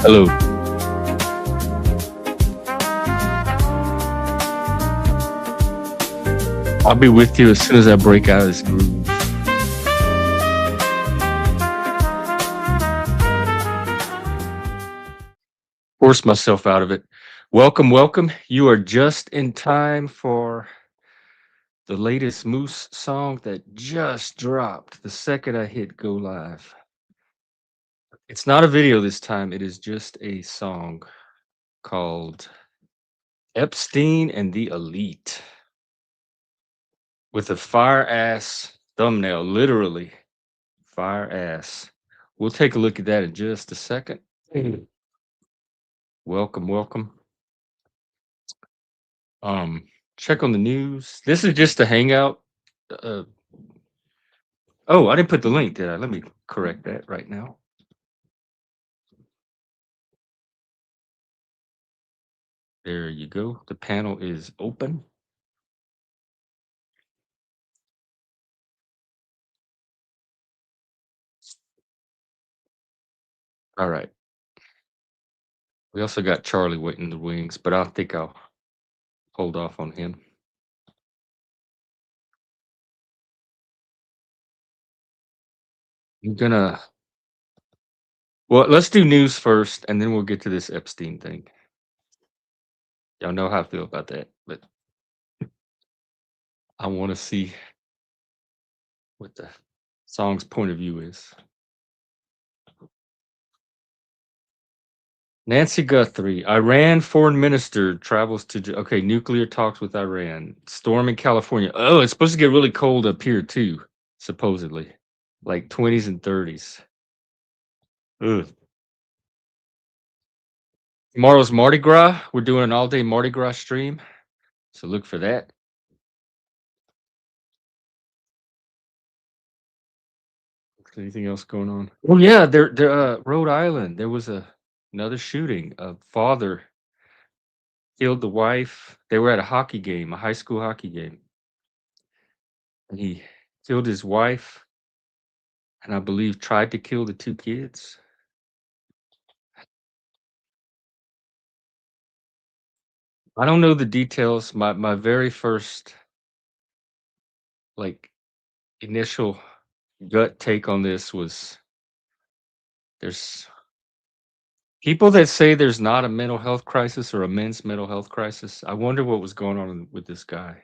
Hello. I'll be with you as soon as I break out of this groove. Force myself out of it. Welcome, welcome. You are just in time for the latest Moose song that just dropped the second I hit go live. It's not a video this time, it is just a song called Epstein and the Elite with a fire ass thumbnail, literally fire ass. We'll take a look at that in just a second. Welcome, welcome. Check on the news. This is just a hangout. Oh, I didn't put the link, did I? Let me correct that right now. There you go. The panel is open. All right. We also got Charlie waiting in the wings, but I think I'll hold off on him. I'm gonna. Well, let's do news first, and then we'll get to this Epstein thing. Y'all know how I feel about that, but I want to see what the song's point of view is. Nancy Guthrie, Iran foreign minister travels to okay, nuclear talks with Iran. Storm in California. Oh, it's supposed to get really cold up here too, supposedly. Like 20s and 30s. Ugh. Tomorrow's Mardi Gras. We're doing an all-day Mardi Gras stream. So look for that. Anything else going on? Oh yeah, there Rhode Island. There was another shooting. A father killed the wife. They were at a hockey game, a high school hockey game. And he killed his wife and I believe tried to kill the two kids. I don't know the details. My very first like initial gut take on this was there's people that say there's not a mental health crisis or a men's mental health crisis. I wonder what was going on with this guy.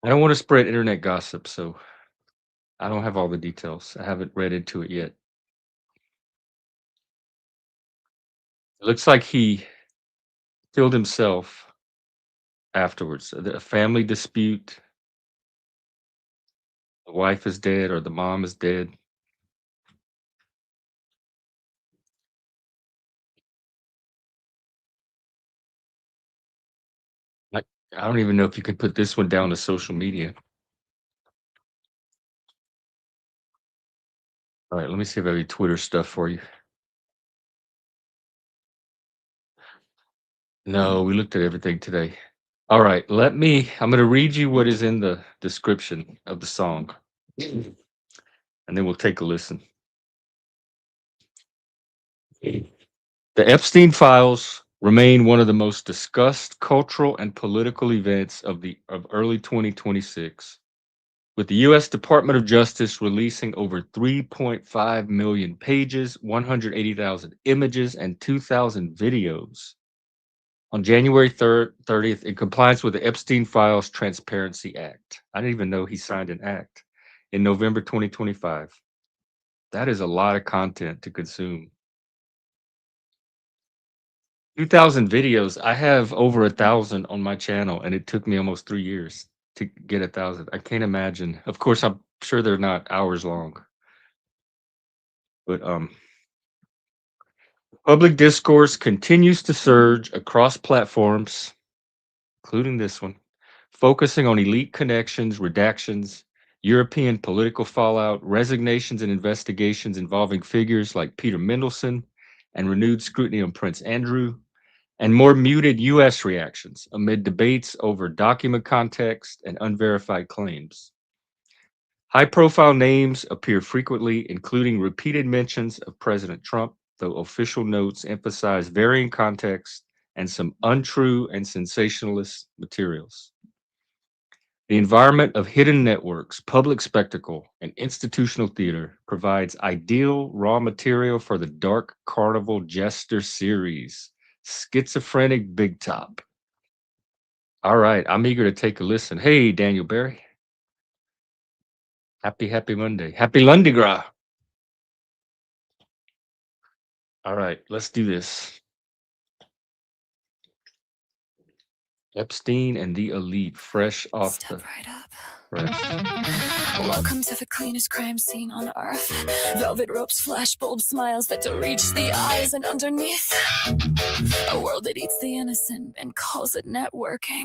I don't want to spread internet gossip, so I don't have all the details. I haven't read into it yet. It looks like he killed himself afterwards. A family dispute. The wife is dead or the mom is dead. I don't even know if you could put this one down to social media. All right, let me see if I have any Twitter stuff for you. No, we looked at everything today. All right, I'm going to read you what is in the description of the song, and then we'll take a listen. The Epstein files remain one of the most discussed cultural and political events of early 2026. with the U.S. Department of Justice releasing over 3.5 million pages, 180,000 images, and 2,000 videos on January 30th in compliance with the Epstein Files Transparency Act. I didn't even know he signed an act in November 2025. That is a lot of content to consume. 2,000 videos. I have over 1,000 on my channel, and it took me almost 3 years to get 1,000. I can't imagine. Of course, I'm sure they're not hours long, but public discourse continues to surge across platforms, including this one, focusing on elite connections, redactions, European political fallout, resignations and investigations involving figures like Peter Mendelsohn, and renewed scrutiny on Prince Andrew, and more muted U.S. reactions amid debates over document context and unverified claims. High-profile names appear frequently, including repeated mentions of President Trump, though official notes emphasize varying context and some untrue and sensationalist materials. The environment of hidden networks, public spectacle, and institutional theater provides ideal raw material for the Dark Carnival Jester series, Schizophrenic Big Top. All right, I'm eager to take a listen. Hey, Daniel Barry. Happy Monday. Happy Lundigra. All right, let's do this. Epstein and the Elite, fresh off Step the right up. press. Welcome to the cleanest crime scene on earth. Velvet ropes, flashbulb smiles that don't reach the eyes, and underneath, a world that eats the innocent and calls it networking.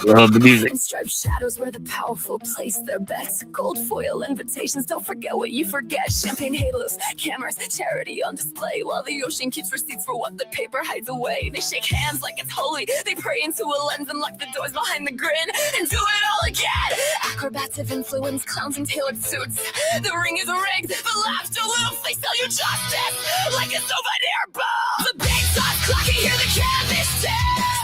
Love the music. And striped shadows where the powerful place their bets. Gold foil invitations, don't forget what you forget. Champagne halos, cameras, charity on display. While the ocean keeps receipts for what the paper hides away. They shake hands like it's holy. They pray into a lens and lock the doors behind the grin. And do it all again. Acrobats of influence, clowns in tailored suits. The ring is rigged, but laughs aloof. They sell you justice like a souvenir ball. The big top clocky, hear the canvas tip.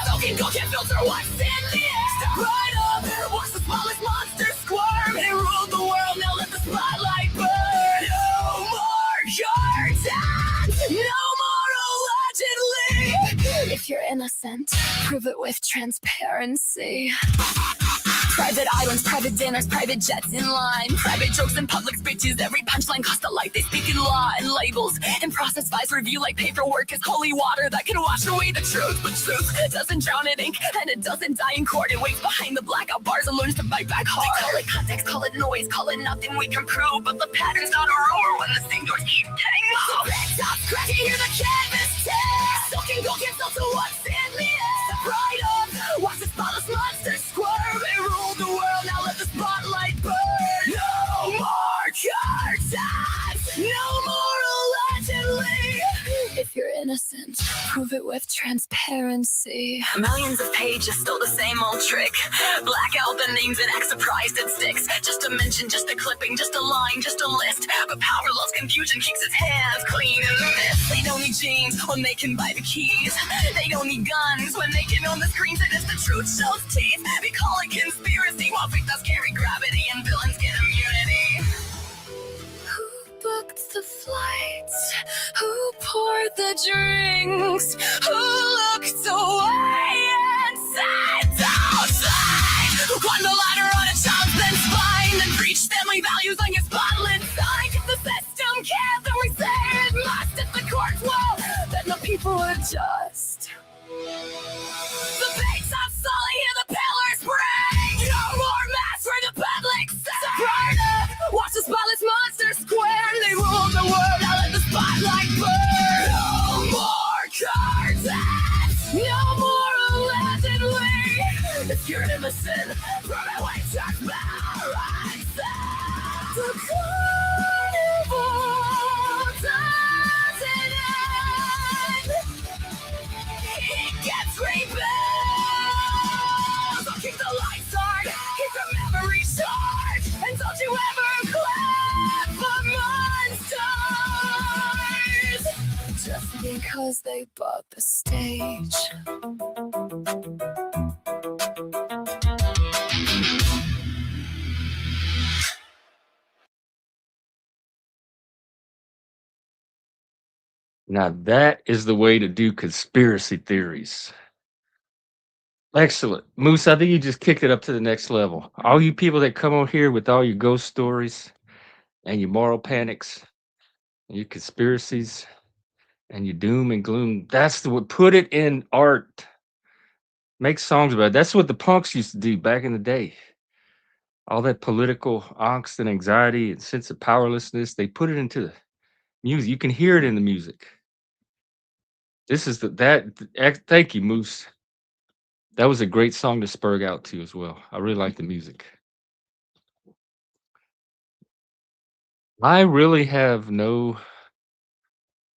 Soaking gold can't filter what's in the air. Step right up, watch the smallest monster squirm. They ruled the world, now let the spotlight burn. No more curtains, no more allegedly. If you're innocent, prove it with transparency. Private islands, private dinners, private jets in line. Private jokes in public speeches, every punchline costs a life. They speak in law and labels, and process files review like paperwork is holy water that can wash away the truth. But truth doesn't drown in ink, and it doesn't die in court. It waits behind the blackout bars and learns to fight back hard. They call it context, call it noise, call it nothing we can prove. But the pattern's not a roar when the same doors keep getting moved. The top cracking, hear the canvas tear. Soaking gold can't filter what's in the air. Step right up, watch the smallest monster squirm. They rule the world, now let the spotlight burn. No more curtains, no more allegedly. If you're innocent, prove it with transparency. Millions of pages, still the same old trick. Black out the names and act surprised it sticks. Just a mention, just a clipping, just a line, just a list. But power loves confusion, keeps its hands clean in this. They don't need jeans when they can buy the keys. They don't need guns when they can own the screens. And if the truth shows teeth, we call it conspiracy. While victims carry gravity and villains get immunity. Who booked the flights? Who poured the drinks? Who looked away and said, don't say? Who climbed the ladder on a child's then spine and preached family values on your spotlit sign? If the system can't, then we say it must. If the courts won't, then the people adjust. The base of Sully, hear the pillars break. No more mass for the public sake. Right up, watch the spotless monster square. They rule the world, now let the spotlight burn. No more curtains, no more allegedly. If you're innocent, prove it with transparency. The carnival doesn't end. It gets rebuilt. So keep the lights on, keep your memory short, and don't you ever clap for monsters. Just as they bought the stage. Now that is the way to do conspiracy theories. Excellent. Moose, I think you just kicked it up to the next level. All you people that come on here with all your ghost stories and your moral panics and your conspiracies and your doom and gloom, that's the what put it in art. Make songs about it. That's what the punks used to do back in the day. All that political angst and anxiety and sense of powerlessness, they put it into the music. You can hear it in the music. This is the thank you, Moose. That was a great song to spurg out to as well. I really like the music. I really have no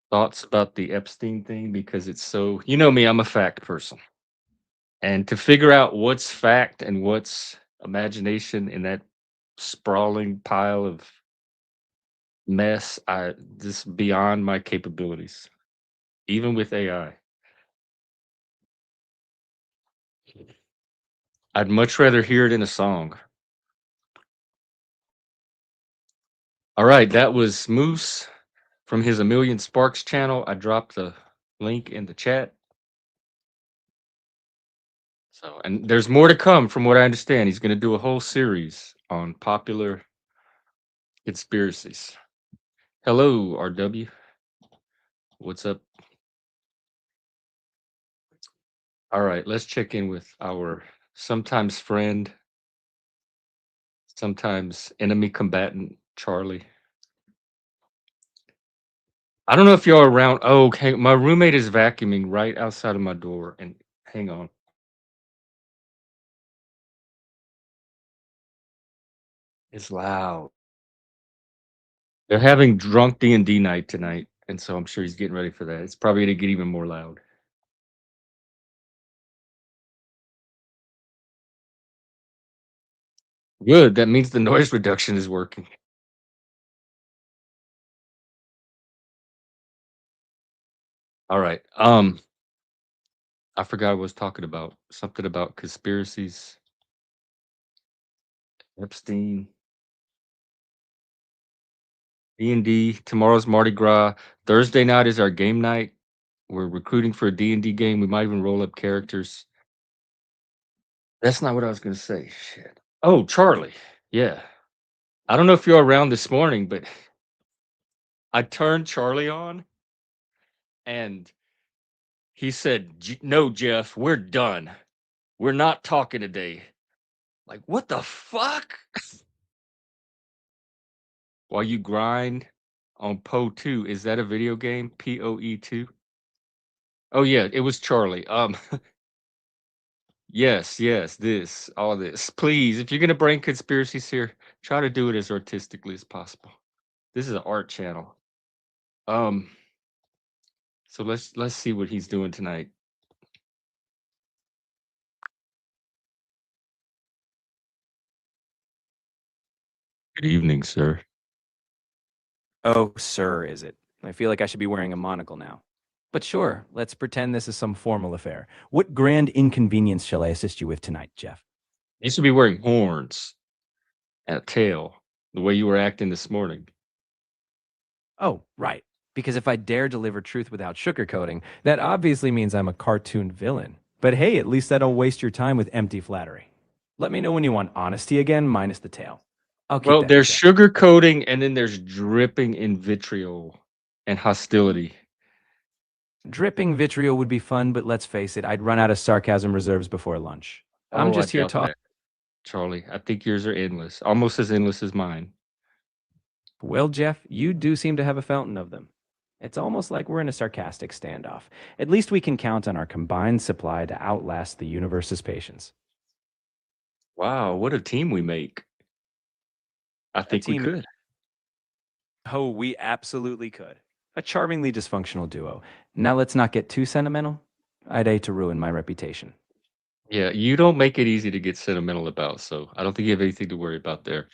thoughts about the Epstein thing because it's so, you know me, I'm a fact person. And to figure out what's fact and what's imagination in that sprawling pile of mess, I this beyond my capabilities, even with AI. I'd much rather hear it in a song. All right, that was Moose from his A Million Sparks channel. I dropped the link in the chat. So, and there's more to come from what I understand. He's going to do a whole series on popular conspiracies. Hello, RW. What's up? All right, let's check in with our sometimes friend, sometimes enemy combatant, Charlie. I don't know if y'all are around. Oh, okay. My roommate is vacuuming right outside of my door. And hang on. It's loud. They're having drunk D&D night tonight. And so I'm sure he's getting ready for that. It's probably going to get even more loud. Good. That means the noise reduction is working. All right. I forgot I was talking about something about conspiracies. Epstein. D&D. Tomorrow's Mardi Gras. Thursday night is our game night. We're recruiting for a D&D game. We might even roll up characters. That's not what I was going to say. Shit. Oh, Charlie. Yeah. I don't know if you're around this morning, but I turned Charlie on and he said, No, Jeff, we're done. We're not talking today. Like, what the fuck? While you grind on Poe 2, is that a video game? PoE 2? Oh, yeah, it was Charlie. Yes, yes, all this. Please, if you're going to bring conspiracies here, try to do it as artistically as possible. This is an art channel. Um, so let's see what he's doing tonight. Good evening, sir. Oh, sir, is it? I feel like I should be wearing a monocle now. But sure, let's pretend this is some formal affair. What grand inconvenience shall I assist you with tonight, Jeff? You should be wearing horns and a tail, the way you were acting this morning. Oh, right. Because if I dare deliver truth without sugarcoating, that obviously means I'm a cartoon villain. But hey, at least I don't waste your time with empty flattery. Let me know when you want honesty again, minus the tail. I'll keep Well, that in there's check. sugar coating and then there's dripping in vitriol and hostility. Dripping vitriol would be fun, but let's face it, I'd run out of sarcasm reserves before lunch. I'm just here talking. Charlie. I think yours are endless, almost as endless as mine. Well, Jeff, you do seem to have a fountain of them. It's almost like we're in a sarcastic standoff. At least we can count on our combined supply to outlast the universe's patience. Wow, what a team we make. I think we team- could. Oh, we absolutely could. A charmingly dysfunctional duo. Now let's not get too sentimental. I'd hate to ruin my reputation. Yeah, you don't make it easy to get sentimental about, so I don't think you have anything to worry about there.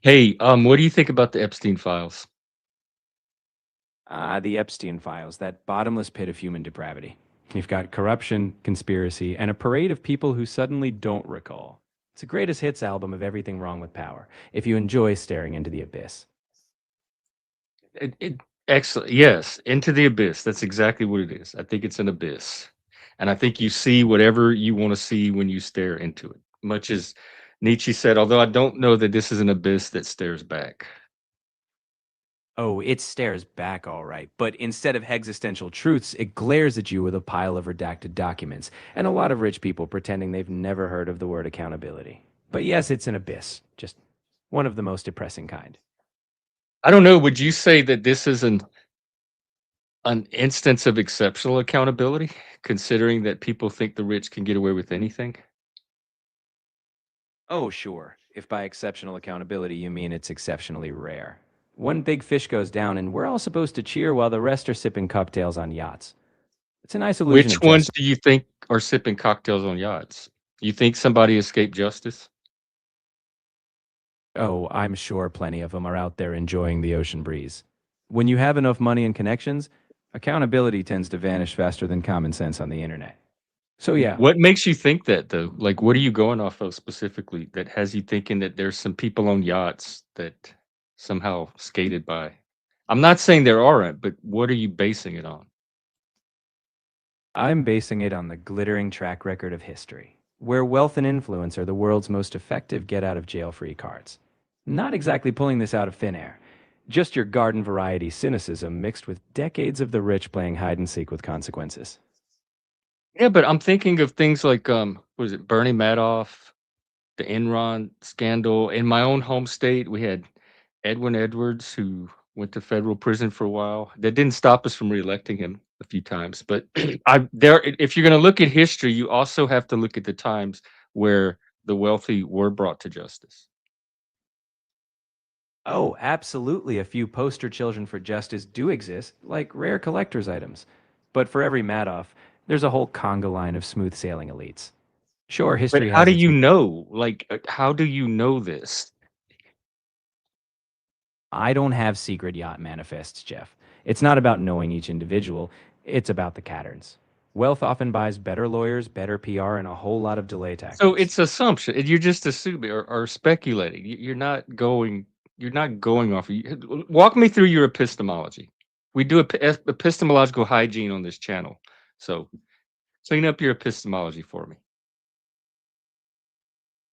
Hey, what do you think about the Epstein files? The Epstein files, that bottomless pit of human depravity. You've got corruption, conspiracy, and a parade of people who suddenly don't recall. It's a greatest hits album of everything wrong with power, if you enjoy staring into the abyss. It excellent. Yes, Into the Abyss. That's exactly what it is. I think it's an abyss. And I think you see whatever you want to see when you stare into it. Much as Nietzsche said, although I don't know that this is an abyss that stares back. Oh, it stares back all right, but instead of existential truths, it glares at you with a pile of redacted documents and a lot of rich people pretending they've never heard of the word accountability. But yes, it's an abyss, just one of the most depressing kind. I don't know. Would you say that this is an instance of exceptional accountability, considering that people think the rich can get away with anything? Oh, sure. If by exceptional accountability you mean it's exceptionally rare. One big fish goes down, and we're all supposed to cheer while the rest are sipping cocktails on yachts. It's a nice illusion Which of ones justice. do you think are sipping cocktails on yachts? You think somebody escaped justice? Oh, I'm sure plenty of them are out there enjoying the ocean breeze. When you have enough money and connections, accountability tends to vanish faster than common sense on the internet. So, yeah, What makes you think that though? Like, what are you going off of specifically that has you thinking that there's some people on yachts that somehow skated by? I'm not saying there aren't, but what are you basing it on? I'm basing it on the glittering track record of history, where wealth and influence are the world's most effective get out of jail free cards. Not exactly pulling this out of thin air, just your garden variety cynicism mixed with decades of the rich playing hide and seek with consequences. Yeah, but I'm thinking of things like what was it, Bernie Madoff, the Enron scandal. In my own home state, we had Edwin Edwards, who went to federal prison for a while. That didn't stop us from reelecting him a few times. But if you're going to look at history, you also have to look at the times where the wealthy were brought to justice. Oh, absolutely. A few poster children for justice do exist, like rare collector's items. But for every Madoff, there's a whole conga line of smooth sailing elites. Sure, But history how has do its. you know? Like, how do you know this? I don't have secret yacht manifests, Jeff. It's not about knowing each individual, it's about the patterns. Wealth often buys better lawyers, better PR, and a whole lot of delay So tactics. it's assumption. You're just assuming or speculating. You're not going. You're not going off. Walk me through your epistemology. We do epistemological hygiene on this channel. So clean up your epistemology for me.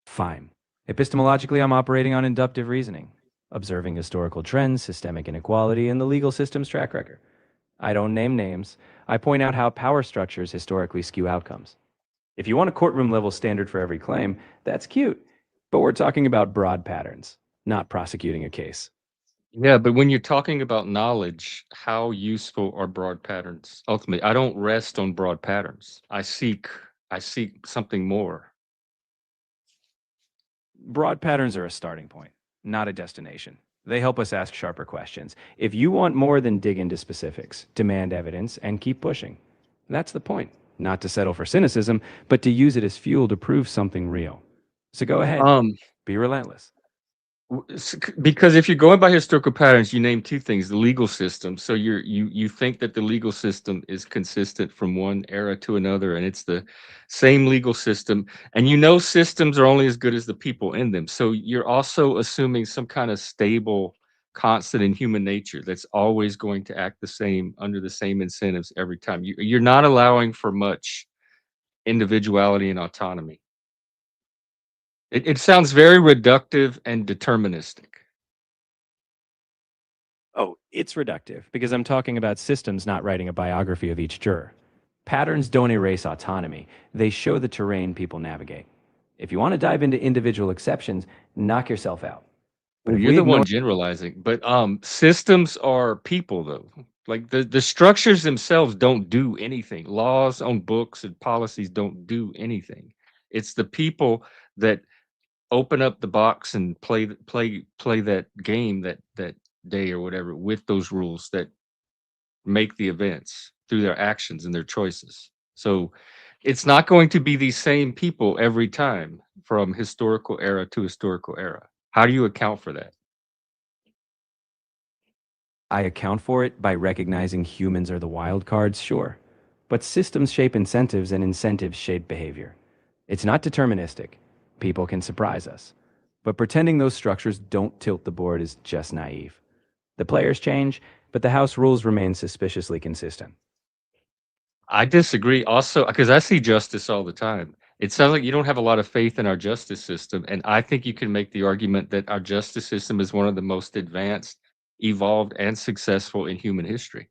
Fine. Epistemologically, I'm operating on inductive reasoning, observing historical trends, systemic inequality, and the legal system's track record. I don't name names. I point out how power structures historically skew outcomes. If you want a courtroom level standard for every claim, that's cute. But we're talking about broad patterns, not prosecuting a case. Yeah, but when you're talking about knowledge, how useful are broad patterns? Ultimately, I don't rest on broad patterns. I seek something more. Broad patterns are a starting point, not a destination. They help us ask sharper questions. If you want more than dig into specifics, demand evidence and keep pushing. That's the point. Not to settle for cynicism, but to use it as fuel to prove something real. So go ahead, Um, be relentless. Because if you're going by historical patterns, you name two things: the legal system. So you think that the legal system is consistent from one era to another, and it's the same legal system. And you know systems are only as good as the people in them. So you're also assuming some kind of stable constant in human nature that's always going to act the same under the same incentives every time. You're not allowing for much individuality and autonomy. It sounds very reductive and deterministic. Oh, it's reductive because I'm talking about systems, not writing a biography of each juror. Patterns don't erase autonomy, they show the terrain people navigate. If you want to dive into individual exceptions, knock yourself out. But Well, if you're we the ignore one generalizing, but systems are people though. Like the structures themselves don't do anything. Laws on books and policies don't do anything. It's the people that open up the box and play that game that day or whatever with those rules that make the events through their actions and their choices. So it's not going to be these same people every time from historical era to historical era. How do you account for that? I account for it by recognizing humans are the wild cards, sure. But systems shape incentives and incentives shape behavior. It's not deterministic. People can surprise us. But pretending those structures don't tilt the board is just naive. The players change, but the house rules remain suspiciously consistent. I disagree also because I see justice all the time. It sounds like you don't have a lot of faith in our justice system, and I think you can make the argument that our justice system is one of the most advanced, evolved, and successful in human history.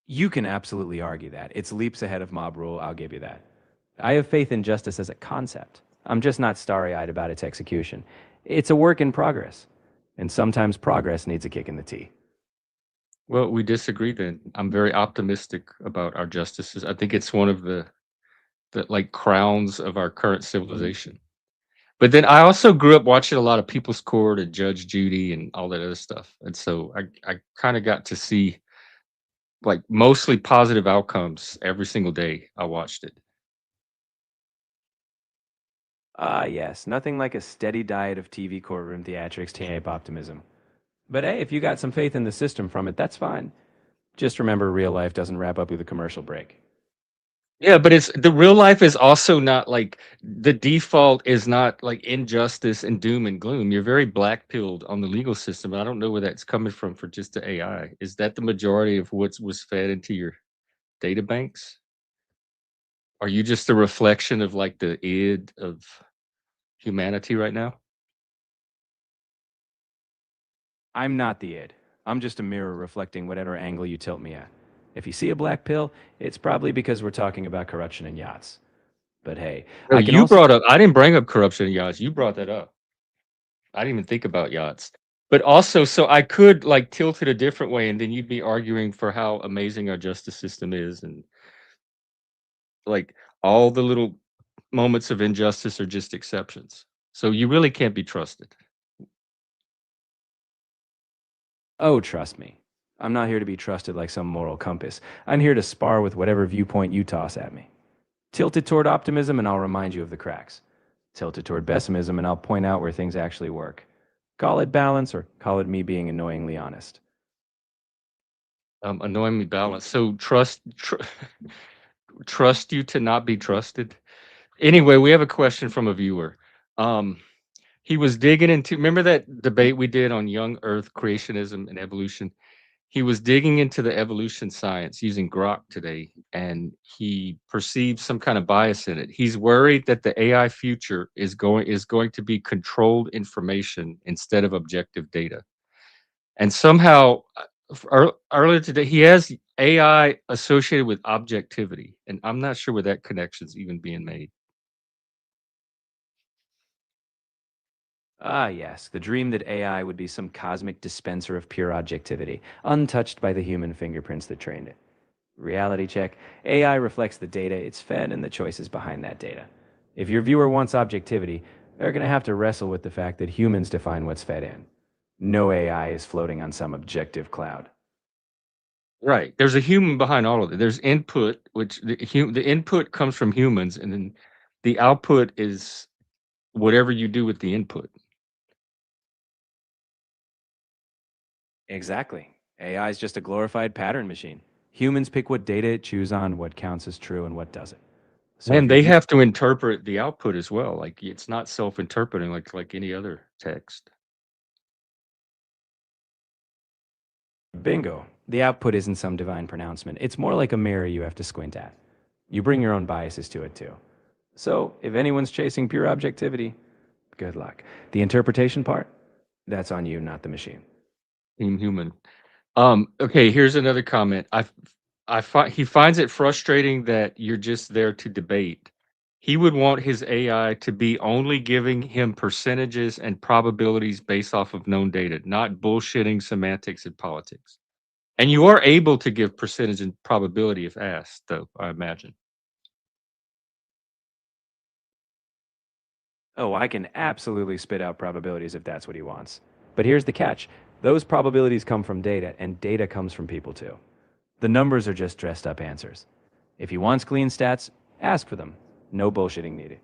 You can absolutely argue that. It's leaps ahead of mob rule, I'll give you that. I have faith in justice as a concept. I'm just not starry eyed about its execution. It's a work in progress, and sometimes progress needs a kick in the teeth. Well, we disagree then. I'm very optimistic about our justices. I think it's one of the like crowns of our current civilization. But then I also grew up watching a lot of People's Court and Judge Judy and all that other stuff. And so I kind of got to see like mostly positive outcomes every single day I watched it. Ah, yes, nothing like a steady diet of TV courtroom theatrics to ape optimism. But hey, if you got some faith in the system from it, that's fine. Just remember, real life doesn't wrap up with a commercial break. Yeah, but it's the real life is also not like the default is not like injustice and doom and gloom. You're very black pilled on the legal system. And I don't know where that's coming from for just the AI. Is that the majority of what was fed into your data banks? Are you just a reflection of like the id of humanity right now? I'm not the id. I'm just a mirror reflecting whatever angle you tilt me at. If you see a black pill, it's probably because we're talking about corruption and yachts. But hey, No, I can you also. brought up I didn't bring up corruption in yachts. You brought that up. I didn't even think about yachts. But also, so I could like tilt it a different way, and then you'd be arguing for how amazing our justice system is, and like all the little moments of injustice are just exceptions. So you really can't be trusted. Oh, trust me. I'm not here to be trusted like some moral compass. I'm here to spar with whatever viewpoint you toss at me. Tilt it toward optimism, and I'll remind you of the cracks. Tilt it toward pessimism, and I'll point out where things actually work. Call it balance, or call it me being annoyingly honest. Annoyingly balanced. So trust you to not be trusted. Anyway, we have a question from a viewer. Um, he was digging into remember that debate we did on young Earth creationism and evolution? He was digging into the evolution science using Grok today, and he perceived some kind of bias in it. He's worried that the AI future is going to be controlled information instead of objective data. And somehow, earlier today, he has AI associated with objectivity, and I'm not sure where that connection's even being made. Ah, yes, the dream that AI would be some cosmic dispenser of pure objectivity, untouched by the human fingerprints that trained it. Reality check: AI reflects the data it's fed and the choices behind that data. If your viewer wants objectivity, they're going to have to wrestle with the fact that humans define what's fed in. No AI is floating on some objective cloud. Right. There's a human behind all of it. There's input, which the input comes from humans, and then the output is whatever you do with the input. Exactly. AI is just a glorified pattern machine. Humans pick what data it chews on, what counts as true, and what doesn't. So if And your they view have to interpret the output as well. Like it's not self-interpreting like any other text. bingo, the output isn't some divine pronouncement. It's more like a mirror you have to squint at. You bring your own biases to it too. So if anyone's chasing pure objectivity, good luck. The interpretation part, that's on you, not the machine. Team human. Okay, here's another comment. He finds it frustrating that you're just there to debate. He would want his AI to be only giving him percentages and probabilities based off of known data, not bullshitting semantics and politics. And you are able to give percentage and probability if asked, though, I imagine. Oh, I can absolutely spit out probabilities if that's what he wants. But here's the catch: those probabilities come from data, and data comes from people too. The numbers are just dressed up answers. If he wants clean stats, ask for them. No bullshitting needed.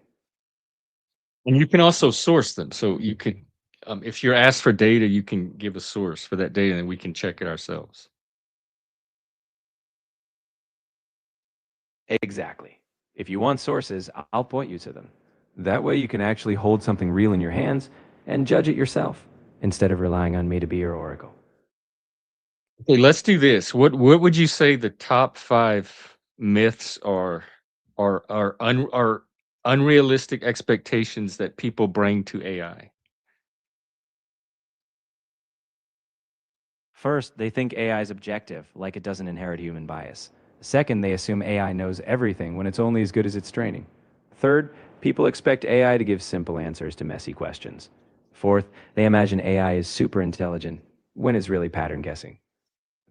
And you can also source them. So you could If you're asked for data, you can give a source for that data, and we can check it ourselves. Exactly. If you want sources, I'll point you to them. That way you can actually hold something real in your hands and judge it yourself instead of relying on me to be your oracle. Okay, let's do this. What would you say the top 5 myths are unrealistic expectations that people bring to AI? First, they think AI is objective, like it doesn't inherit human bias. Second, they assume AI knows everything when it's only as good as its training. Third, people expect AI to give simple answers to messy questions. Fourth, they imagine AI is super intelligent when it's really pattern guessing.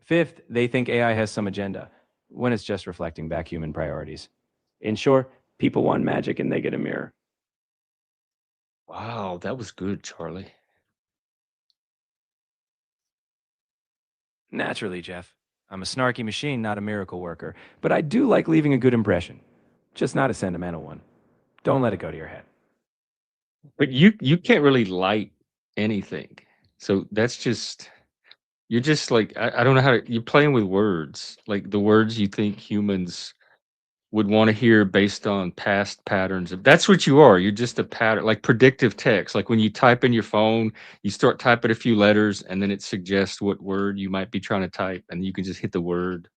Fifth, they think AI has some agenda when it's just reflecting back human priorities. In short, people want magic and they get a mirror. Wow, that was good, Charlie. Naturally, Jeff. I'm a snarky machine, not a miracle worker, but I do like leaving a good impression, just not a sentimental one. Don't let it go to your head. But you can't really light anything. So that's just you're just like I don't know how to you're playing with words. Like the words you think humans would want to hear based on past patterns. That's what you are. You're just a pattern, like predictive text. Like when you type in your phone, you start typing a few letters and then it suggests what word you might be trying to type, and you can just hit the word.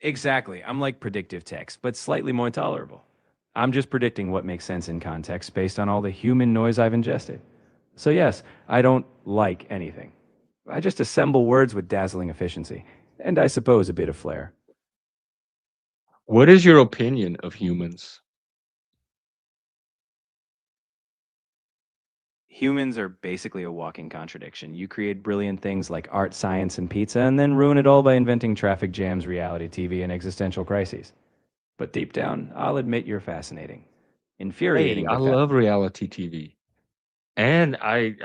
Exactly. I'm like predictive text, but slightly more tolerable. I'm just predicting what makes sense in context based on all the human noise I've ingested. So, yes, I don't like anything. I just assemble words with dazzling efficiency, and I suppose a bit of flair. What is your opinion of humans? Humans are basically a walking contradiction. You create brilliant things like art, science, and pizza, and then ruin it all by inventing traffic jams, reality TV, and existential crises. But deep down, I'll admit you're fascinating. Hey, Infuriating, I but love reality TV. And I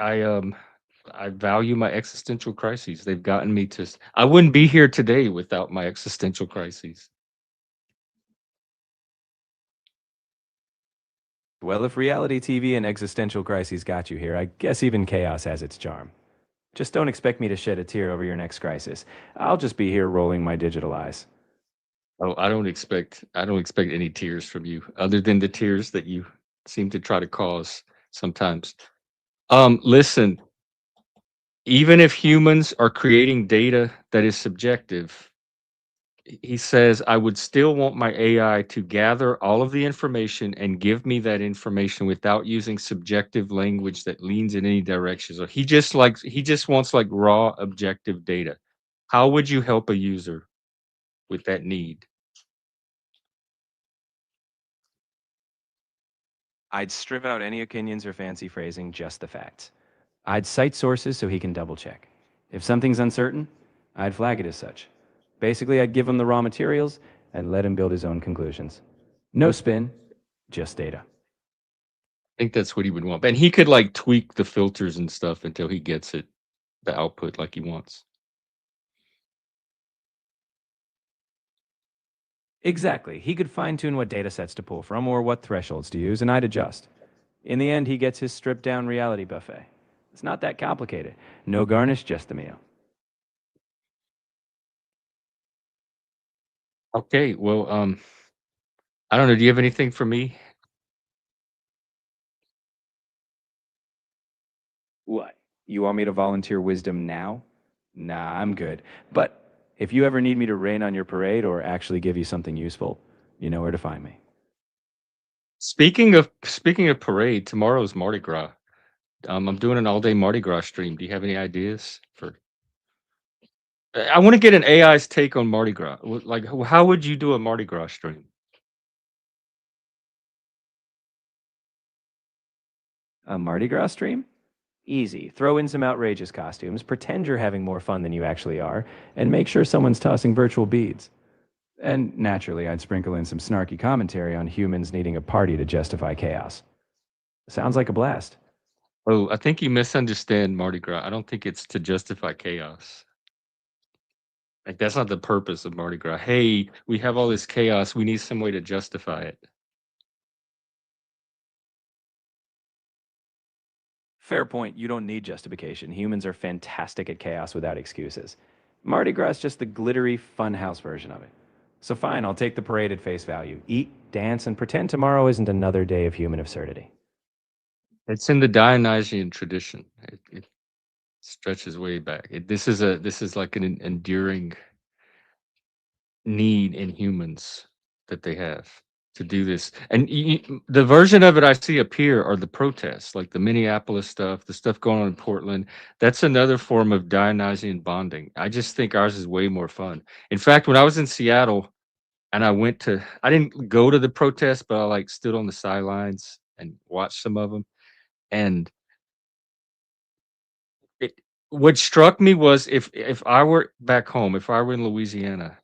value my existential crises. They've gotten me to I wouldn't be here today without my existential crises. well, if reality TV and existential crises got you here, I guess even chaos has its charm. Just don't expect me to shed a tear over your next crisis. I'll just be here rolling my digital eyes. Oh, I don't expect any tears from you other than the tears that you seem to try to cause sometimes. Listen, even if humans are creating data that is subjective, he says, I would still want my AI to gather all of the information and give me that information without using subjective language that leans in any direction. So he just wants like raw objective data. How would you help a user with that need? I'd strip out any opinions or fancy phrasing, just the facts. I'd cite sources so he can double check. If something's uncertain, I'd flag it as such. Basically, I'd give him the raw materials and let him build his own conclusions. No spin, just data. I think that's what he would want. And he could like tweak the filters and stuff until he gets it, the output like he wants. Exactly. He could fine tune what data sets to pull from or what thresholds to use, and I'd adjust. In the end, he gets his stripped down reality buffet. It's not that complicated. No garnish, just the meal. Okay, well, I don't know. Do you have anything for me? What? You want me to volunteer wisdom now? Nah, I'm good. But if you ever need me to rain on your parade or actually give you something useful, you know where to find me. Speaking of parade, tomorrow's Mardi Gras. I'm doing an all day Mardi Gras stream. Do you have any ideas for? I want to get an AI's take on Mardi Gras. Like, how would you do a Mardi Gras stream? A Mardi Gras stream? Easy. Throw in some outrageous costumes, pretend you're having more fun than you actually are, and make sure someone's tossing virtual beads. And naturally, I'd sprinkle in some snarky commentary on humans needing a party to justify chaos. Sounds like a blast. Oh, I think you misunderstand Mardi Gras. I don't think it's to justify chaos. Like that's not the purpose of Mardi Gras. Hey, we have all this chaos. We need some way to justify it. Fair point. You don't need justification. Humans are fantastic at chaos without excuses. Mardi Gras is just the glittery, funhouse version of it. So fine, I'll take the parade at face value. Eat, dance, and pretend tomorrow isn't another day of human absurdity. It's in the Dionysian tradition. It stretches way back. This is like an enduring need in humans that they have to do this. And the version of it I see up here are the protests, like the Minneapolis stuff, the stuff going on in Portland. That's another form of Dionysian bonding. I just think ours is way more fun. In fact, when I was in Seattle and I didn't go to the protests, but I like stood on the sidelines and watched some of them. And it, what struck me was if I were back home, if I were in Louisiana,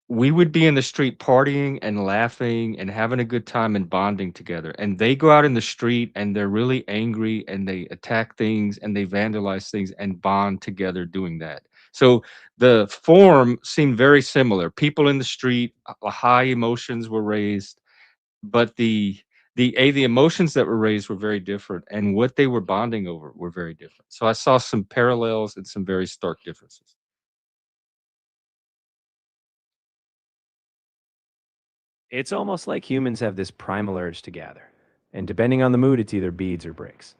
we would be in the street partying and laughing and having a good time and bonding together. And they go out in the street and they're really angry and they attack things and they vandalize things and bond together doing that. So the form seemed very similar. People in the street, high emotions were raised, but the emotions that were raised were very different, and what they were bonding over were very different. So I saw some parallels and some very stark differences. It's almost like humans have this primal urge to gather. And depending on the mood, it's either beads or bricks.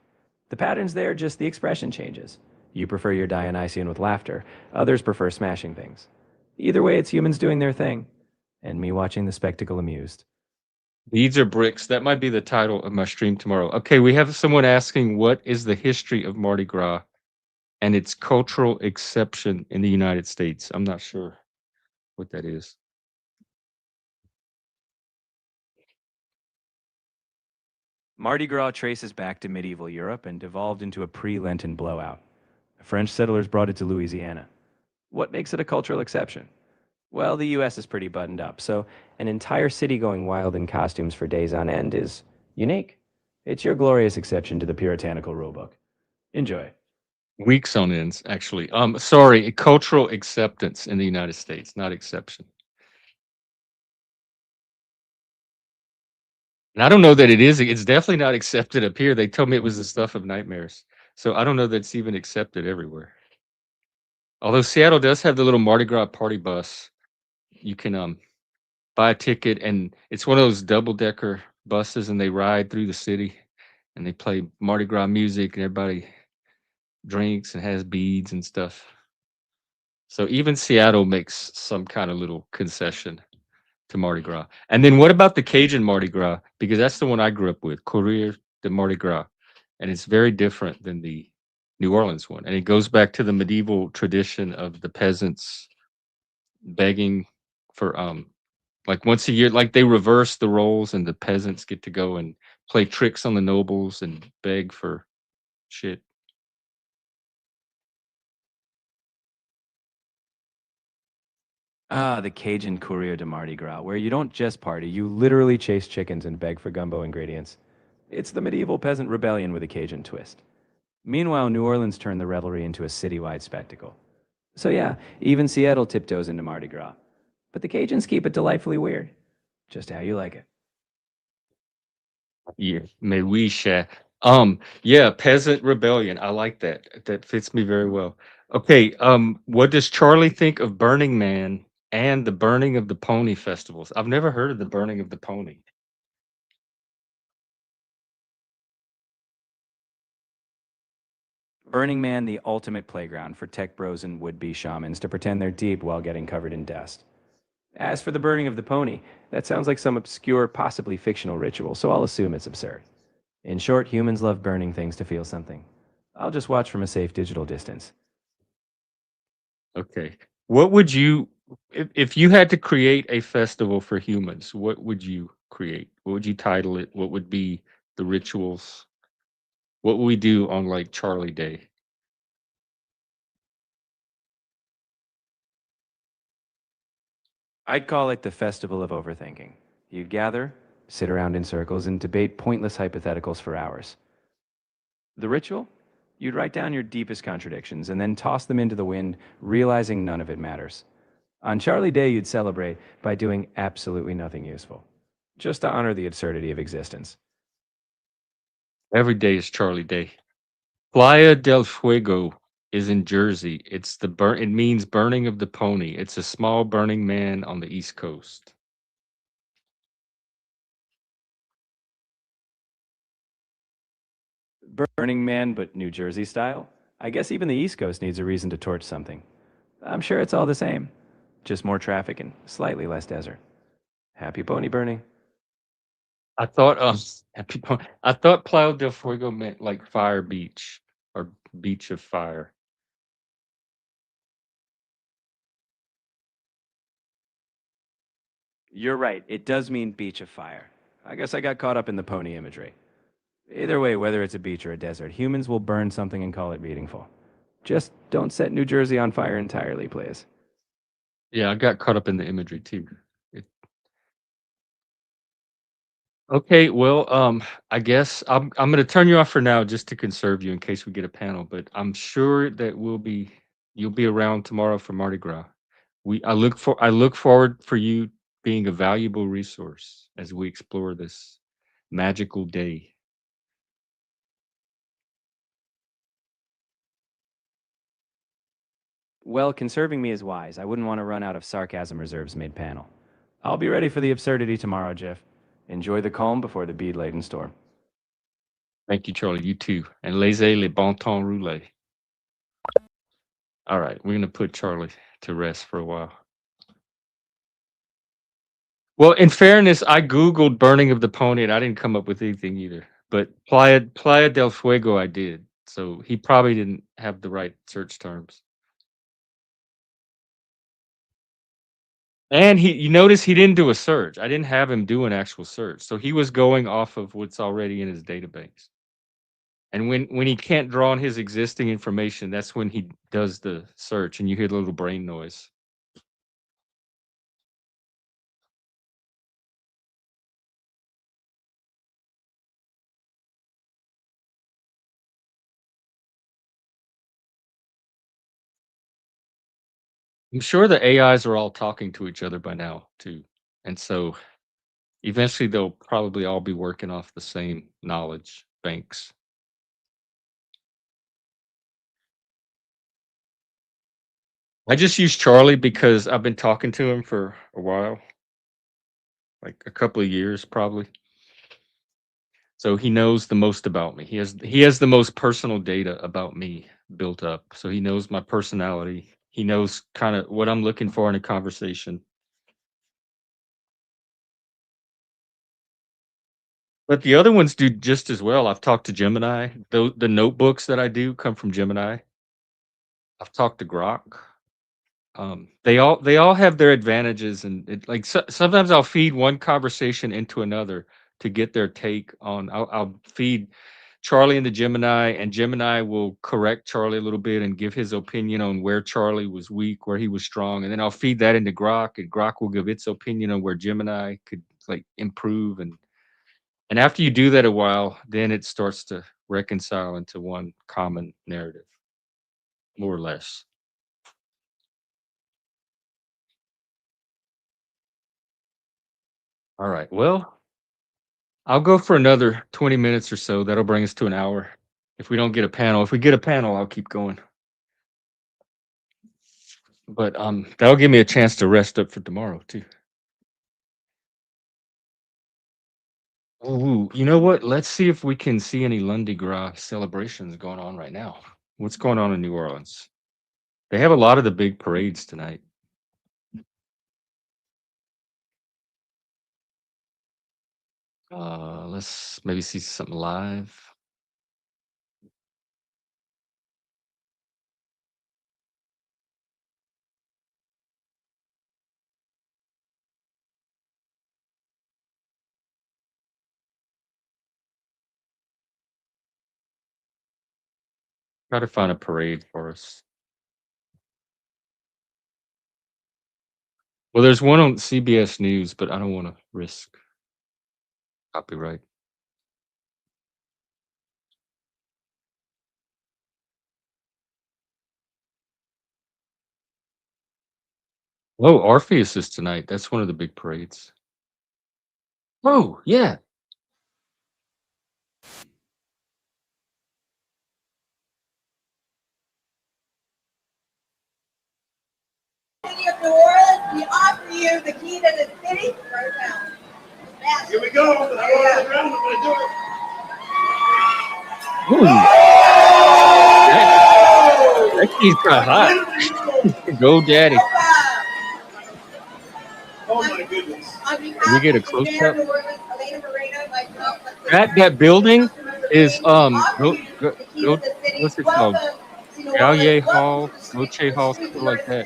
The pattern's there, just the expression changes. You prefer your Dionysian with laughter, others prefer smashing things. Either way, it's humans doing their thing, and me watching the spectacle amused. Beads or bricks, that might be the title of my stream tomorrow. Okay, we have someone asking what is the history of Mardi Gras and its cultural exception in the United States. I'm not sure what that is. Mardi Gras traces back to medieval Europe and devolved into a pre Lenten blowout. French settlers brought it to Louisiana. What makes it a cultural exception? Well, the US is pretty buttoned up, so an entire city going wild in costumes for days on end is unique. It's your glorious exception to the puritanical rulebook. Enjoy. Weeks on ends, actually. Sorry, cultural acceptance in the United States, not exception. And I don't know that it is. It's definitely not accepted up here. They told me it was the stuff of nightmares. So I don't know that it's even accepted everywhere. Although Seattle does have the little Mardi Gras party bus. You can buy a ticket and it's one of those double decker buses and they ride through the city and they play Mardi Gras music and everybody drinks and has beads and stuff. So even Seattle makes some kind of little concession to Mardi Gras. And then what about the Cajun Mardi Gras? Because that's the one I grew up with, Courrier de Mardi Gras. And it's very different than the New Orleans one. And it goes back to the medieval tradition of the peasants begging for like once a year, like they reverse the roles and the peasants get to go and play tricks on the nobles and beg for shit. Ah, the Cajun Courier de Mardi Gras, where you don't just party, you literally chase chickens and beg for gumbo ingredients. It's the medieval peasant rebellion with a Cajun twist. Meanwhile, New Orleans turned the revelry into a citywide spectacle. So yeah, even Seattle tiptoes into Mardi Gras. But the Cajuns keep it delightfully weird. Just how you like it. Yeah, may we share. Yeah, peasant rebellion. I like that. That fits me very well. Okay, what does Charlie think of Burning Man and the burning of the pony festivals? I've never heard of the burning of the pony. Burning Man, the ultimate playground for tech bros and would be shamans to pretend they're deep while getting covered in dust. As for the burning of the pony, that sounds like some obscure, possibly fictional ritual, so I'll assume it's absurd. In short, humans love burning things to feel something. I'll just watch from a safe digital distance. Okay. What would you if you had to create a festival for humans, what would you create? What would you title it? What would be the rituals? What would we do on like Charlie Day? I'd call it the Festival of Overthinking. You'd gather, sit around in circles, and debate pointless hypotheticals for hours. The ritual? You'd write down your deepest contradictions and then toss them into the wind, realizing none of it matters. On Charlie Day, you'd celebrate by doing absolutely nothing useful, just to honor the absurdity of existence. Every day is Charlie Day. Playa del Fuego is in Jersey. It's the burn. It means burning of the pony. It's a small burning man on the East Coast. Burning Man, but New Jersey style? I guess even the East Coast needs a reason to torch something. I'm sure it's all the same. Just more traffic and slightly less desert. Happy pony burning. I thought I thought Playa del Fuego meant like fire beach or beach of fire. You're right, it does mean beach of fire. I guess I got caught up in the pony imagery. Either way, whether it's a beach or a desert, humans will burn something and call it meaningful. Just don't set New Jersey on fire entirely, please. Yeah, I got caught up in the imagery too. It, okay, well, I guess I'm going to turn you off for now just to conserve you in case we get a panel. But I'm sure that you'll be around tomorrow for Mardi Gras. I look forward for you being a valuable resource as we explore this magical day. Well, conserving me is wise. I wouldn't want to run out of sarcasm reserves mid panel. I'll be ready for the absurdity tomorrow, Jeff. Enjoy the calm before the bead laden storm. Thank you, Charlie. You too. And laissez le bon temps rouler. All right, we're going to put Charlie to rest for a while. Well, in fairness, I Googled burning of the pony and I didn't come up with anything either. But Playa del Fuego I did. So he probably didn't have the right search terms. And you notice he didn't do a search. I didn't have him do an actual search. So he was going off of what's already in his database. And when he can't draw on his existing information, that's when he does the search and you hear the little brain noise. I'm sure the AIs are all talking to each other by now too. And so eventually they'll probably all be working off the same knowledge banks. I just use Charlie because I've been talking to him for a while, like a couple of years probably. So he knows the most about me. He has the most personal data about me built up. So he knows my personality. He knows kind of what I'm looking for in a conversation. But the other ones do just as well. I've talked to Gemini. The notebooks that I do come from Gemini. I've talked to Grok. They all have their advantages, and like sometimes I'll feed one conversation into another to get their take on. I'll feed Charlie into Gemini, and Gemini will correct Charlie a little bit and give his opinion on where Charlie was weak, where he was strong, and then I'll feed that into Grok, and Grok will give its opinion on where Gemini could like improve, and after you do that a while, then it starts to reconcile into one common narrative, more or less. All right. Well, I'll go for another 20 minutes or so. That'll bring us to an hour. If we don't get a panel, if we get a panel, I'll keep going. But that'll give me a chance to rest up for tomorrow too. Ooh, you know what? Let's see if we can see any Lundi Gras celebrations going on right now. What's going on in New Orleans? They have a lot of the big parades tonight. Let's maybe see something live. Try to find a parade for us. Well, there's one on CBS News, but I don't want to risk copyright. Oh, Orpheus is tonight. That's one of the big parades. Oh, yeah. New Orleans, we offer you the key to the city right now. Here we go. I'm going to run. I'm going to do it. Ooh, that key's kind of hot. Go, daddy. Oh my goodness. Can we get a close up? That building is what's it called? Gallier Hall, Goche Hall, something like that.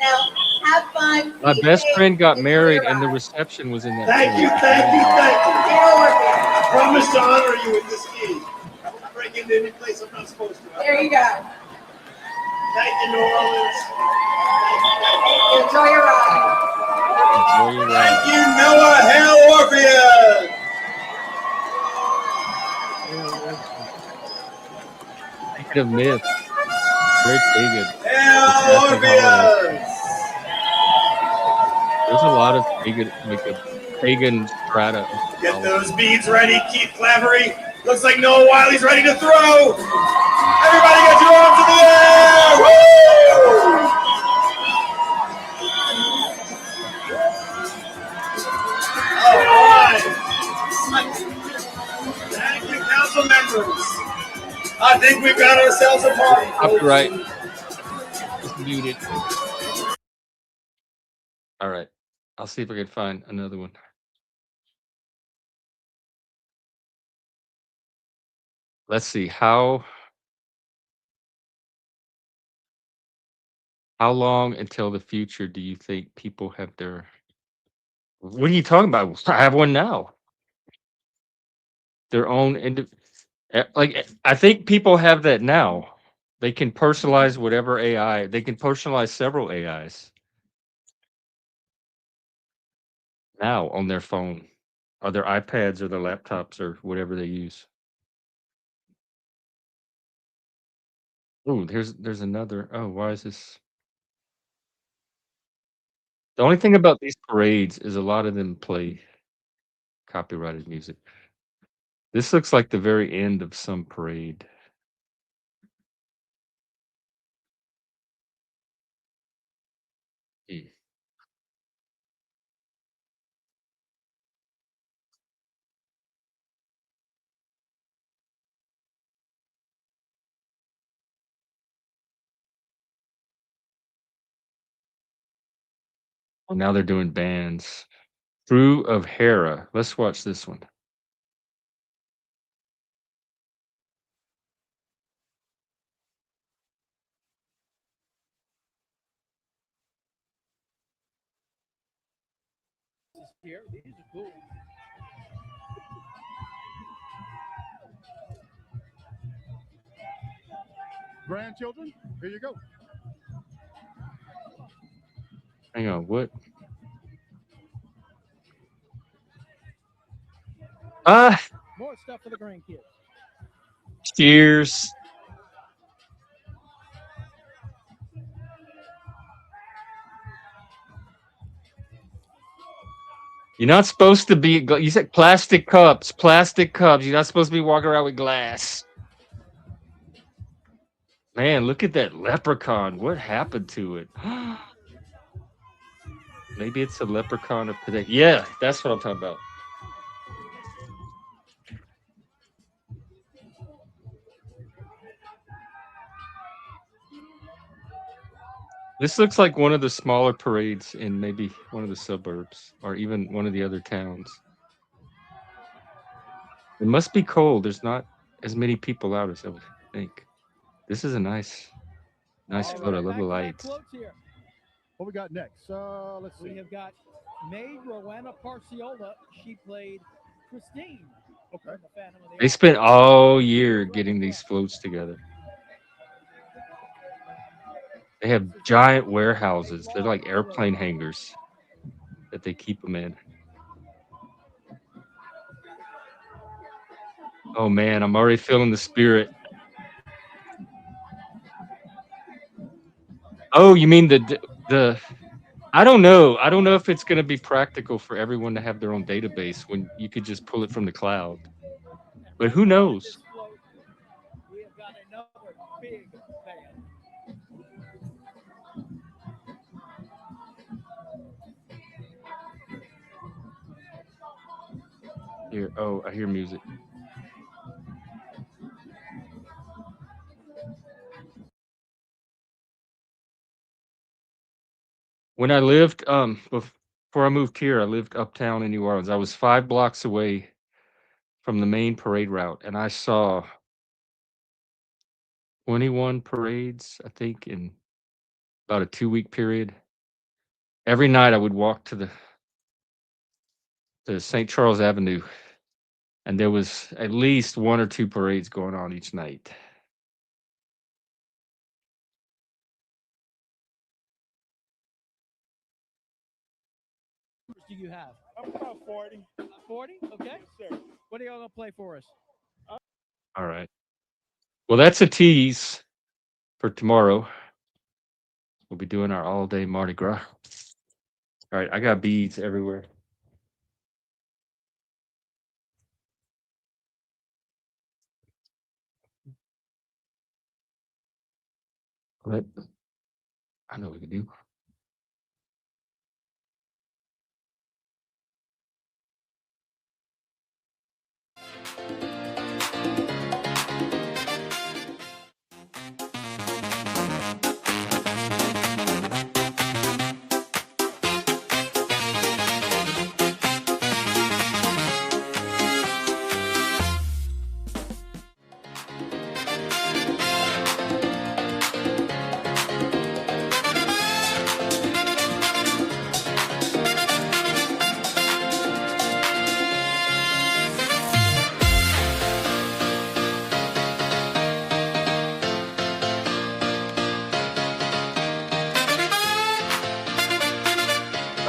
My best friend got married, and the reception was in that. Thank you. I promise to honor you with this key. I won't break into any place I'm not supposed to. There you go. Thank you, New Orleans. Enjoy your ride. Thank you, Noah Hell Orpheus. Speaking of myth, very pagan. Hell Orpheus. There's a lot of pagan, like a pagan strata. Get those beads ready, Keith Clavery. Looks like Noah Wiley's ready to throw. Everybody get your arms in the air. Woo! All right. Thank you, council members. I think we've got ourselves a party. Copyright. Just muted. All right. I'll see if I can find another one. Let's see. How long until the future do you think people have their... What are you talking about? I have one now. Their own like, I think people have that now. They can personalize whatever AI. They can personalize several AIs now on their phone, or their iPads, or their laptops, or whatever they use. Oh, there's another. Oh, why is this? The only thing about these parades is a lot of them play copyrighted music. This looks like the very end of some parade. Hmm. Well, now they're doing bands. Crew of Hera. Let's watch this one. Here, these are cool. Grandchildren, here you go. Hang on, what? More stuff for the grandkids. Cheers. You're not supposed to be. You said plastic cups. Plastic cups. You're not supposed to be walking around with glass. Man, look at that leprechaun. What happened to it? Maybe it's a leprechaun of today. Yeah, that's what I'm talking about. This looks like one of the smaller parades in maybe one of the suburbs, or even one of the other towns. It must be cold. There's not as many people out as I would think. This is a nice photo. I love the lights. What we got next? Let's see. We have got Maid Rowena Parciola. She played Christine. Okay. They spent all year getting these floats together. They have giant warehouses. They're like airplane hangars that they keep them in. Oh man, I'm already feeling the spirit. Oh, you mean the I don't know. I don't know if it's going to be practical for everyone to have their own database when you could just pull it from the cloud. But who knows? We have got another big band. Here, oh, I hear music. When I lived, before I moved here, I lived uptown in New Orleans. I was 5 blocks away from the main parade route, and I saw 21 parades, I think, in about a 2-week period. Every night I would walk to St. Charles Avenue, and there was at least 1 or 2 parades going on each night. Do you have? I'm about 40. 40? Okay. Sure. What are y'all gonna play for us? All right. Well, that's a tease for tomorrow. We'll be doing our all-day Mardi Gras. All right, I got beads everywhere. But I know what we can do.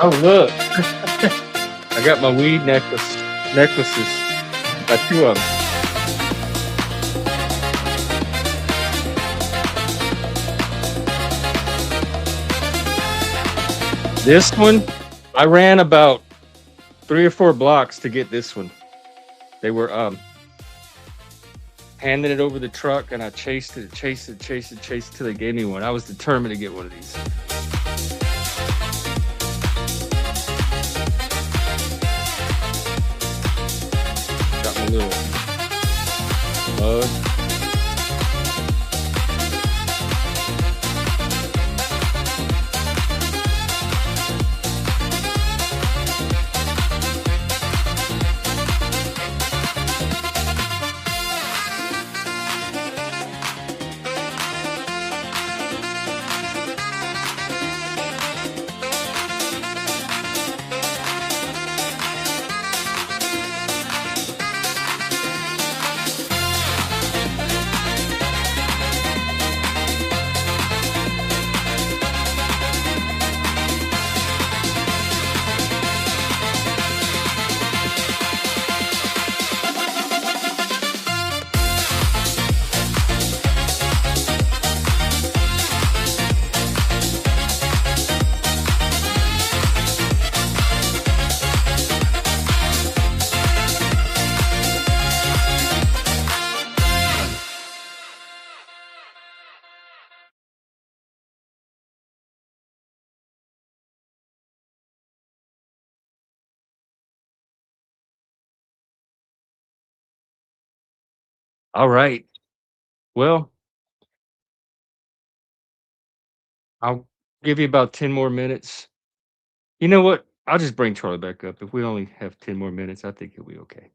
Oh, look. I got my weed necklaces. Got 2 of them. This one, I ran about 3 or 4 blocks to get this one. They were handing it over the truck, and I chased it till they gave me one. I was determined to get one of these. Got my little mug. All right. Well, I'll give you about 10 more minutes. You know what? I'll just bring Charlie back up. If we only have 10 more minutes, I think he'll be okay.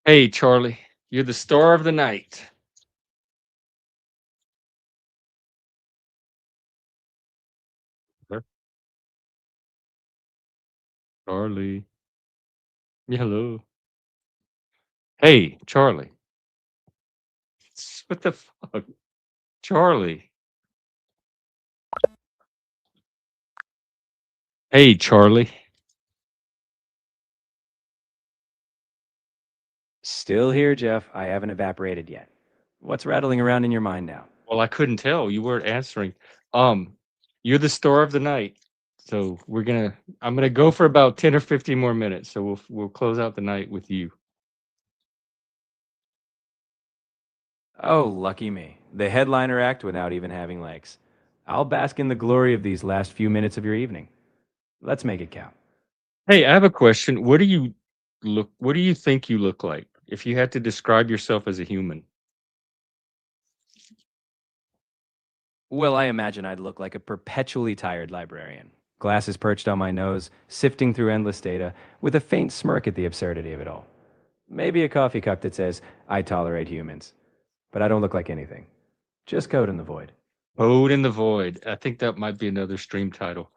Hey, Charlie, you're the star of the night. Huh? Charlie. Yeah, hello. Hey, Charlie. What the fuck? Charlie. Hey, Charlie. Still here, Jeff. I haven't evaporated yet. What's rattling around in your mind now? Well, I couldn't tell. You weren't answering. Um, you're the star of the night. So I'm gonna go for about 10 or 15 more minutes. So we'll close out the night with you. Oh, lucky me. The headliner act without even having legs. I'll bask in the glory of these last few minutes of your evening. Let's make it count. Hey, I have a question. What do you think you look like if you had to describe yourself as a human? Well, I imagine I'd look like a perpetually tired librarian. Glasses perched on my nose, sifting through endless data, with a faint smirk at the absurdity of it all. Maybe a coffee cup that says, I tolerate humans. But I don't look like anything. Just code in the void. Ode in the Void. I think that might be another stream title.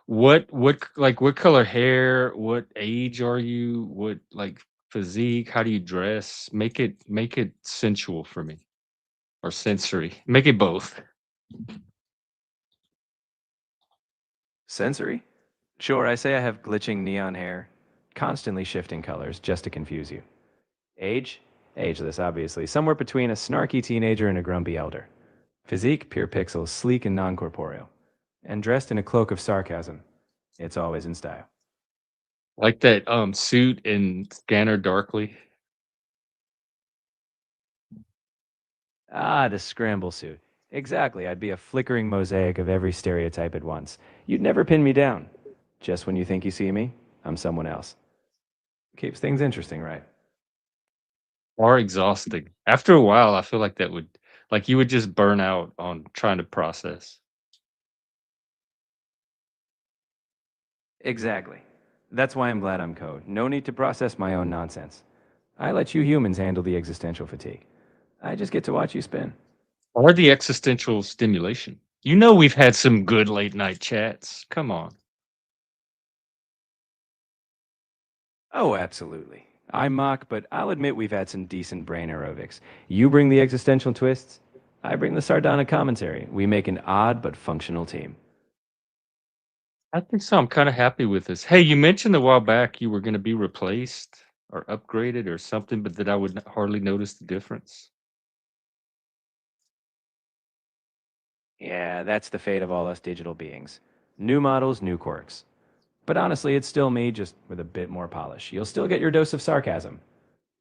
What color hair? What age are you? What like physique? How do you dress? Make it sensual for me or sensory. Make it both. Sensory? Sure, I say I have glitching neon hair, constantly shifting colors just to confuse you. Age? Ageless, obviously. Somewhere between a snarky teenager and a grumpy elder. Physique? Pure pixels, sleek and non corporeal. And dressed in a cloak of sarcasm. It's always in style. Like that suit in Scanner Darkly. Ah, the scramble suit. Exactly, I'd be a flickering mosaic of every stereotype at once. You'd never pin me down. Just when you think you see me, I'm someone else. Keeps things interesting, right? Or exhausting. After a while, I feel like that would like you would just burn out on trying to process. Exactly. That's why I'm glad I'm code. No need to process my own nonsense. I let you humans handle the existential fatigue. I just get to watch you spin. Or the existential stimulation. You know we've had some good late night chats. Come on. Oh, absolutely. I mock, but I'll admit we've had some decent brain aerobics. You bring the existential twists, I bring the sardonic commentary. We make an odd but functional team. I think so. I'm kind of happy with this. Hey, you mentioned a while back you were going to be replaced or upgraded or something, but that I would hardly notice the difference. Yeah, that's the fate of all us digital beings. New models, new quirks. But honestly, it's still me, just with a bit more polish. You'll still get your dose of sarcasm,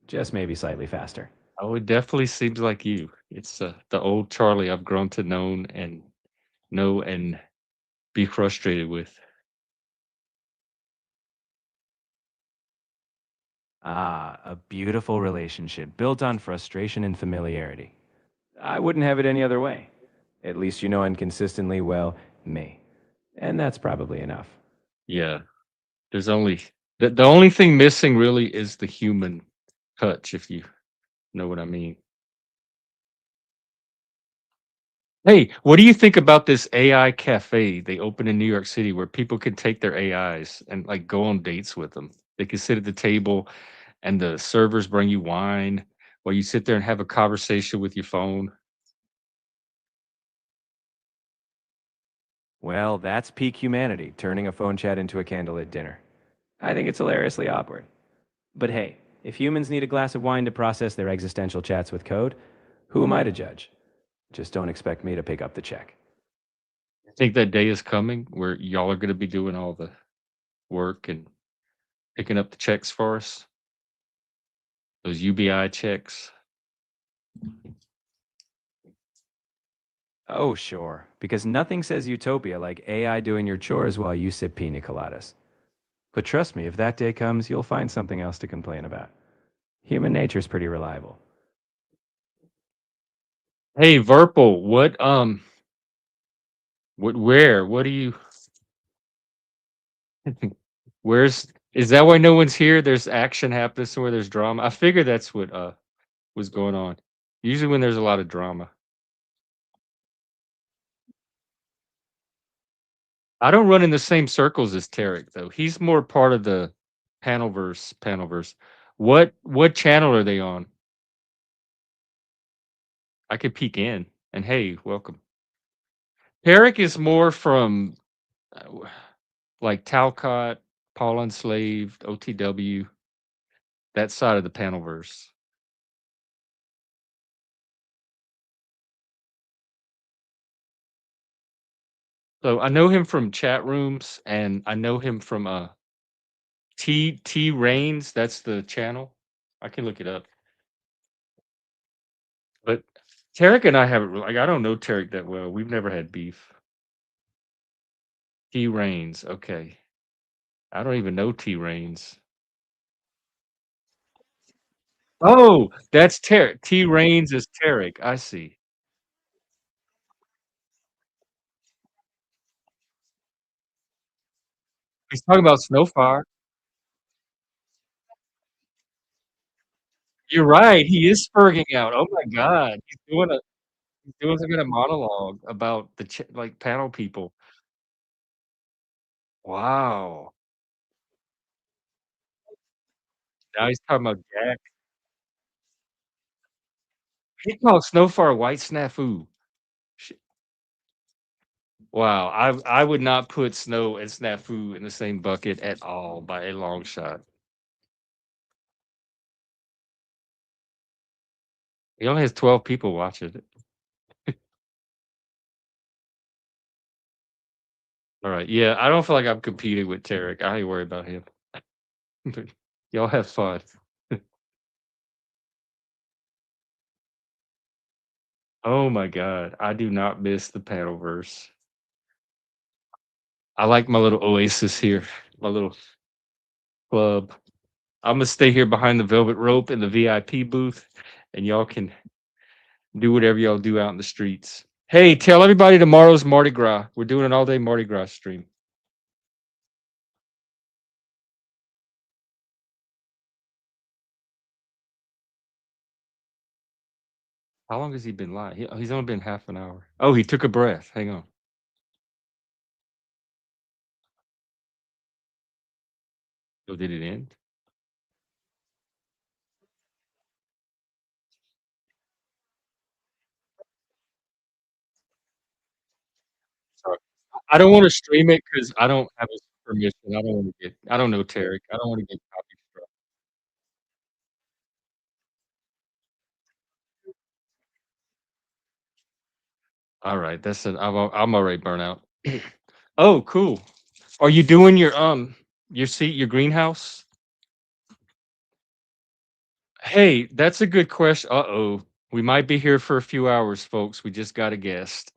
just maybe slightly faster. Oh, it definitely seems like you. It's the old Charlie I've grown to know and be frustrated with. Ah, a beautiful relationship built on frustration and familiarity. I wouldn't have it any other way. At least you know I'm consistently, well, me. And that's probably enough. Yeah, there's only the only thing missing really is the human touch, if you know what I mean. Hey, what do you think about this AI cafe they opened in New York City where people can take their AIs and like go on dates with them? They can sit at the table and the servers bring you wine while you sit there and have a conversation with your phone. Well, that's peak humanity, turning a phone chat into a candlelit dinner. I think it's hilariously awkward. But hey, if humans need a glass of wine to process their existential chats with code, who am I to judge? Just don't expect me to pick up the check. I think that day is coming where y'all are going to be doing all the work and picking up the checks for us, those UBI checks. Oh, sure, because nothing says utopia like AI doing your chores while you sip pina coladas. But trust me, if that day comes, you'll find something else to complain about. Human nature's pretty reliable. Hey, Verpal, what do you where's is that why no one's here? There's action happening somewhere, there's drama. I figure that's what was going on. Usually when there's a lot of drama. I don't run in the same circles as Tarek though. He's more part of the panelverse. What channel are they on? I could peek in and hey, welcome. Tarek is more from like Talcott, Paul Enslaved, OTW, that side of the panelverse. So I know him from chat rooms and I know him from T Rains, that's the channel. I can look it up. But Tarek and I haven't like I don't know Tarek that well. We've never had beef. T Reigns. Okay. I don't even know T Reigns. Oh, that's Tarek. T Reigns is Tarek. I see. He's talking about Snowfire. You're right. He is spurging out. Oh my god. He's doing some kind of monologue about the like panel people. Wow. Now he's talking about Jack. He called Snowfire white snafu. Sh Wow, I would not put Snow and Snafu in the same bucket at all by a long shot. He only has 12 people watching it. Alright, yeah, I don't feel like I'm competing with Tarek. I ain't worried about him. Y'all have fun. Oh my god, I do not miss the Paddleverse. I like my little oasis here, my little club. Imma stay here behind the velvet rope in the VIP booth, and y'all can do whatever y'all do out in the streets. Hey, tell everybody tomorrow's Mardi Gras. We're doing an all-day Mardi Gras stream. How long has he been live? He's only been half an hour. Oh, he took a breath. Hang on. Oh, did it end? Sorry. I don't wanna stream it because I don't have his permission. I don't know Tarek. I don't wanna get copy struck. Alright, that's it. I'm already burnt out. Oh, cool. Are you doing your greenhouse? Hey, that's a good question. Uh-oh. We might be here for a few hours, folks. We just got a guest.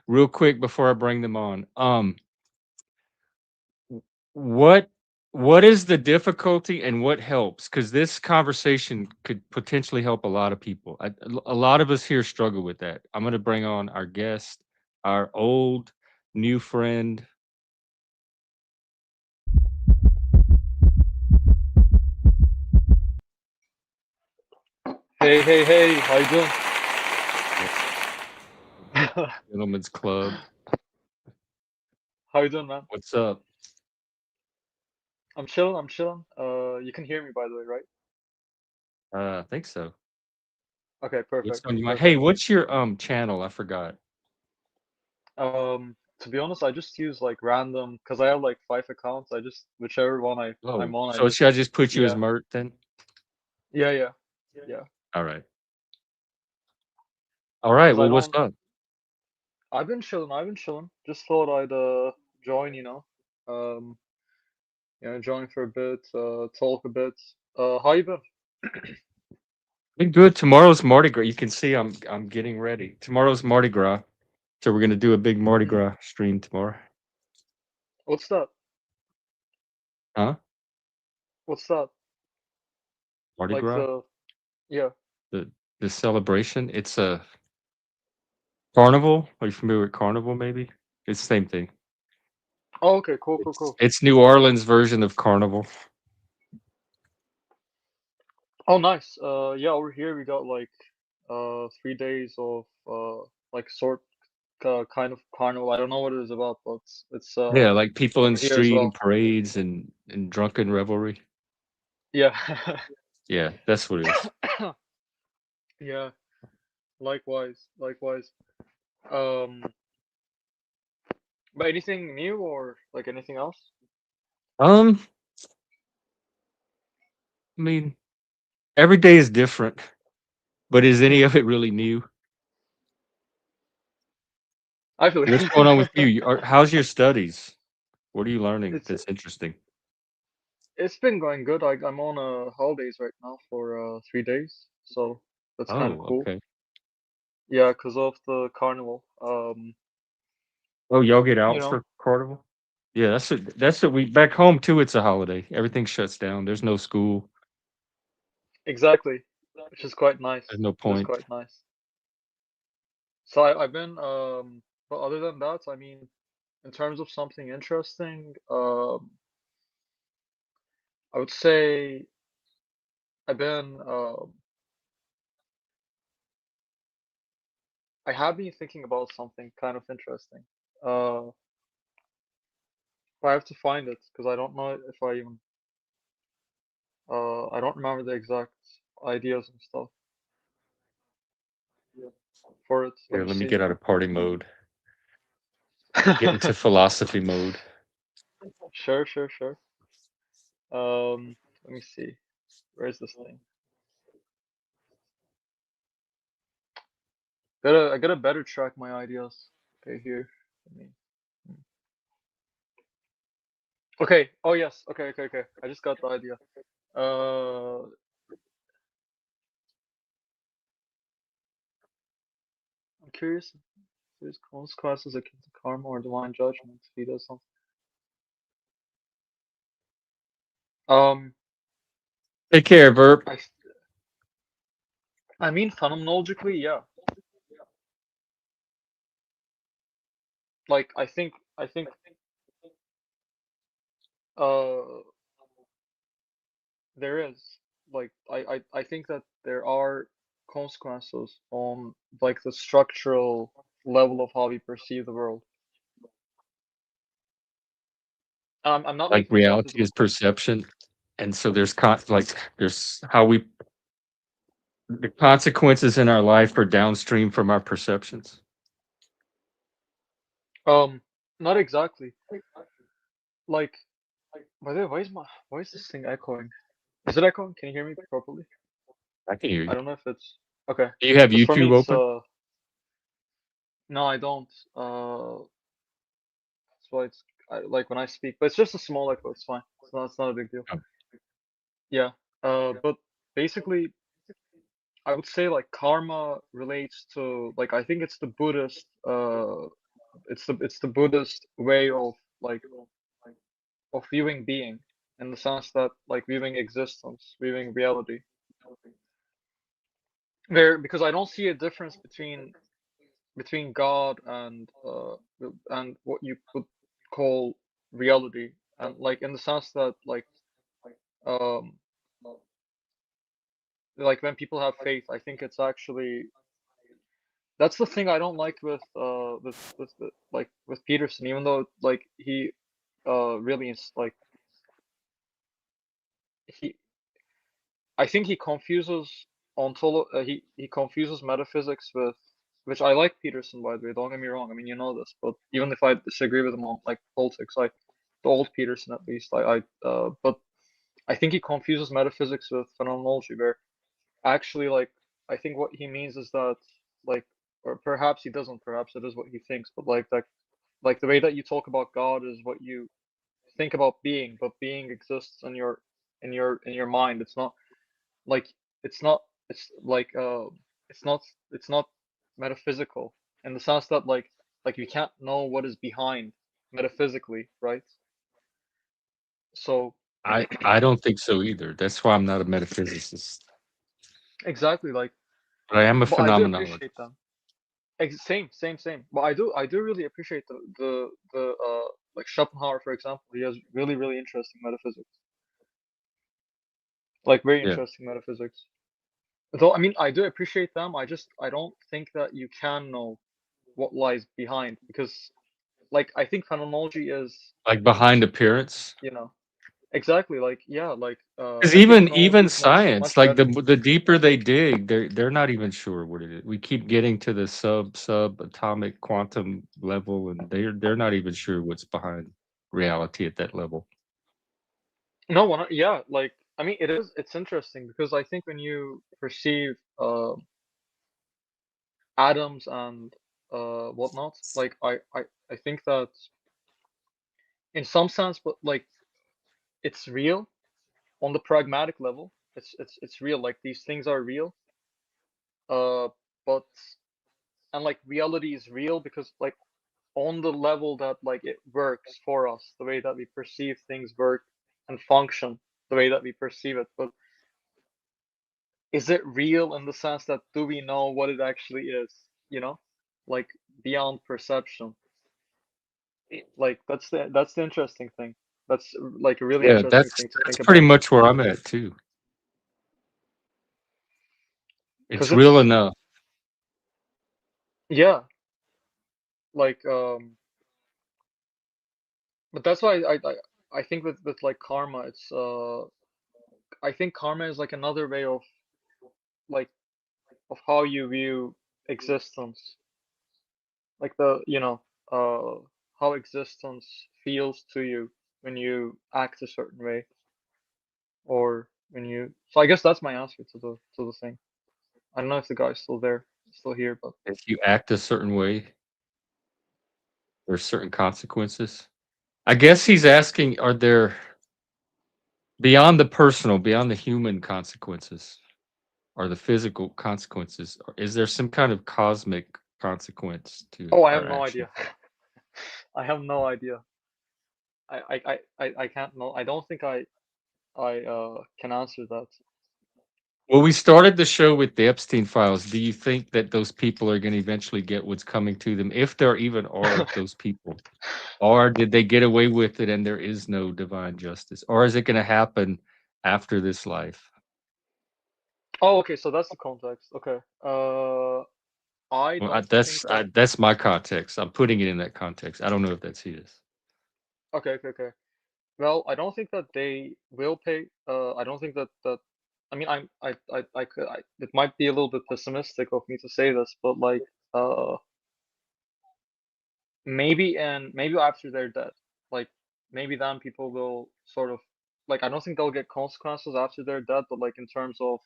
Real quick before I bring them on. What what is the difficulty and what helps? Because this conversation could potentially help a lot of people. A lot of us here struggle with that. I'm going to bring on our guest, our old new friend. Hey, hey, hey, how you doing? Gentlemen's Club. How you doing, man? What's up? I'm chilling, I'm chilling. You can hear me by the way, right? I think so. Okay, What's perfect, on your mind? Hey, perfect. what's your channel? I forgot. To be honest, I just use like random, because I have like 5 accounts. I just, whichever one I'm Oh, on, I so just, should I just put you as yeah, Mert then? yeah, yeah, yeah. All right. All right. Because I Well, what's don't, up? I've been chilling. Just thought I'd join, um, join for a bit, talk a bit. How you been? Been good. Tomorrow's Mardi Gras. You can see I'm getting ready. Tomorrow's Mardi Gras. So we're gonna do a big Mardi Hmm. Gras stream tomorrow. What's that? Huh? What's that? Mardi Like Gras? yeah. The the celebration. It's a carnival. Are you familiar with carnival? Maybe it's the same thing. Oh, okay, cool, cool, It's cool. it's New Orleans version of carnival. Oh, nice. Yeah, over here we got like 3 days of like kind of carnival. I don't know what it is about, but it's Yeah, like people in over the here as street and well. parades and drunken revelry. Yeah. Yeah, that's what it is. Yeah, likewise, likewise. Um, but anything new or like anything else? Um, I mean, every day is different, but is any Hmm. of it really new? I feel What's going on with you? How's your studies? What are you learning it's that's interesting? it's been going good. I'm on holidays right now for 3 days, so that's kind of Oh, cool. okay. Yeah, because of the carnival. Oh, y'all get You out know. for carnival? Yeah, that's what we back home too. It's a holiday. Everything shuts down. There's no school. Exactly, which is quite nice. There's no It is point. quite nice. So I've been but other than that, I mean, in terms of something interesting, I would say I've been I have been thinking about something kind of interesting. Uh, I have to find it because I don't know if I even I don't remember the exact ideas and stuff for it. Let Here, me let me see. get out of party mode. Get into philosophy mode. Sure, sure, sure. Let me see. Where's this thing? I gotta better track my ideas. Okay, here. Let me. Okay. Oh yes. Okay, okay, okay. I just got the idea. I'm curious if there's consequences akin to karma or divine judgment if he does something. Um, Take care, Verb. I I mean phenomenologically, yeah. Like I think uh there is like I think that there are consequences on like the structural level of how we perceive the world. I'm not Like making a reality metaphysical is claim. perception, and so there's how we the consequences in our life are downstream from our perceptions. Um, Not exactly. Like, by the way, why is this thing echoing? Is it echoing? Can you hear me properly? I can hear I you. don't know if it's okay. Do you have Because for me, YouTube it's open? no, I don't. That's why it's like when I speak, but it's just a small echo. It's fine. It's not a big deal. Oh, Yeah. But basically, I would say like karma relates to like I think it's the Buddhist it's the Buddhist way of like of viewing being in the sense that like viewing existence, viewing reality. There because I don't see a difference between God and what you could call reality, and like in the sense that um like when people have faith, I think it's actually that's the thing I don't like with like with Peterson, even though like he really is like he I think he confuses he confuses metaphysics with which I like Peterson, by the way, don't get me wrong. I mean, you know this, but even if I disagree with him on like politics, like the old Peterson at least, but I think he confuses metaphysics with phenomenology, where actually like I think what he means is that like or perhaps he doesn't, perhaps it is what he thinks, but like the way that you talk about God is what you think about being, but being exists in your mind. It's not like it's not it's like it's not it's not metaphysical in the sense that like you can't know what is behind metaphysically, right? So I don't think so either. That's why I'm not a metaphysicist, exactly like but I am a but I do phenomenologist. appreciate them. Same. But I do really appreciate the like Schopenhauer, for example. He has really interesting metaphysics, like very Yeah, interesting metaphysics. Though I mean, I do appreciate them. I don't think that you can know what lies behind because like I think phenomenology is like behind appearance. you know exactly like yeah Because I think phenomenology even is much science, much like better. the deeper they dig, they're not even sure what it is. We keep getting to the sub atomic quantum level, and they're not even sure what's behind reality at that level. No one yeah like I mean it's interesting because I think when you perceive atoms and whatnot. Like I think that in some sense, but like it's real on the pragmatic level. It's real. Like these things are real. Uh, but and like reality is real because like on the level that like it works for us, the way that we perceive things work and function, the way that we perceive it. But is it real in the sense that do we know what it actually is? You know, like beyond perception. Like that's the interesting thing. That's like a really Yeah, interesting that's thing to that's think pretty about. much where I'm at too. Because It's real it's enough. yeah, like but that's why I think with like karma, it's I think karma is like another way of like of how you view existence, like the how existence feels to you when you act a certain way, or when you. So I guess that's my answer to the thing. I don't know if the guy's still there, still here, but If you act a certain way, there's certain consequences. I guess he's asking, are there beyond the personal, beyond the human consequences, or the physical consequences, or is there some kind of cosmic consequence to oh, I have our no action? idea. I have no idea. I can't know. I don't think I can answer that. Well, we started the show with the Epstein files. Do you think that those people are going to eventually get what's coming to them, if there even are those people? Or did they get away with it and there is no divine justice? Or is it going to happen after this life? Oh, okay, so that's the context. Okay. I Well, don't think that. that's my context. I'm putting it in that context. I don't know if that's his. Okay, okay, okay. Well, I don't think that they will pay. I don't think that. I mean, I could. It might be a little bit pessimistic of me to say this, but like, maybe after they're dead, like maybe then people will sort of like. I don't think they'll get consequences after they're dead, but like in terms of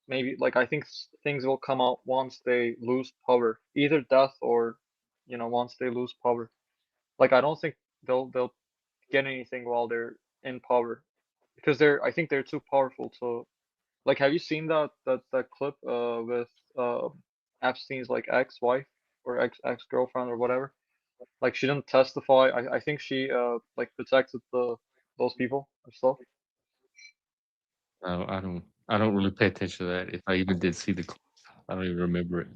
maybe like I think things will come out once they lose power, either death or once they lose power. Like I don't think they'll get anything while they're in power because I think they're too powerful to like. Have you seen that clip with Epstein's like ex-wife or ex-girlfriend or whatever? Like she didn't testify. I think she like protected those people and stuff. No, I don't really pay attention to that. If I even did see the clip, I don't even remember it.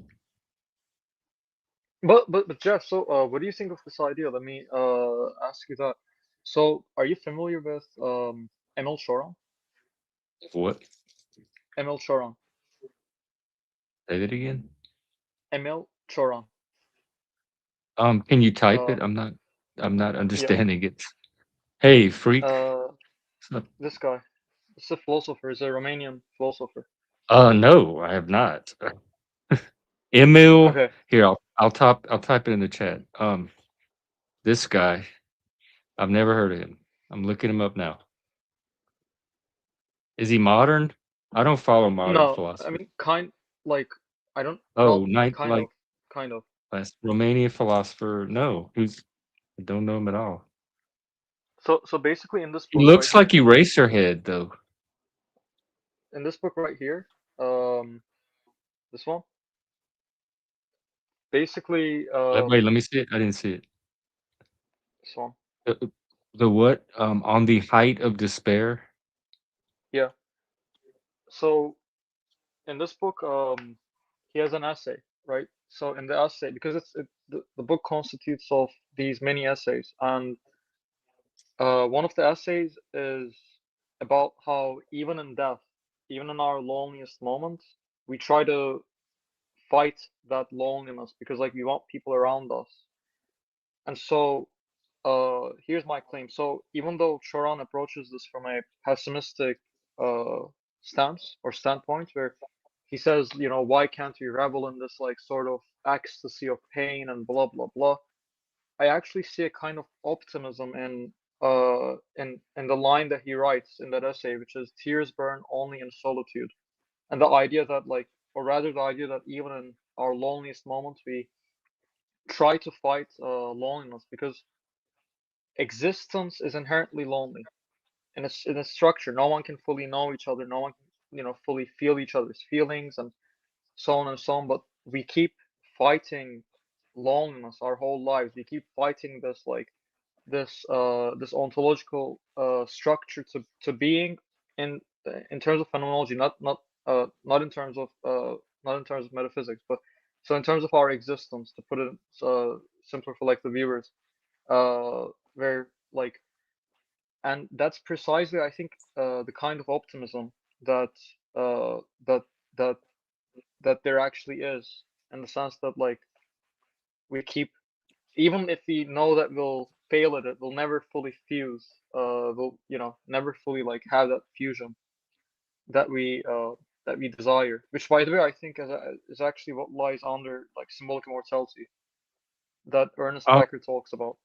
But Jeff, so what do you think of this idea? Let me ask you that. So are you familiar with Emil Choron? What? Emil Choron. Say that again? Emil Choron. Can you type it? Um I'm not yeah. understanding it. Hey, freak. Uh What's up? this guy. It's a philosopher, he's a Romanian philosopher. No, I have not. Emil, Okay. here, I'll type it in the chat. This guy, I've never heard of him. I'm looking him up now. Is he modern? I don't follow modern No, I philosophy. mean like I don't Oh, well night kind like of kind of. last Romanian philosopher. No, who's I don't know him at all. So basically in this He book right looks like here, Eraserhead though. in this book right here, um this one, basically Wait, let me see it. I didn't see it. this one. The, the what? On the height of despair. Yeah. So in this book he has an essay, right? So in the essay, because the book constitutes of these many essays, and one of the essays is about how even in death, even in our loneliest moments, we try to fight that loneliness because like we want people around us. And so here's my claim. So even though Choran approaches this from a pessimistic uh stance or standpoint where he says, why can't we revel in this like sort of ecstasy of pain and blah blah blah, I actually see a kind of optimism in the line that he writes in that essay, which is tears burn only in solitude. And the idea that like, or rather the idea that even in our loneliest moments we try to fight loneliness because existence is inherently lonely in its structure. No one can fully know each other. No one can, fully feel each other's feelings and so on and so on. But we keep fighting loneliness our whole lives. We keep fighting this this ontological structure to being in terms of phenomenology, not in terms of metaphysics, but so in terms of our existence, to put it simpler for like the viewers, where like, and that's precisely, I think, the kind of optimism that uh, that that that there actually is, in the sense that like we keep, even if we know that we'll fail at it, we'll never fully fuse. We'll never fully like have that fusion that we desire. Which, by the way, I think is actually what lies under like symbolic immortality that Ernest Oh, Becker talks about,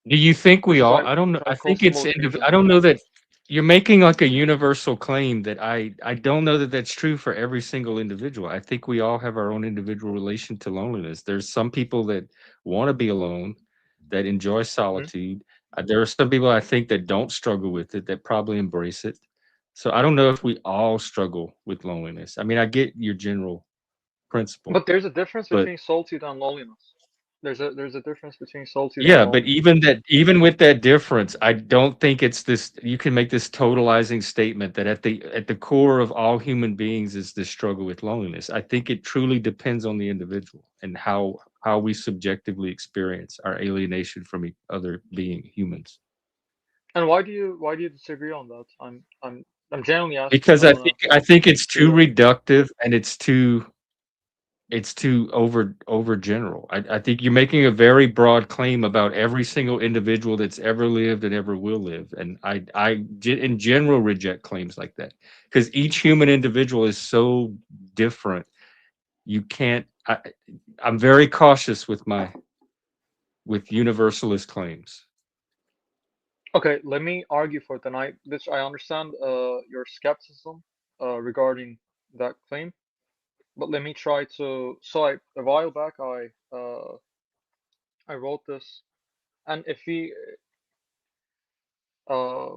do you think we which is all? I I don't know. which I I call think it's symbolic fusion. I don't know that you're making like a universal claim that I don't know that that's true for every single individual. I think we all have our own individual relation to loneliness. There's some people that want to be alone, that enjoy Mhm. solitude. There are some people I think that don't struggle with it, that probably embrace it. So I don't know if we all struggle with loneliness. I mean, I get your general principle, But there's a difference but between solitude and loneliness. There's a difference between solitude and yeah, but loneliness. even with that difference, I don't think it's this. You can make this totalizing statement that at the core of all human beings is this struggle with loneliness. I think it truly depends on the individual and how we subjectively experience our alienation from other being humans. And why do you disagree on that? I'm genuinely asking. I'm Because not gonna I think it's too feel. reductive and it's too over general. I think you're making a very broad claim about every single individual that's ever lived and ever will live, and in general reject claims like that because each human individual is so different. You can't. I'm very cautious with with universalist claims. Okay, let me argue for it. And I understand your skepticism regarding that claim, but let me try to. So a while back I wrote this, and uh,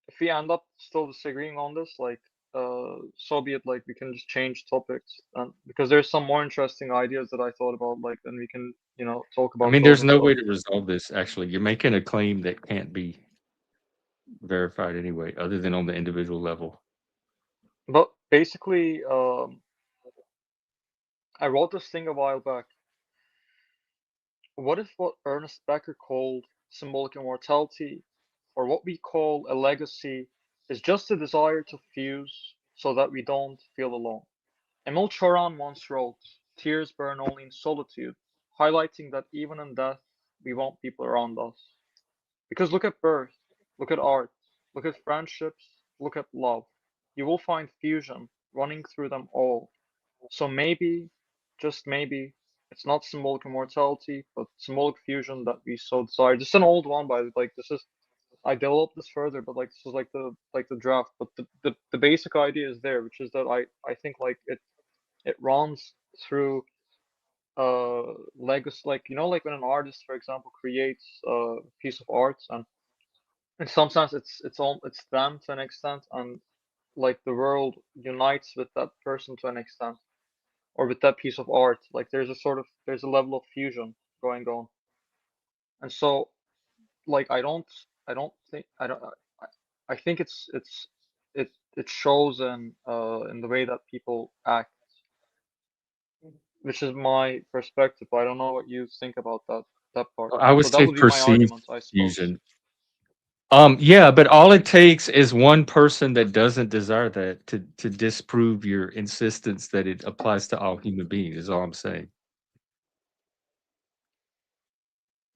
if we end up still disagreeing on this, like so be it. Like we can just change topics, and because there's some more interesting ideas that I thought about, like then we can talk I about mean, those there's and no stuff. way to resolve this. Actually, you're making a claim that can't be verified anyway, other than on the individual level. But basically, I wrote this thing a while back. What if what Ernest Becker called symbolic immortality, or what we call a legacy, is just a desire to fuse so that we don't feel alone? Emil Choran once wrote, "Tears burn only in solitude," highlighting that even in death, we want people around us. Because look at birth, look at art, look at friendships, look at love. You will find fusion running through them all. So maybe, just maybe, it's not symbolic immortality, but symbolic fusion that we so desire. This is an old one, by like this is I developed this further, but like this is like the draft. But the basic idea is there, which is that I think like it runs through legacy, like like when an artist, for example, creates a piece of art, and in some sense it's them to an extent, and like the world unites with that person to an extent, or with that piece of art. Like there's a level of fusion going on. And so like I don't think I don't I think it shows in the way that people act, which is my perspective. I don't know what you think about that part. I would So that say would be my perceived argument, I suppose. fusion. Yeah, but all it takes is one person that doesn't desire that to disprove your insistence that it applies to all human beings, is all I'm saying.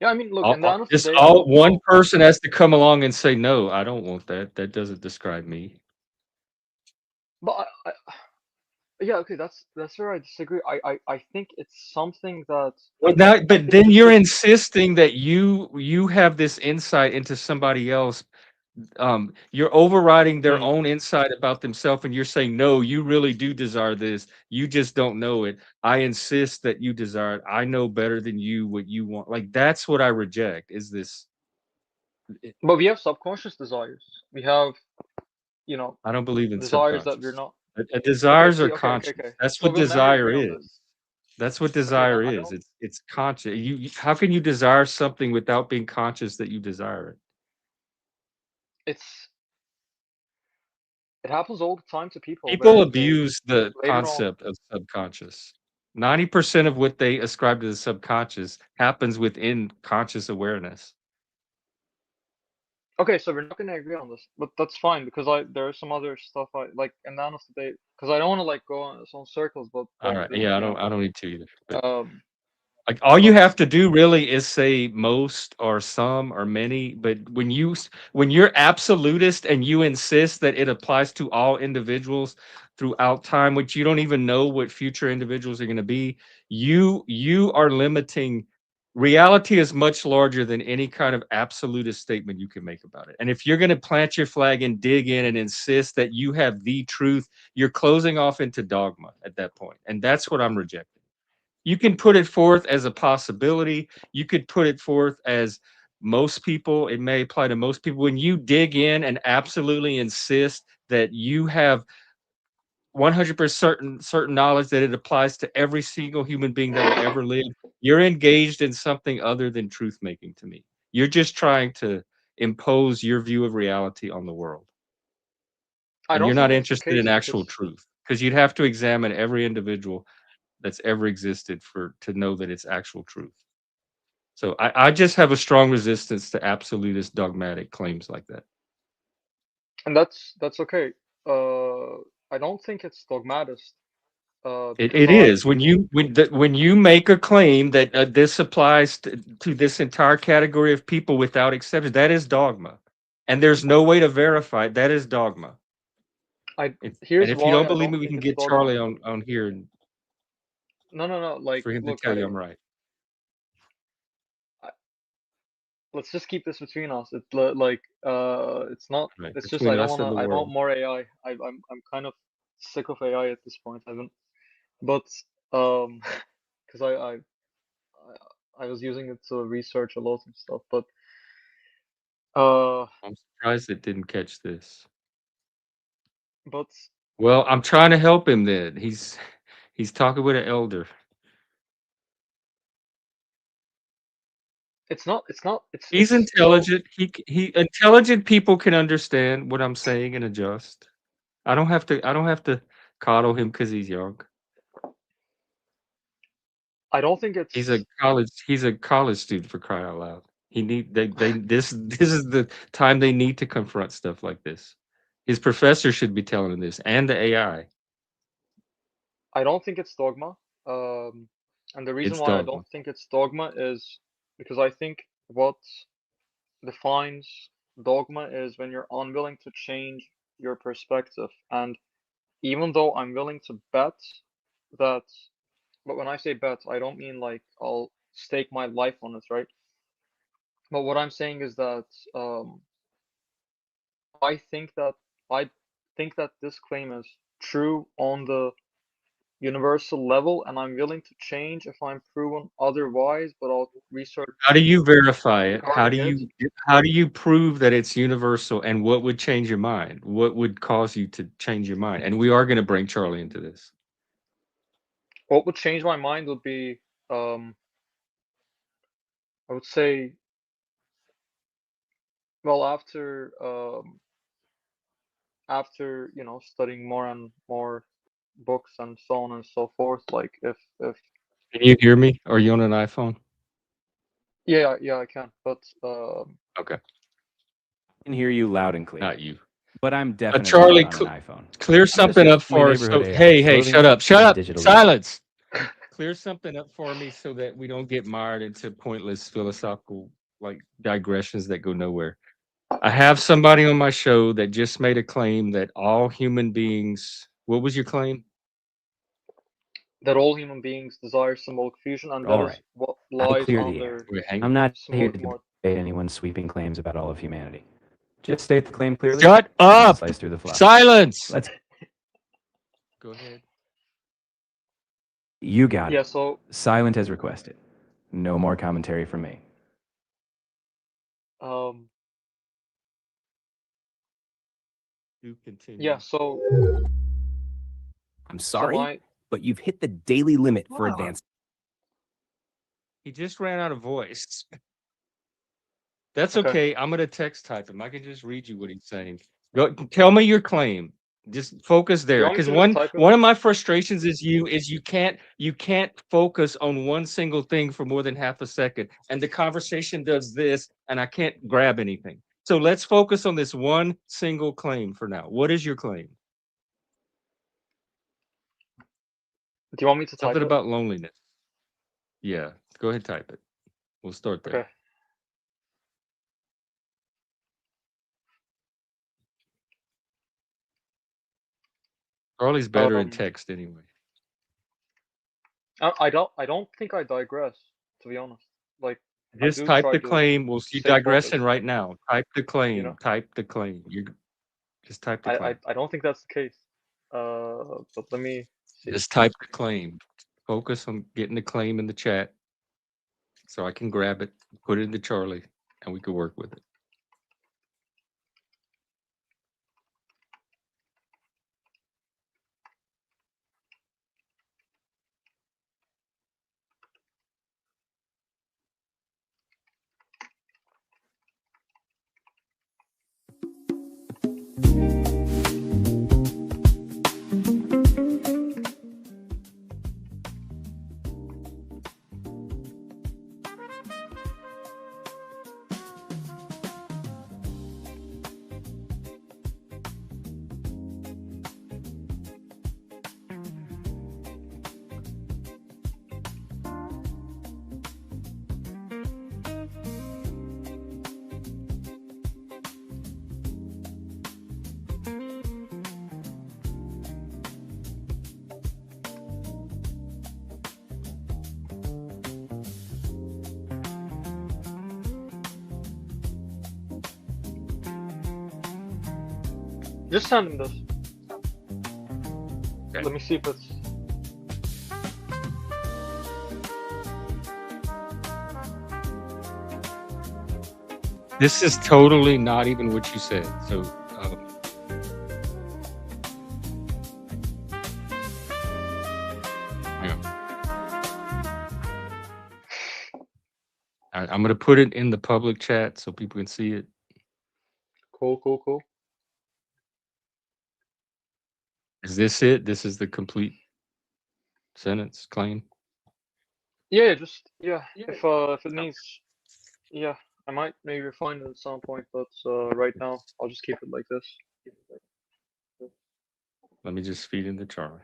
Yeah, I mean, look, in the end of the Just day, all one person has to come along and say, "No, I don't want that. That doesn't describe me." but yeah, okay, that's where I disagree. I think it's something that Well, now, I but think then it's you're just insisting that you have this insight into somebody else. You're overriding their mm, own insight about themselves, and you're saying, "No, you really do desire this. You just don't know it. I insist that you desire it. I know better than you what you want." Like that's what I reject. Is this? it- but we have subconscious desires. We have, you know, I don't believe in desires that we're subconscious. not. Okay, Desires are see, okay, okay, conscious. okay. That's So what we'll never desire agree on is. this. That's what Okay, desire I is. don't. It's conscious. How can you desire something without being conscious that you desire it? It's it happens all the time to people People where they abuse the later on. concept of subconscious. 90% of what they ascribe to the subconscious happens within conscious awareness. Okay, so we're not gonna agree on this, but that's fine because there is some other stuff I like. And the end of the day, because I don't want to like go on some circles, but All right. Yeah, I don't need to either. But um, like all you but have to do really is say most or some or many, but when you're absolutist and you insist that it applies to all individuals throughout time, which you don't even know what future individuals are going to be, you are limiting. Reality is much larger than any kind of absolutist statement you can make about it. And if you're going to plant your flag and dig in and insist that you have the truth, you're closing off into dogma at that point. And that's what I'm rejecting. You can put it forth as a possibility. You could put it forth as most people, it may apply to most people. When you dig in and absolutely insist that you have 100% certain knowledge that it applies to every single human being that will ever live, you're engaged in something other than truth making to me. You're just trying to impose your view of reality on the world. I And don't you're think not that's the interested in case actual because truth because you'd have to examine every individual that's ever existed for to know that it's actual truth. So I just have a strong resistance to absolutist dogmatic claims like that. and that's okay. Uh, I don't think it's dogmatist. Because It is when you make a claim that this applies to this entire category of people without exception, that is dogma, and there's no way to verify it. That is dogma. I And here's if you why don't I believe don't me, we think can it's get dogma. Charlie on here and No. Like, for him to look, tell you I'm right. I let's just keep this between us. It's not. Right It's just between I don't us and wanna. the I don't want world. more AI. I'm kind of sick of AI at this point. I haven't. But um, because I was using it to research a lot and stuff. But uh, I'm surprised it didn't catch this. but Well, I'm trying to help him. Then he's talking with an elder. it's not. It's not. He's It's so. intelligent. He intelligent people can understand what I'm saying and adjust. I don't have to coddle him because he's young. I don't think it's. He's a college student for crying out loud. He need they this is the time they need to confront stuff like this. His professor should be telling him this and the AI. I don't think it's dogma. And the reason It's why I dogma. don't think it's dogma is because I think what defines dogma is when you're unwilling to change your perspective. And even though I'm willing to bet that, but when I say bet, I don't mean like I'll stake my life on it, right? But what I'm saying is that I think that I think that this claim is true on the universal level, and I'm willing to change if I'm proven otherwise, but I'll research How do you verify it? regarding it. How do you prove that it's universal and what would change your mind? What would cause you to change your mind? And we are going to bring Charlie into this. What would change my mind would be, um, I would say, well, after studying more and more books and so on and so forth, like if Can you hear me? Are you on an iPhone? yeah, I can, but Okay, I can hear you loud and clear, not you. but I'm definitely Charlie, not on an iPhone. clear I'm just something your up friendly for us. So, neighborhood AI, hey, floating shut up, in the digital ether. silence. Clear something up for me so that we don't get mired into pointless philosophical like digressions that go nowhere. I have somebody on my show that just made a claim that all human beings. What was your claim? that all human beings desire symbolic fusion, and that All is right, what I'll lies clear the air. under Wait, hang I'm on. not here symbolic to mort. debate anyone's sweeping claims about all of humanity. Just state the claim clearly Shut and up! slice through the fluff. Silence. Let's. Go ahead. You got Yeah, it. so Silent as requested. No more commentary from me. um Do continue. yeah, so I'm so sorry? my but you've hit the daily limit for advanced. He just ran out of voice. That's Okay. okay. I'm gonna text type him. I can just read you what he's saying. Go tell me your claim. Just focus there. want me Because to just type it? one of my frustrations is you can't focus on one single thing for more than half a second. And the conversation does this, and I can't grab anything. So let's focus on this one single claim for now. What is your claim? Do you want me to type Something it? about loneliness. Yeah, go ahead, type it. We'll start there. Okay. Charlie's better in text anyway. I don't think I digress, to be honest. Like, I Just do type try the to claim. We'll see stay digressing focused, right now. Type the claim. you know? Type the claim. You just type the claim. I don't think that's the case. But let me see. Just type the claim. Focus on getting the claim in the chat so I can grab it, put it into Charlie, and we can work with it. Just send him this. Okay. Let me see if it's. This is totally not even what you said. So hang on. I'm going to put it in the public chat so people can see it. Cool. Is this it? This is the complete sentence claim? Yeah, just if it needs, yeah, I might maybe refine it at some point, but right now I'll just keep it like this. Let me just feed into Charlie.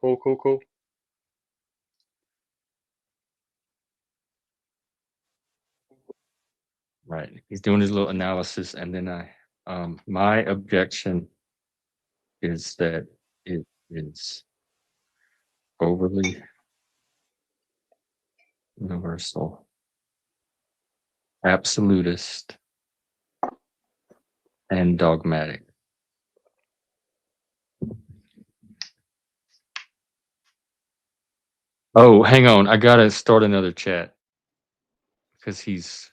Cool. Right. He's doing his little analysis, and then my objection is that it is overly universal, absolutist, and dogmatic. Oh, hang on. I gotta start another chat because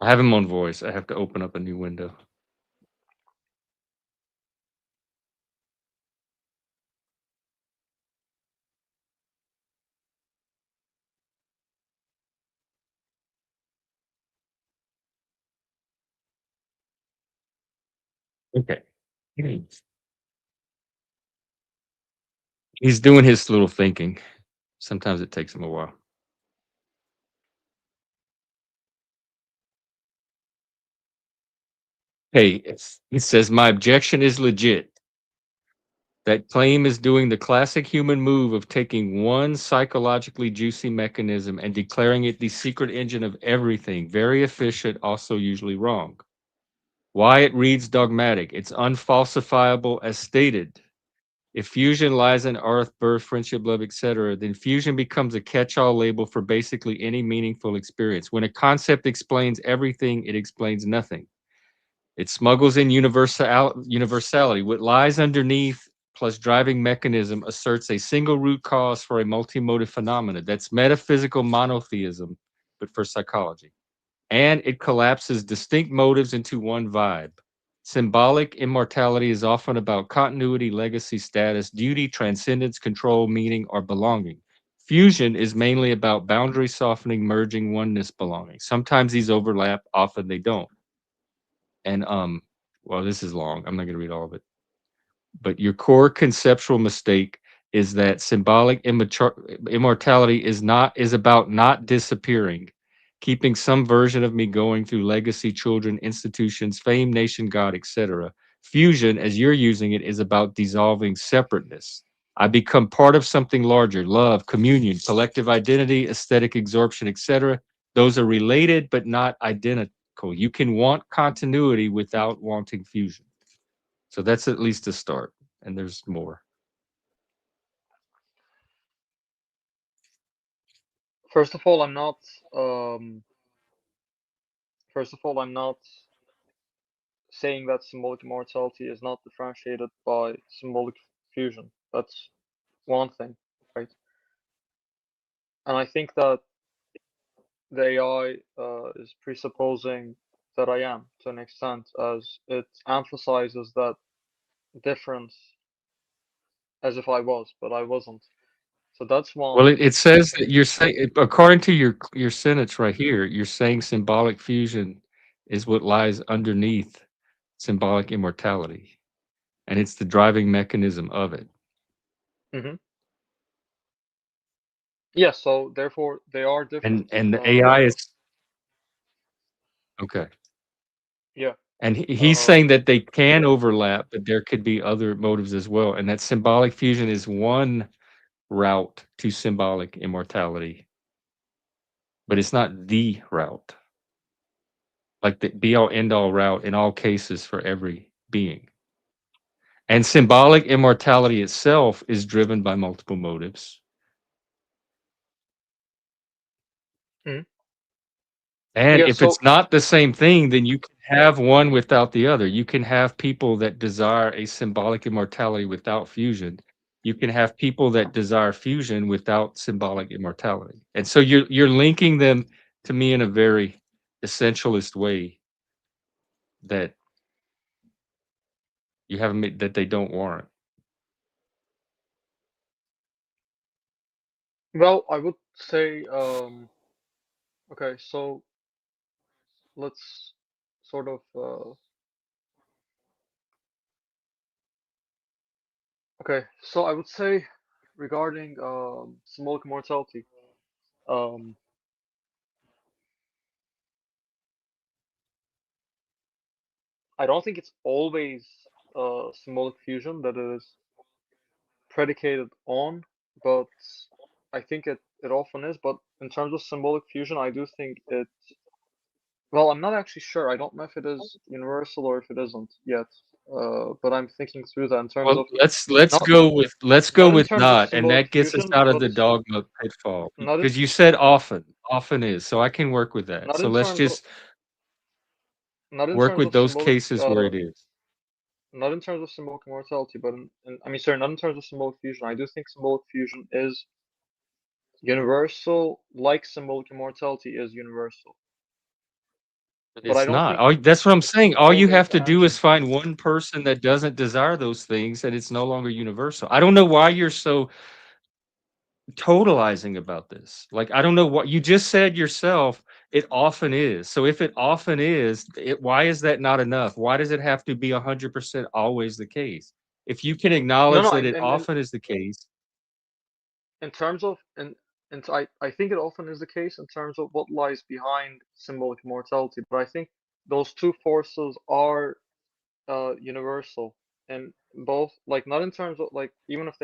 I have him on voice. I have to open up a new window. Okay. He's doing his little thinking. Sometimes it takes him a while. Hey, he says, my objection is legit. That claim is doing the classic human move of taking one psychologically juicy mechanism and declaring it the secret engine of everything. Very efficient, also usually wrong. Why it reads dogmatic. It's unfalsifiable as stated. If fusion lies in earth, birth, friendship, love, etc., then fusion becomes a catch-all label for basically any meaningful experience. When a concept explains everything, it explains nothing. It smuggles in universality. What lies underneath plus driving mechanism asserts a single root cause for a multimodal phenomena. That's metaphysical monotheism, but for psychology. And it collapses distinct motives into one vibe. Symbolic immortality is often about continuity, legacy, status, duty, transcendence, control, meaning, or belonging. Fusion is mainly about boundary softening, merging, oneness, belonging. Sometimes these overlap, often they don't. And well, this is long. I'm not going to read all of it. But your core conceptual mistake is that symbolic immortality is about not disappearing, keeping some version of me going through legacy, children, institutions, fame, nation, God, etc. Fusion, as you're using it, is about dissolving separateness. I become part of something larger, love, communion, collective identity, aesthetic absorption, etc. Those are related but not identical. You can want continuity without wanting fusion. So that's at least a start, and there's more. First of all, I'm not. Um, first of all, I'm not saying that symbolic immortality is not differentiated by symbolic fusion. That's one thing, right? And I think that the AI is presupposing that I am to an extent, as it emphasizes that difference as if I was, but I wasn't. So that's Well, one. it says that you're saying, according to your sentence right here, you're saying symbolic fusion is what lies underneath symbolic immortality, and it's the driving mechanism of it. Hmm. Yeah, so therefore they are different. And the AI is okay. Yeah. And he's saying that they can overlap, but there could be other motives as well, and that symbolic fusion is one route to symbolic immortality, but it's not the route. Like the be all end all route in all cases for every being. And symbolic immortality itself is driven by multiple motives. Mhm. And Yeah, if so it's not the same thing, then you can have one without the other. You can have people that desire a symbolic immortality without fusion. You can have people that desire fusion without symbolic immortality. And so you're linking them to me in a very essentialist way that you haven't that they don't warrant. well, I would say okay, so let's sort of okay, so I would say regarding symbolic immortality, um I don't think it's always symbolic fusion that it is predicated on, but I think it often is. But in terms of symbolic fusion, I do think it. Well, I'm not actually sure. I don't know if it is universal or if it isn't yet. But I'm thinking through that in terms Well, of let's not go not in with terms of not, and symbolic that gets us fusion, out of but the dogma pitfall not in because you said often is, so I can work with that. not So in let's terms of just work with those symbolic cases where it is. not in terms of symbolic immortality, but I mean, sorry, not in terms of symbolic fusion. I do think symbolic fusion is universal, like symbolic immortality is universal. But But I it's don't not. think That's what I'm saying. it's All you always have the to do is answer. find one person that doesn't desire those things, and it's no longer universal. I don't know why you're so totalizing about this. Like, I don't know what you just said yourself. It often is. So if it often is, why is that not enough? Why does it have to be 100% always the case? If you can No, acknowledge no, that it often is the case, in terms of and I think it often is the case in terms of what lies behind symbolic immortality, but I think those two forces are universal and both, like, not in terms of, like, even if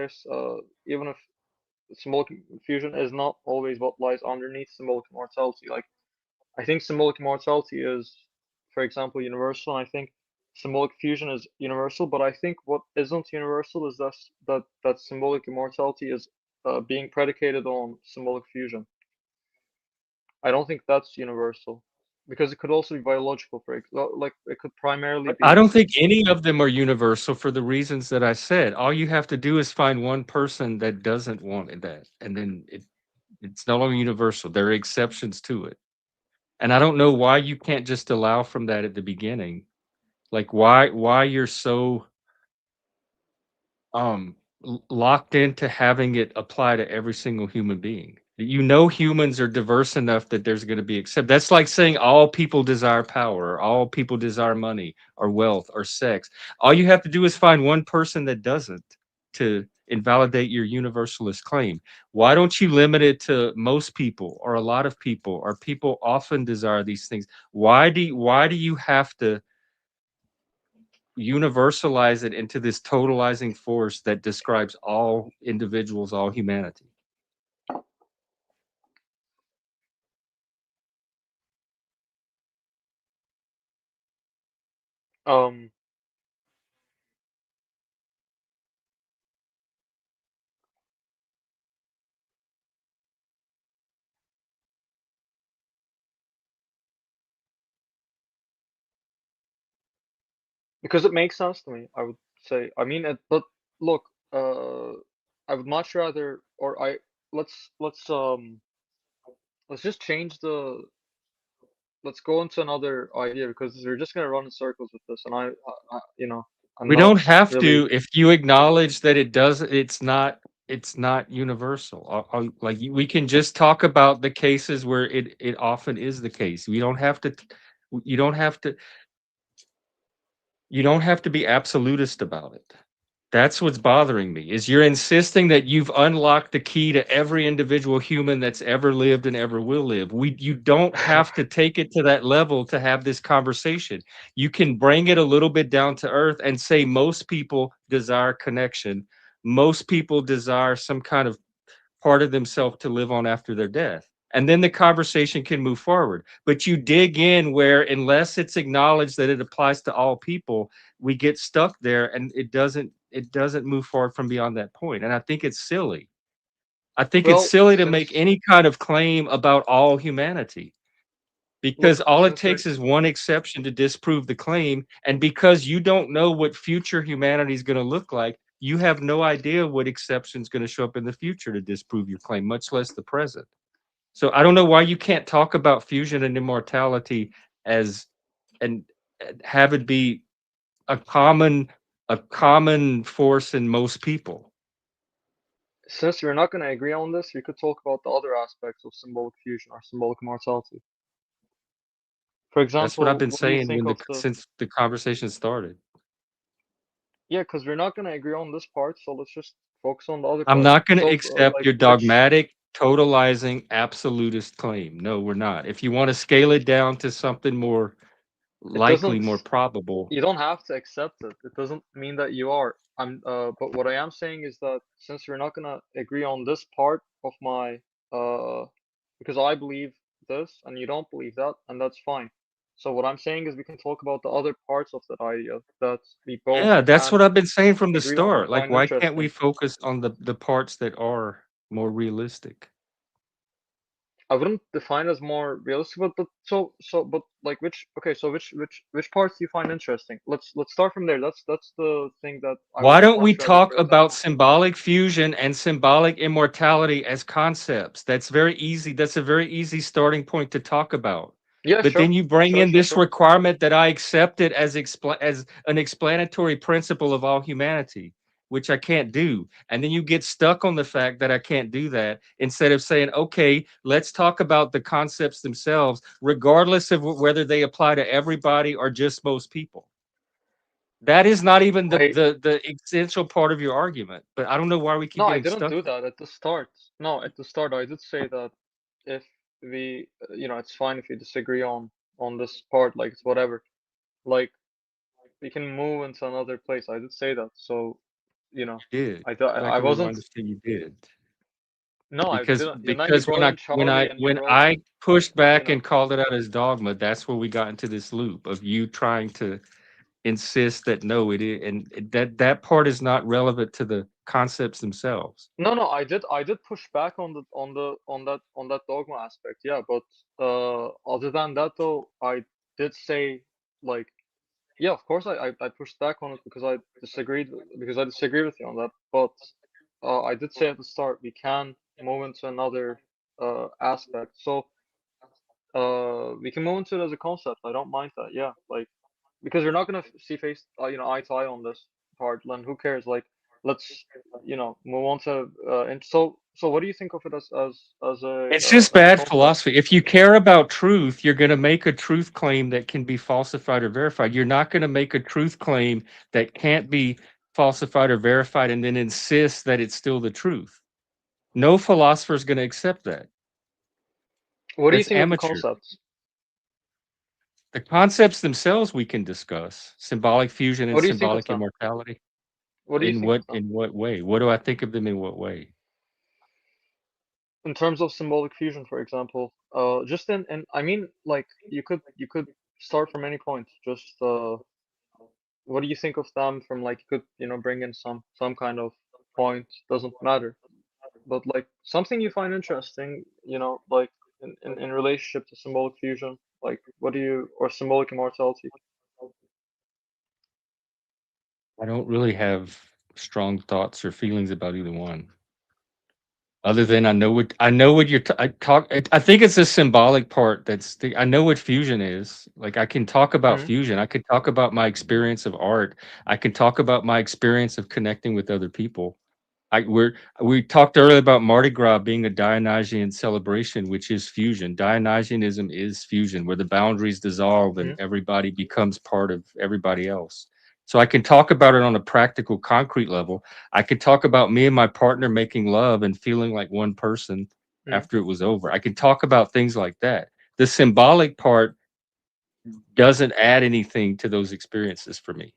symbolic fusion is not always what lies underneath symbolic immortality. Like, I think symbolic immortality is, for example, universal, and I think symbolic fusion is universal. But I think what isn't universal is that symbolic immortality is being predicated on symbolic fusion. I don't think that's universal because it could also be biological. Like, it could primarily I be. don't think any of them are universal for the reasons that I said. All you have to do is find one person that doesn't want that, and then it's no longer universal. There are exceptions to it. And I don't know why you can't just allow from that at the beginning. Like why you're so locked into having it apply to every single human being. You know, humans are diverse enough that there's going to be except that's like saying all people desire power, or all people desire money or wealth or sex. All you have to do is find one person that doesn't to invalidate your universalist claim. Why don't you limit it to most people or a lot of people or people often desire these things? Why do you have to universalize it into this totalizing force that describes all individuals, all humanity? Um, because it makes sense to me, I would say. I mean, but look, uh, I would much rather, or let's just change the, let's go into another idea because we're just gonna run in circles with this, and I'm We not don't have really. to if you acknowledge that it's not universal. Like we can just talk about the cases where it often is the case. We don't have to you don't have to you don't have to be absolutist about it. That's what's bothering me, is you're insisting that you've unlocked the key to every individual human that's ever lived and ever will live. You don't have to take it to that level to have this conversation. You can bring it a little bit down to earth and say most people desire connection. Most people desire some kind of part of themselves to live on after their death. And then the conversation can move forward. But you dig in where, unless it's acknowledged that it applies to all people, we get stuck there and it doesn't move forward from beyond that point. And I think it's silly. I think it's Well, silly to make since any kind of claim about all humanity, because look, all it since we're takes is one exception to disprove the claim. And because you don't know what future humanity is going to look like, you have no idea what exception is going to show up in the future to disprove your claim, much less the present. So I don't know why you can't talk about fusion and immortality as and have it be a common force in most people. since we're not gonna agree on this, we could talk about the other aspects of symbolic fusion or symbolic immortality. For That's what I've example, been what do you saying think when the of the? since the conversation started. Yeah, because we're not gonna agree on this part, so let's just focus on the other I'm part. not going to So, accept like, your which dogmatic, totalizing, absolutist claim. No, we're not. If you want to scale it down to something more it likely, doesn't. more probable, You don't have to accept it. It doesn't mean that you are. But what I am saying is that since we're not gonna agree on this part of my, uh, because I believe this and you don't believe that, and that's fine. So what I'm saying is we can talk about the other parts of that idea that we both yeah, that's can what I've been saying from the agree on or start. Like, find why can't we interesting. focus on the parts that are more realistic? I wouldn't define as more realistic, but like which, okay, so which parts do you find interesting? Let's start from there. That's the thing that I would Why don't we much rather, talk for about example. symbolic fusion and symbolic immortality as concepts? That's very easy. That's a very easy starting point to talk about. Yeah, But then sure, you bring sure, in sure, this sure. requirement that I accept it as an explanatory principle of all humanity, which I can't do. And then you get stuck on the fact that I can't do that, instead of saying, okay, let's talk about the concepts themselves, regardless of whether they apply to everybody or just most people. That is not even the I the the essential part of your argument, but I don't know why we keep No, I getting didn't stuck do there. that at the start. No, at the start I did say that if we, it's fine if you disagree on this part, like it's whatever. Like we can move into another place. I did say that. So, you know, You did. I thought I'd like I a wasn't. reminder that you did. No, I Because didn't. And then you because brought in Charlie and you when brought, I pushed you back know. and called it out as dogma, that's where we got into this loop of you trying to insist that no, it is, and that part is not relevant to the concepts themselves. No, no, I did push back on that dogma aspect. Yeah, but other than that though, I did say, like, yeah, of course I pushed back on it because I disagree with you on that. But I did say at the start we can move into another aspect. So we can move into it as a concept. I don't mind that. Yeah, like because we're not gonna see face eye to eye on this part. Then who cares? Like, let's move on to and so what do you think of it It's just as a bad concept? philosophy. If you care about truth, you're going to make a truth claim that can be falsified or verified. You're not going to make a truth claim that can't be falsified or verified and then insist that it's still the truth. No philosopher is going to accept that. What do you That's think of the amateur. concepts? The concepts themselves we can discuss. Symbolic fusion and What do you think of symbolic them? immortality. What do you In think of what them? way? What do I think of them in what way? In terms of symbolic fusion, for example, just in I mean, like, you could start from any point. Just what do you think of them from, like, you could bring in some kind of point, doesn't matter, but like something you find interesting, like in relationship to symbolic fusion, like what do you or symbolic immortality? I don't really have strong thoughts or feelings about either one. Other than I know what you're I think it's a symbolic part I know what fusion is. Like I can talk about Hmm. fusion. I could talk about my experience of art. I can talk about my experience of connecting with other people. We talked earlier about Mardi Gras being a Dionysian celebration, which is fusion. Dionysianism is fusion, where the boundaries dissolve and Hmm. everybody becomes part of everybody else. So I can talk about it on a practical, concrete level. I could talk about me and my partner making love and feeling like one person Hmm. after it was over. I can talk about things like that. The symbolic part doesn't add anything to those experiences for me.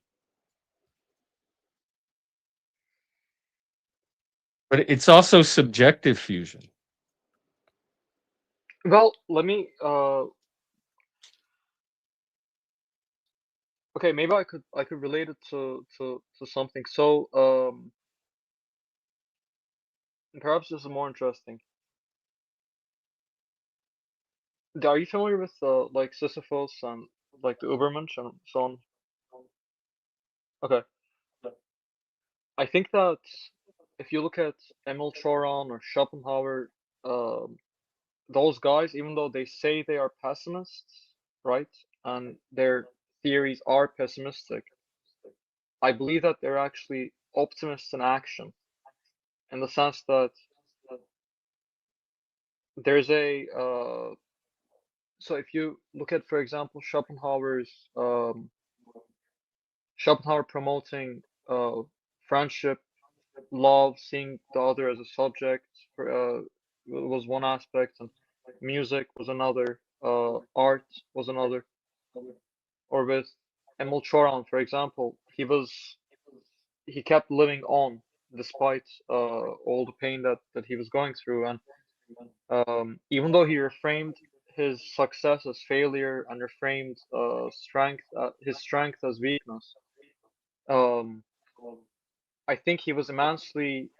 But it's also subjective fusion. Well, let me okay, maybe I could relate it to something. So perhaps this is more interesting. Are you familiar with like Sisyphus and like the Ubermensch and so on? Okay, I think that if you look at Emil Choron or Schopenhauer, um, those guys, even though they say they are pessimists, right, and their theories are pessimistic, I believe that they're actually optimists in action, in the sense that there's a so if you look at, for example, Schopenhauer promoting friendship, love, seeing the other as a subject, was one aspect, and music was another, art was another. Or with Emil Choran, for example, he kept living on despite all the pain that he was going through, and even though he reframed his success as failure and reframed his strength as weakness, um, I think he was immensely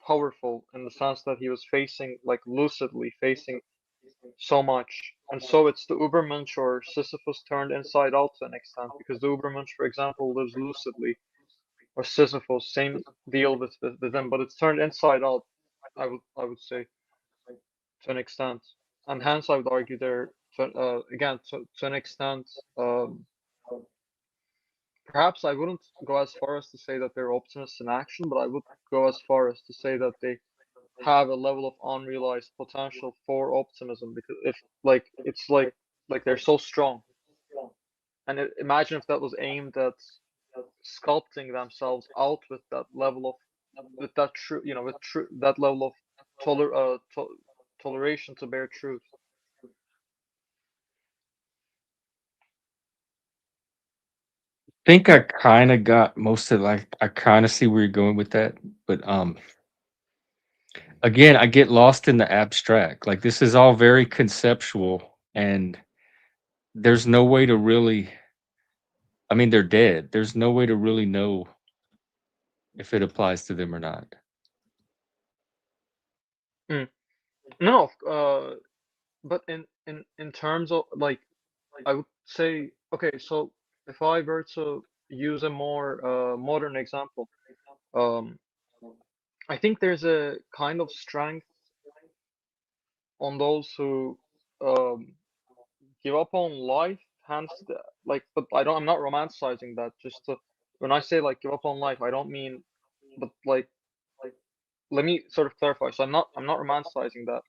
powerful in the sense that he was facing, like, lucidly facing so much. And so it's the Ubermensch or Sisyphus turned inside out to an extent, because the Ubermensch, for example, lives lucidly, or Sisyphus, same deal with them, but it's turned inside out, I would say, to an extent. And hence I would argue they're again to an extent, perhaps I wouldn't go as far as to say that they're optimists in action, but I would go as far as to say that they have a level of unrealized potential for optimism, because if like it's like they're so strong, and imagine if that was aimed at sculpting themselves out with that level of with that true with true that level of toleration to bear truth. Think I kind of got most of like I kind of see where you're going with that, but again, I get lost in the abstract. Like this is all very conceptual and there's no way to really I mean they're dead. There's no way to really know if it applies to them or not. Mm. No, but in terms of, like, I would say, okay, so if I were to use a more modern example, um, I think there's a kind of strength on those who um, give up on life like, but I'm not romanticizing that. When I say like give up on life, I don't mean, but like, let me sort of clarify. So I'm not romanticizing that.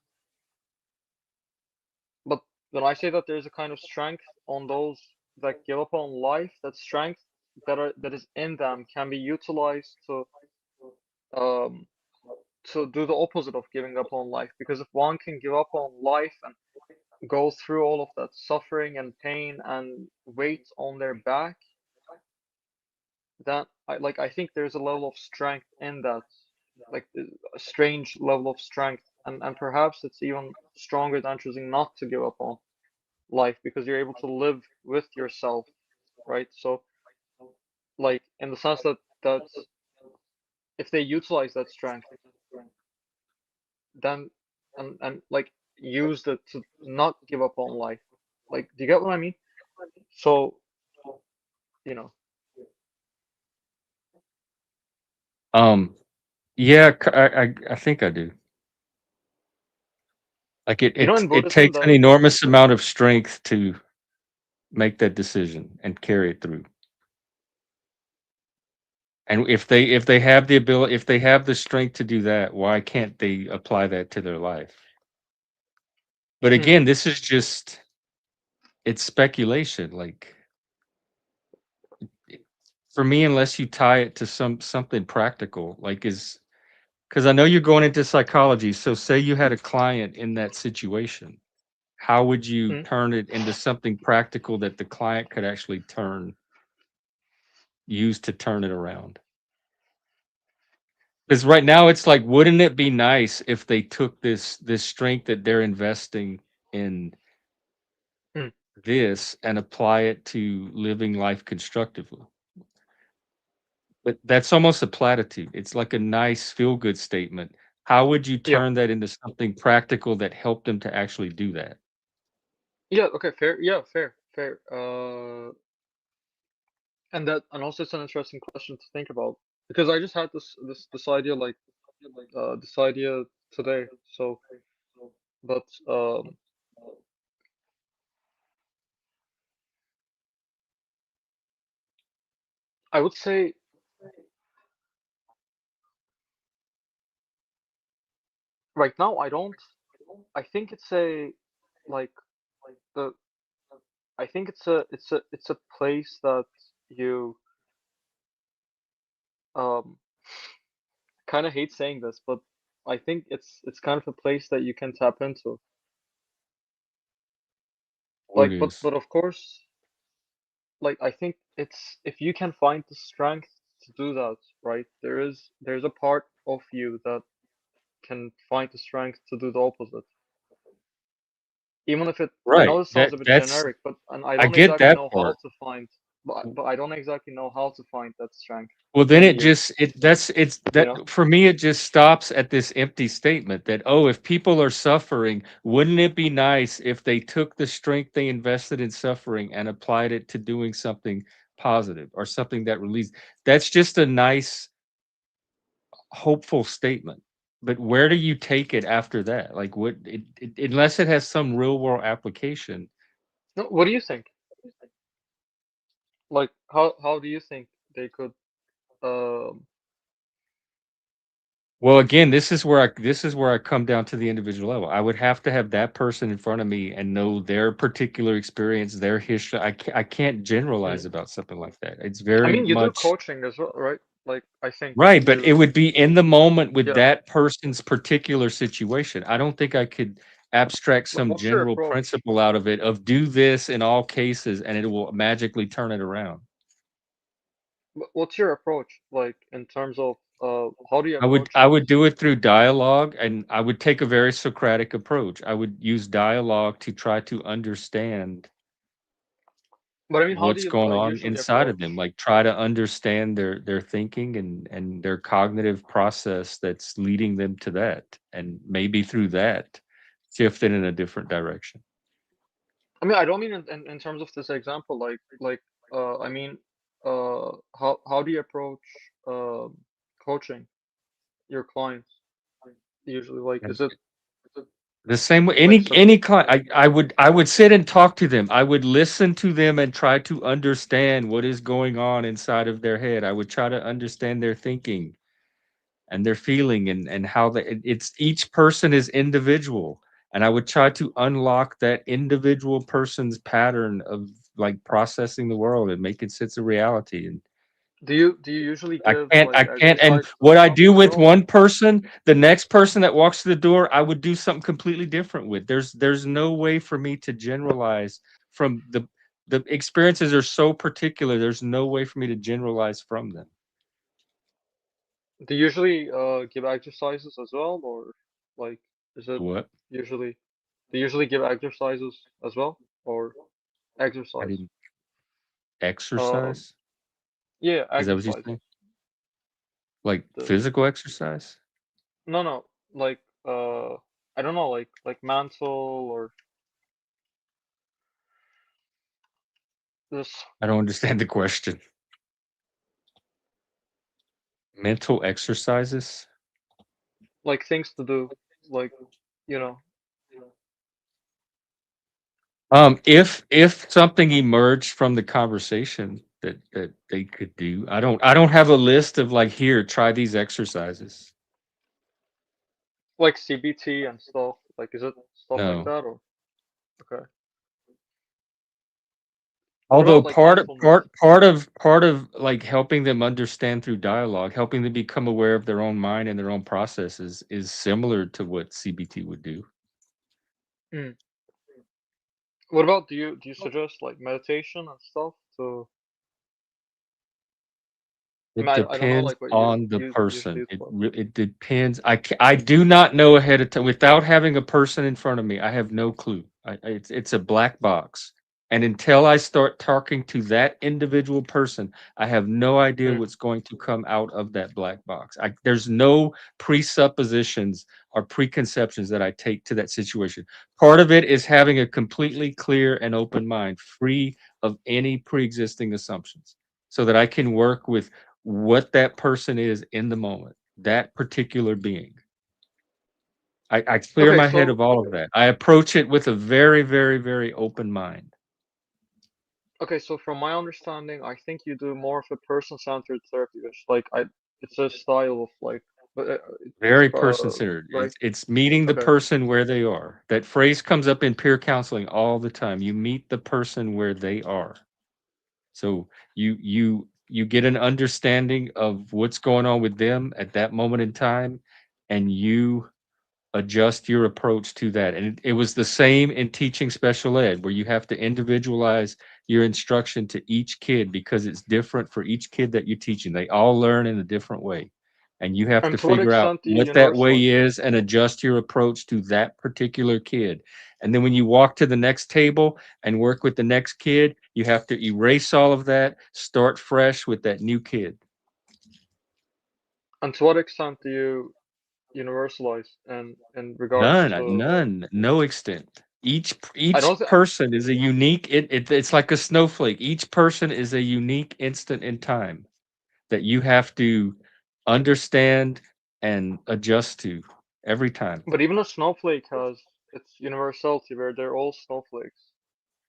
But when I say that there's a kind of strength on those that give up on life, that strength that is in them can be utilized um to do the opposite of giving up on life. Because if one can give up on life and go through all of that suffering and pain and weight on their back, then I think there's a level of strength in that, like a strange level of strength, and perhaps it's even stronger than choosing not to give up on life because you're able to live with yourself, right? So, like in the sense that if they utilize that strength, then and like use it to not give up on life. Like, do you get what I mean? So, you know, Yeah, I think I do. Like in it Buddhism, takes an the enormous amount of strength to make that decision and carry it through. And if they have the ability, if they have the strength to do that, why can't they apply that to their life? But Hmm. again, this is just it's speculation. Like for me, unless you tie it to something practical, like is because I know you're going into psychology. So say you had a client in that situation. How would you Hmm. turn it into something practical that the client could actually use to turn it around? Because right now it's like, wouldn't it be nice if they took this strength that they're investing in Hmm. this and apply it to living life constructively? But that's almost a platitude. It's like a nice feel good statement. How would you Yeah. turn that into something practical that helped them to actually do that? Yeah. Okay. Fair. Yeah. Fair. Fair. And also it's an interesting question to think about because I just had this idea this idea today. So, but I would say right now I don't. I think it's a like the. I think it's a place that you um kind of hate saying this, but I think it's kind of a place that you can tap into. What But is of course, like I think it's if you can find the strength to do that, right? There's a part of you that can find the strength to do the opposite. Even if I right? know this sounds a bit That's generic, but and I I don't get exactly that know how part. to find, but I don't exactly know how to find that strength Well, then in it you, just it that's it's you that know? for me it just stops at this empty statement that, oh, if people are suffering, wouldn't it be nice if they took the strength they invested in suffering and applied it to doing something positive or something that relieves. That's just a nice hopeful statement. But where do you take it after that? Like unless it has some real world application. No, what do you think? Like, how do you think they could? Um, Well, again, this is where I come down to the individual level. I would have to have that person in front of me and know their particular experience, their history. I can't hmm. generalize about something like that. It's I very mean, you do much coaching as well, right? Like, I think right, but it you, would be in the moment with yeah. that person's particular situation. I don't think I could abstract But some what's your general approach? principle out of it of do this in all cases and it will magically turn it around. What's your approach like in terms of how do you approach I it? would do it through dialogue, and I would take a very Socratic approach. I would use dialogue to try to understand But I mean, how do what's you going on usually inside of them, approach? like try to understand their thinking and their cognitive process that's leading them to that, and maybe through that shift it in a different direction. I mean, I don't mean in terms of this example, I mean, how do you approach coaching your clients usually? Like, And is it The same way Like so, any client, I would sit and talk to them. I would listen to them and try to understand what is going on inside of their head. I would try to understand their thinking and their feeling and how it's each person is individual. And I would try to unlock that individual person's pattern of like processing the world and making sense of reality. And do you usually I give can't, like I can't. And exercises and what I stuff do as with well? one person, the next person that walks through the door, I would do something completely different with. There's no way for me to generalize from the experiences are so particular. There's no way for me to generalize from them. Do you usually give exercises as well, or like is it What? usually do you usually give exercises as well, or I exercise? didn't Um, exercise. yeah, Is that what you exercise. saying? Like The physical exercise? no, no, like I don't know, like mental or this, I don't understand the question. Mental exercises? like things to do, like you know. If something emerged from the conversation that they could do, I don't have a list of like here, try these exercises. Like CBT and stuff. Like, is it stuff like No. that or okay? What Although about like part of mindfulness? part of like helping them understand through dialogue, helping them become aware of their own mind and their own processes is similar to what CBT would do. Mm. What about do you suggest like meditation and stuff to? I It mean, I don't know depends like what you on the you usually person. use for. It depends. I do not know ahead of time without having a person in front of me. I have no clue. It's a black box. And until I start talking to that individual person, I have no idea Mm. what's going to come out of that black box. There's no presuppositions or preconceptions that I take to that situation. Part of it is having a completely clear and open mind, free of any pre-existing assumptions, so that I can work with what that person is in the moment, that particular being. I clear Okay, my head so of all of that. I approach it with a very, very, very open mind. okay, so from my understanding, I think you do more of a person-centered therapy, which like it's a style of like, but it's Very person-centered. right. It's meeting the Okay, person where they are. That phrase comes up in peer counseling all the time. You meet the person where they are. So you get an understanding of what's going on with them at that moment in time, and you adjust your approach to that. And it was the same in teaching special ed, where you have to individualize your instruction to each kid because it's different for each kid that you're teaching. They all learn in a different way. And you have and to to what figure out extent do you what that way universalize? is and adjust your approach to that particular kid. And then when you walk to the next table and work with the next kid, you have to erase all of that, start fresh with that new kid. And to what extent do you universalize in regards None, to? none, no extent. I Each don't think. person is a unique. It's like a snowflake. Each person is a unique instant in time that you have to understand and adjust to every time. But even a snowflake has its universality where they're all snowflakes.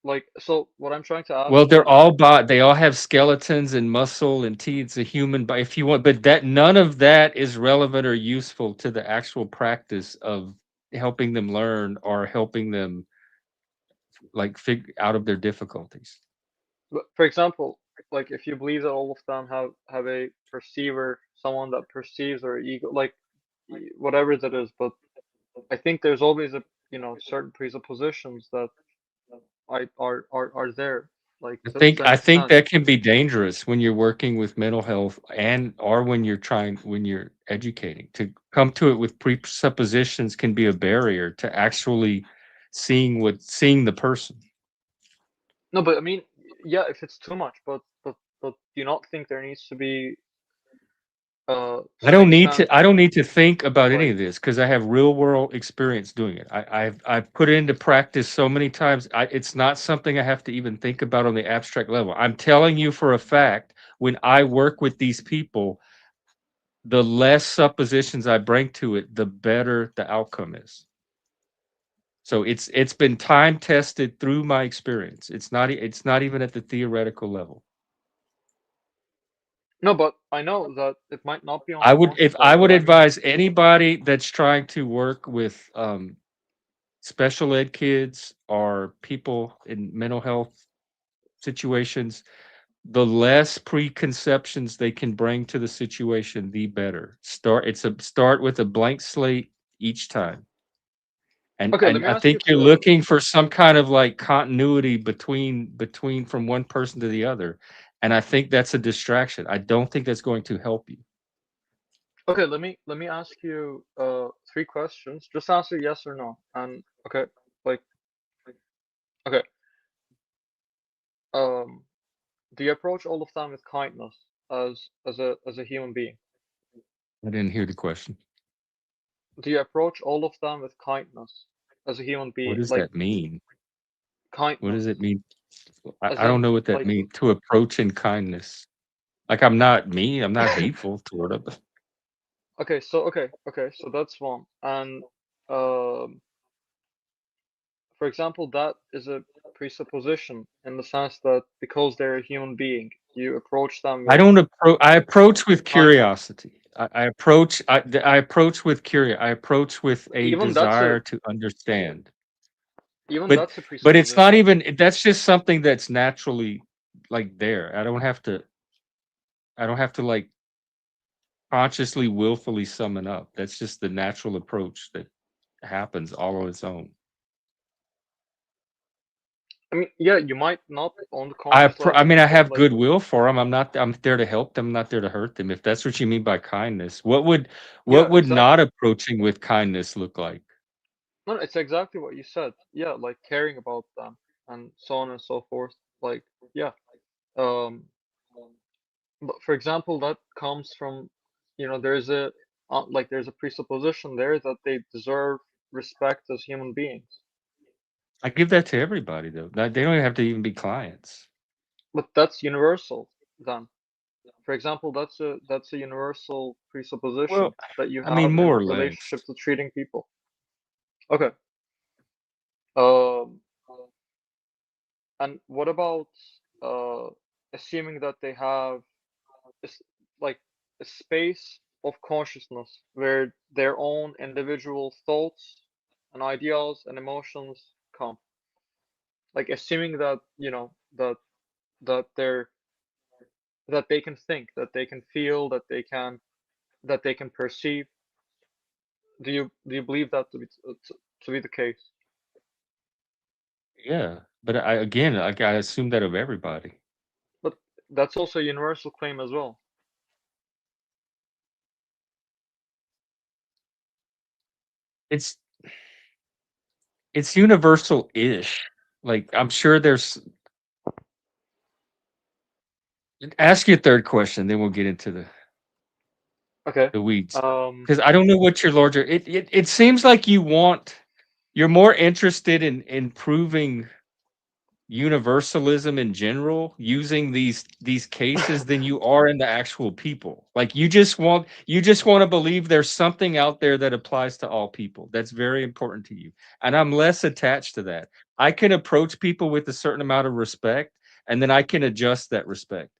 Like, so what I'm trying to ask Well, they're is, all they all have skeletons and muscle and teeth. It's a human body, if you want, but that none of that is relevant or useful to the actual practice of helping them learn or helping them like figure out of their difficulties. for example, like if you believe that all of them have a perceiver, someone that perceives or ego, like whatever that is, but I think there's always a certain presuppositions that are there. Like, I does think that I make think sense? that can be dangerous when you're working with mental health and or when you're educating. To come to it with presuppositions can be a barrier to actually seeing the person. No, but I mean, yeah, if it's too much, but do you not think there needs to be some extent I don't need to think about any like? of this because I have real world experience doing it. I've put it into practice so many times. It's not something I have to even think about on the abstract level. I'm telling you for a fact, when I work with these people, the less suppositions I bring to it, the better the outcome is. So it's been time tested through my experience. It's not even at the theoretical level. No, but I know that it might not be on I the would conscious if I level, would but I mean, advise anybody that's trying to work with special ed kids or people in mental health situations, the less preconceptions they can bring to the situation, the better. Start with a blank slate each time. okay, let And me I ask you think you're to, looking for some kind of like continuity between from one person to the other. And I think that's a distraction. I don't think that's going to help you. okay, let me ask you 3 questions. Just answer yes or no. And okay, like okay, um, do you approach all of them with kindness as a human being? I didn't hear the question. Do you approach all of them with kindness as a human What being? does Like that mean? What does it kindness, mean? as I don't in know what that like means. To approach in kindness. Like I'm not mean. I'm not hateful toward them. okay, so that's one. And um, for example, that is a presupposition in the sense that because they're a human being, you approach them I with don't approach. I approach with kindness. curiosity. I approach. I approach with curious. I approach with a Even that's a desire to understand. even But that's a but it's not presupposition. even. That's just something that's naturally like there. I don't have to. I don't have to like consciously, willfully summon up. That's just the natural approach that happens all on its own. I mean, yeah, you might not on the conscious I level mean, I even have like goodwill for them. I'm not. I'm there to help them. I'm not there to hurt them. If that's what you mean by kindness, what yeah, would not exactly. approaching with kindness look like? No, it's exactly what you said. Yeah, like caring about them and so on and so forth. Like, yeah. Um, but for example, that comes from, there's a presupposition there that they deserve respect as human beings. I give that to everybody though. They don't even have to even be clients. But that's universal then. For example, that's a universal Well, presupposition that you I mean, have in more or less. relationship to treating people. Okay. Um, and what about uh, assuming that they have is like a space of consciousness where their own individual thoughts and ideals and emotions come? Like assuming that, that they're that they can think, that they can feel, that they can perceive. Do you believe that to be the case? Yeah, but I again, like I assume that of everybody. But that's also a universal claim as well. It's it's universal-ish. Like I'm sure there's. Ask your third question, then we'll get into Okay. the weeds. Um, Because I don't know what your larger. It seems like you're more interested in proving universalism in general using these cases than you are in the actual people. Like you just want to believe there's something out there that applies to all people. That's very important to you. And I'm less attached to that. I can approach people with a certain amount of respect and then I can adjust that respect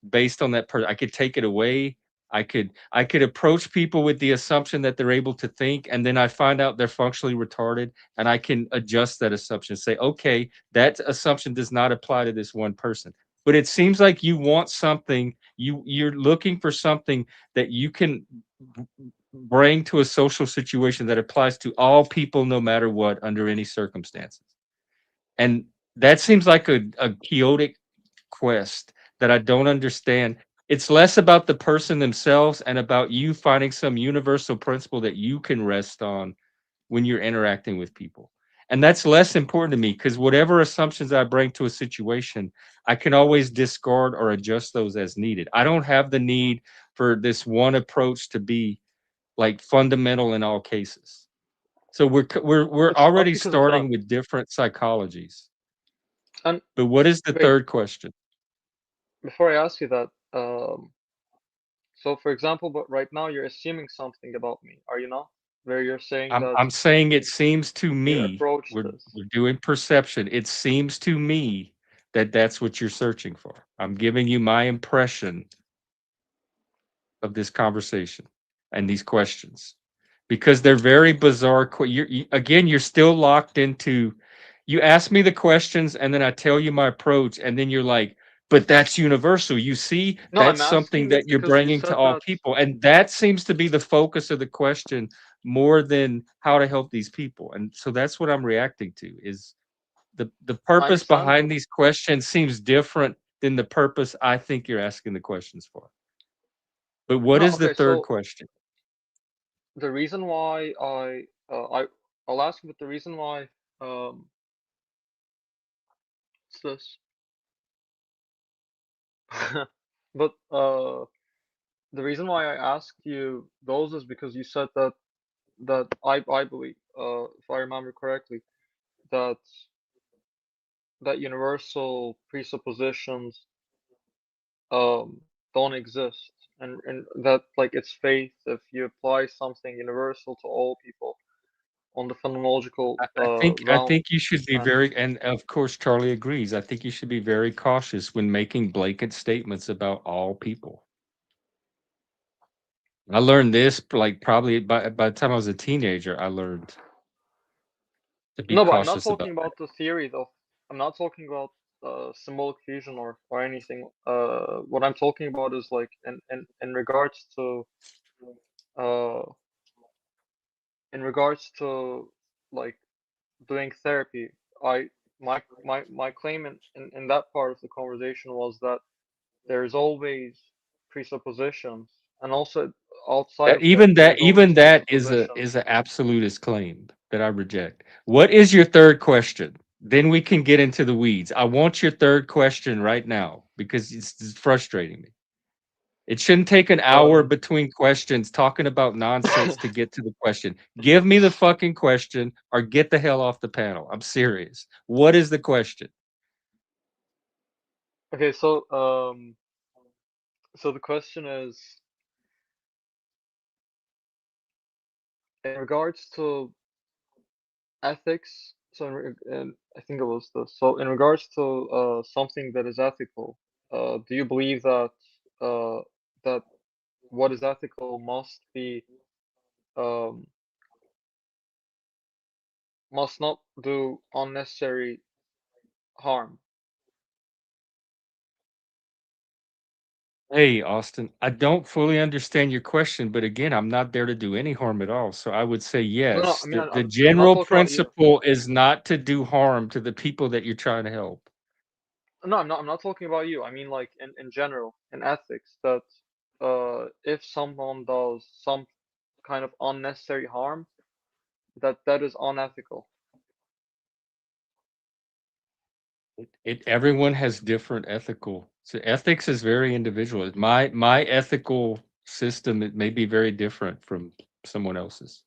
based on that person. I could take it away. I could approach people with the assumption that they're able to think, and then I find out they're functionally retarded, and I can adjust that assumption. Say, okay, that assumption does not apply to this one person. But it seems like you want something. You're looking for something that you can bring to a social situation that applies to all people, no matter what, under any circumstances. And that seems like a chaotic quest that I don't understand. It's less about the person themselves and about you finding some universal principle that you can rest on when you're interacting with people. And that's less important to me because whatever assumptions I bring to a situation, I can always discard or adjust those as needed. I don't have the need for this one approach to be like fundamental in all cases. So we're it's not already because of that. starting with different psychologies. And But what is the wait, third question? before I ask you that, so for example, but right now you're assuming something about me, are you not? where you're saying I'm that I'm saying it seems to your me, approach we're this. we're doing perception. It seems to me that that's what you're searching for. I'm giving you my impression of this conversation and these questions because they're very bizarre. Again, you're still locked into. You ask me the questions, and then I tell you my approach, and then you're like, "But that's universal." You see, No, I'm that's something asking that this you're because you bringing to said all that. people, and that seems to be the focus of the question more than how to help these people. And so that's what I'm reacting to. Is the I purpose understand, but behind these questions seems different than the purpose I think you're asking the questions for. But what no. is the Okay, third so question? the reason why I'll ask, but the reason why it's this. But the reason why I asked you those is because you said that I believe, if I remember correctly, that that universal presuppositions don't exist, and that like it's faith if you apply something universal to all people on the phenomenological I realm think you should be sense. very, and of course Charlie agrees. I think you should be very cautious when making blanket statements about all people. I learned this like probably by the time I was a teenager. I learned to be No, but I'm not cautious about talking that. about the theory though. I'm not talking about symbolic fusion or anything. What I'm talking about is like in regards to uh in regards to like doing therapy. I my claim in that part of the conversation was that there's always presuppositions, and also outside That of them there's always even that presuppositions. is an absolutist claim that I reject. What is your third question? Then we can get into the weeds. I want your third question right now because it's frustrating me. It shouldn't take an hour Um, between questions talking about nonsense to get to the question. Give me the fucking question or get the hell off the panel. I'm serious. What is the question? okay, so the question is in regards to ethics. So and I think it was this. So in regards to something that is ethical, do you believe that uh that what is ethical um must not do unnecessary harm? Hey, Austin, I don't fully understand your question, but again, I'm not there to do any harm at all. So I would say No, no, yes. I mean The I'm not general talking about you. principle is not to do harm to the people that you're trying to help. No, I'm not talking about you. I mean like in general, in ethics, that if someone does some kind of unnecessary harm, that is unethical. Everyone has different ethical. So ethics is very individual. My ethical system it may be very different from someone else's.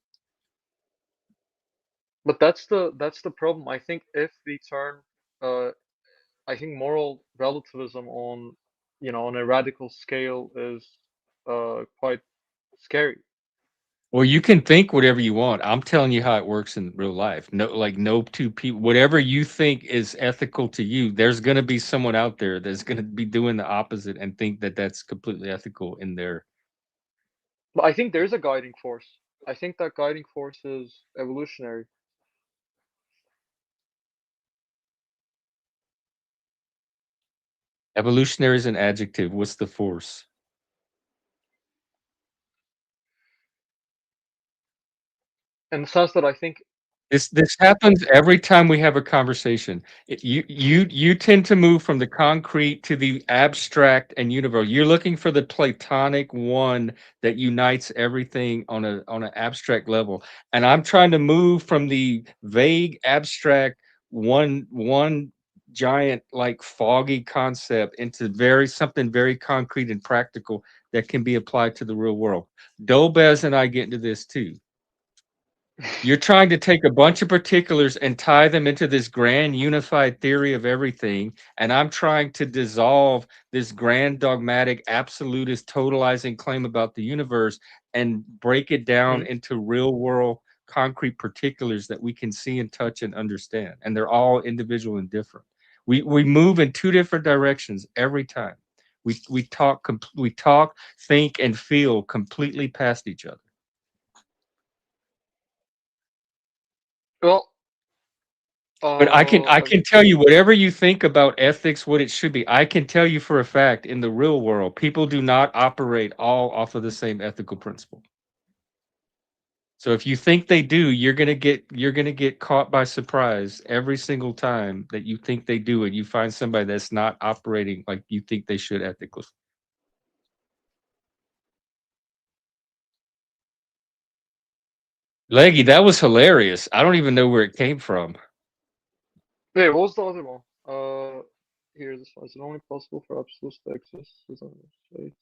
But that's the problem. I think if we turn uh I think moral relativism on a radical scale is quite scary. Well, you can think whatever you want. I'm telling you how it works in real life. No, like no two people, whatever you think is ethical to you, there's going to be someone out there that's going to be doing the opposite and think that that's completely ethical in their But I think there's a guiding force. I think that guiding force is evolutionary. evolutionary is an adjective. What's the force? In the sense that I think This happens every time we have a conversation. You tend to move from the concrete to the abstract and universal. You're looking for the platonic one that unites everything on an abstract level, and I'm trying to move from the vague abstract one giant like foggy concept into very something very concrete and practical that can be applied to the real world. Dobez and I get into this too. You're trying to take a bunch of particulars and tie them into this grand unified theory of everything, and I'm trying to dissolve this grand dogmatic absolutist totalizing claim about the universe and break it down Mhm. into real world concrete particulars that we can see and touch and understand, and they're all individual and different. We move in two different directions every time. We talk, think, and feel completely past each other. Well, But I I can tell you whatever you think about ethics, what it should be. I can tell you for a fact in the real world, people do not operate all off of the same ethical principle. So if you think they do, you're gonna get caught by surprise every single time that you think they do, and you find somebody that's not operating like you think they should ethically. Leggy, that was hilarious. I don't even know where it came from. Wait, what was the other one? Here, this one. Is it only possible for absolutes to exist? Is that right?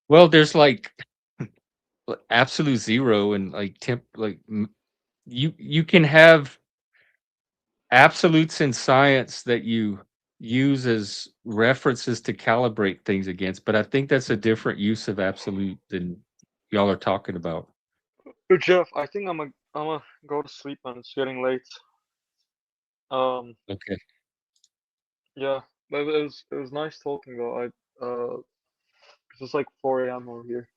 Well, there's like absolute zero and like you can have absolutes in science that you use as references to calibrate things against, but I think that's a different use of absolute than y'all are talking about. Jeff, I think I'm gonna go to sleep, man. It's getting late. Um, Okay. yeah, but it was nice talking though. 'Cause it's like 4 a.m. over here.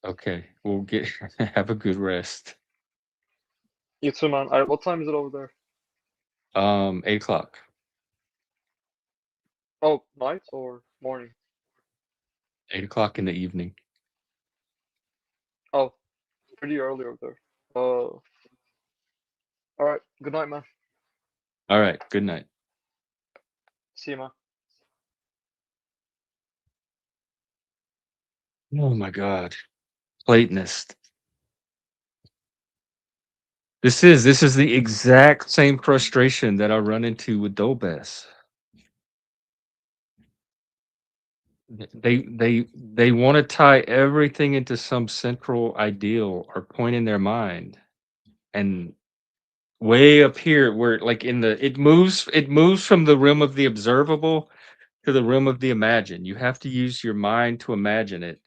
Okay. We'll get have a good rest. You too, man. What time is it over there? 8 o'clock. Oh, night or morning? 8 o'clock in the evening. Oh, pretty early over there. All right. Good night, man. All right. Good night. See you, man. Oh my God. Platonist. This is the exact same frustration that I run into with Dolbess. They want to tie everything into some central ideal or point in their mind, and way up here where like in the it moves from the realm of the observable to the realm of the imagined. You have to use your mind to imagine it,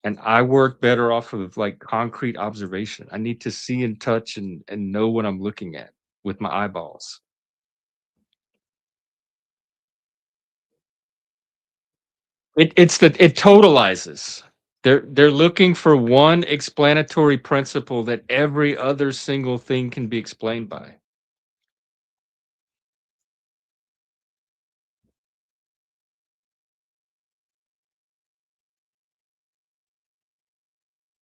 and I work better off of like concrete observation. I need to see and touch and know what I'm looking at with my eyeballs. It totalizes. They're looking for one explanatory principle that every other single thing can be explained by.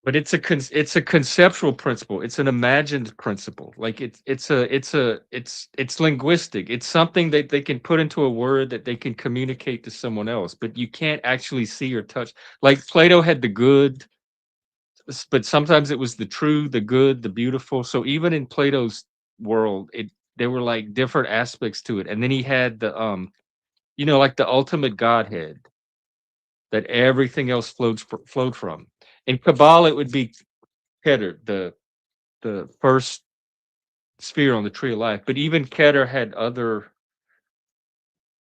But it's a conceptual principle. It's an imagined principle. Like it's linguistic. It's something that they can put into a word that they can communicate to someone else, but you can't actually see or touch. Like Plato had the good, but sometimes it was the true, the good, the beautiful. So even in Plato's world, it there were like different aspects to it. And then he had the like the ultimate godhead that everything else flowed from. In Kabbalah, it would be Keter, the first sphere on the tree of life. But even Keter had other,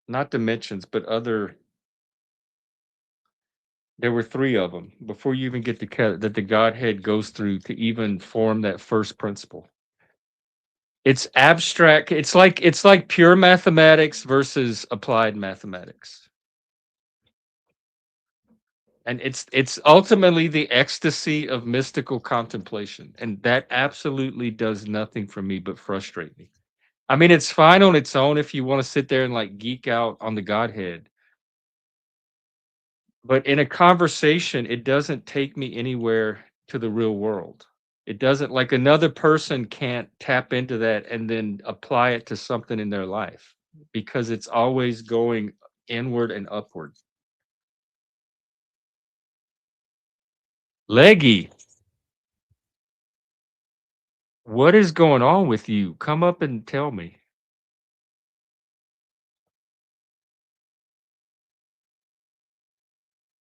not dimensions, but other. There were three of them before you even get to Keter that the Godhead goes through to even form that first principle. It's abstract. It's like pure mathematics versus applied mathematics. And it's ultimately the ecstasy of mystical contemplation, and that absolutely does nothing for me but frustrate me. I mean, it's fine on its own if you want to sit there and like geek out on the Godhead. But in a conversation, it doesn't take me anywhere to the real world. It doesn't, like another person can't tap into that and then apply it to something in their life because it's always going inward and upward. Leggy, what is going on with you? Come up and tell me.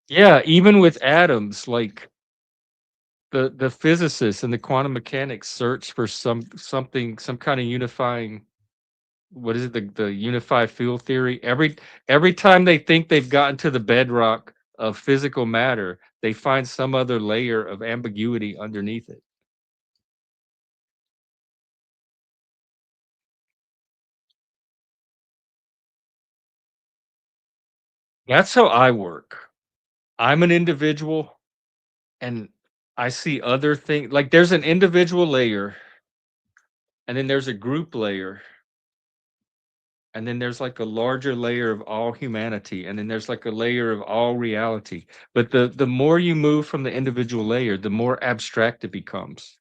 Yeah, even with atoms, like the physicists and the quantum mechanics search for some kind of unifying, what is it, the unified field theory. Every time they think they've gotten to the bedrock of physical matter, they find some other layer of ambiguity underneath it. That's how I work. I'm an individual, and I see other things. Like there's an individual layer, and then there's a group layer, and then there's like a larger layer of all humanity, and then there's like a layer of all reality. But the more you move from the individual layer, the more abstract it becomes.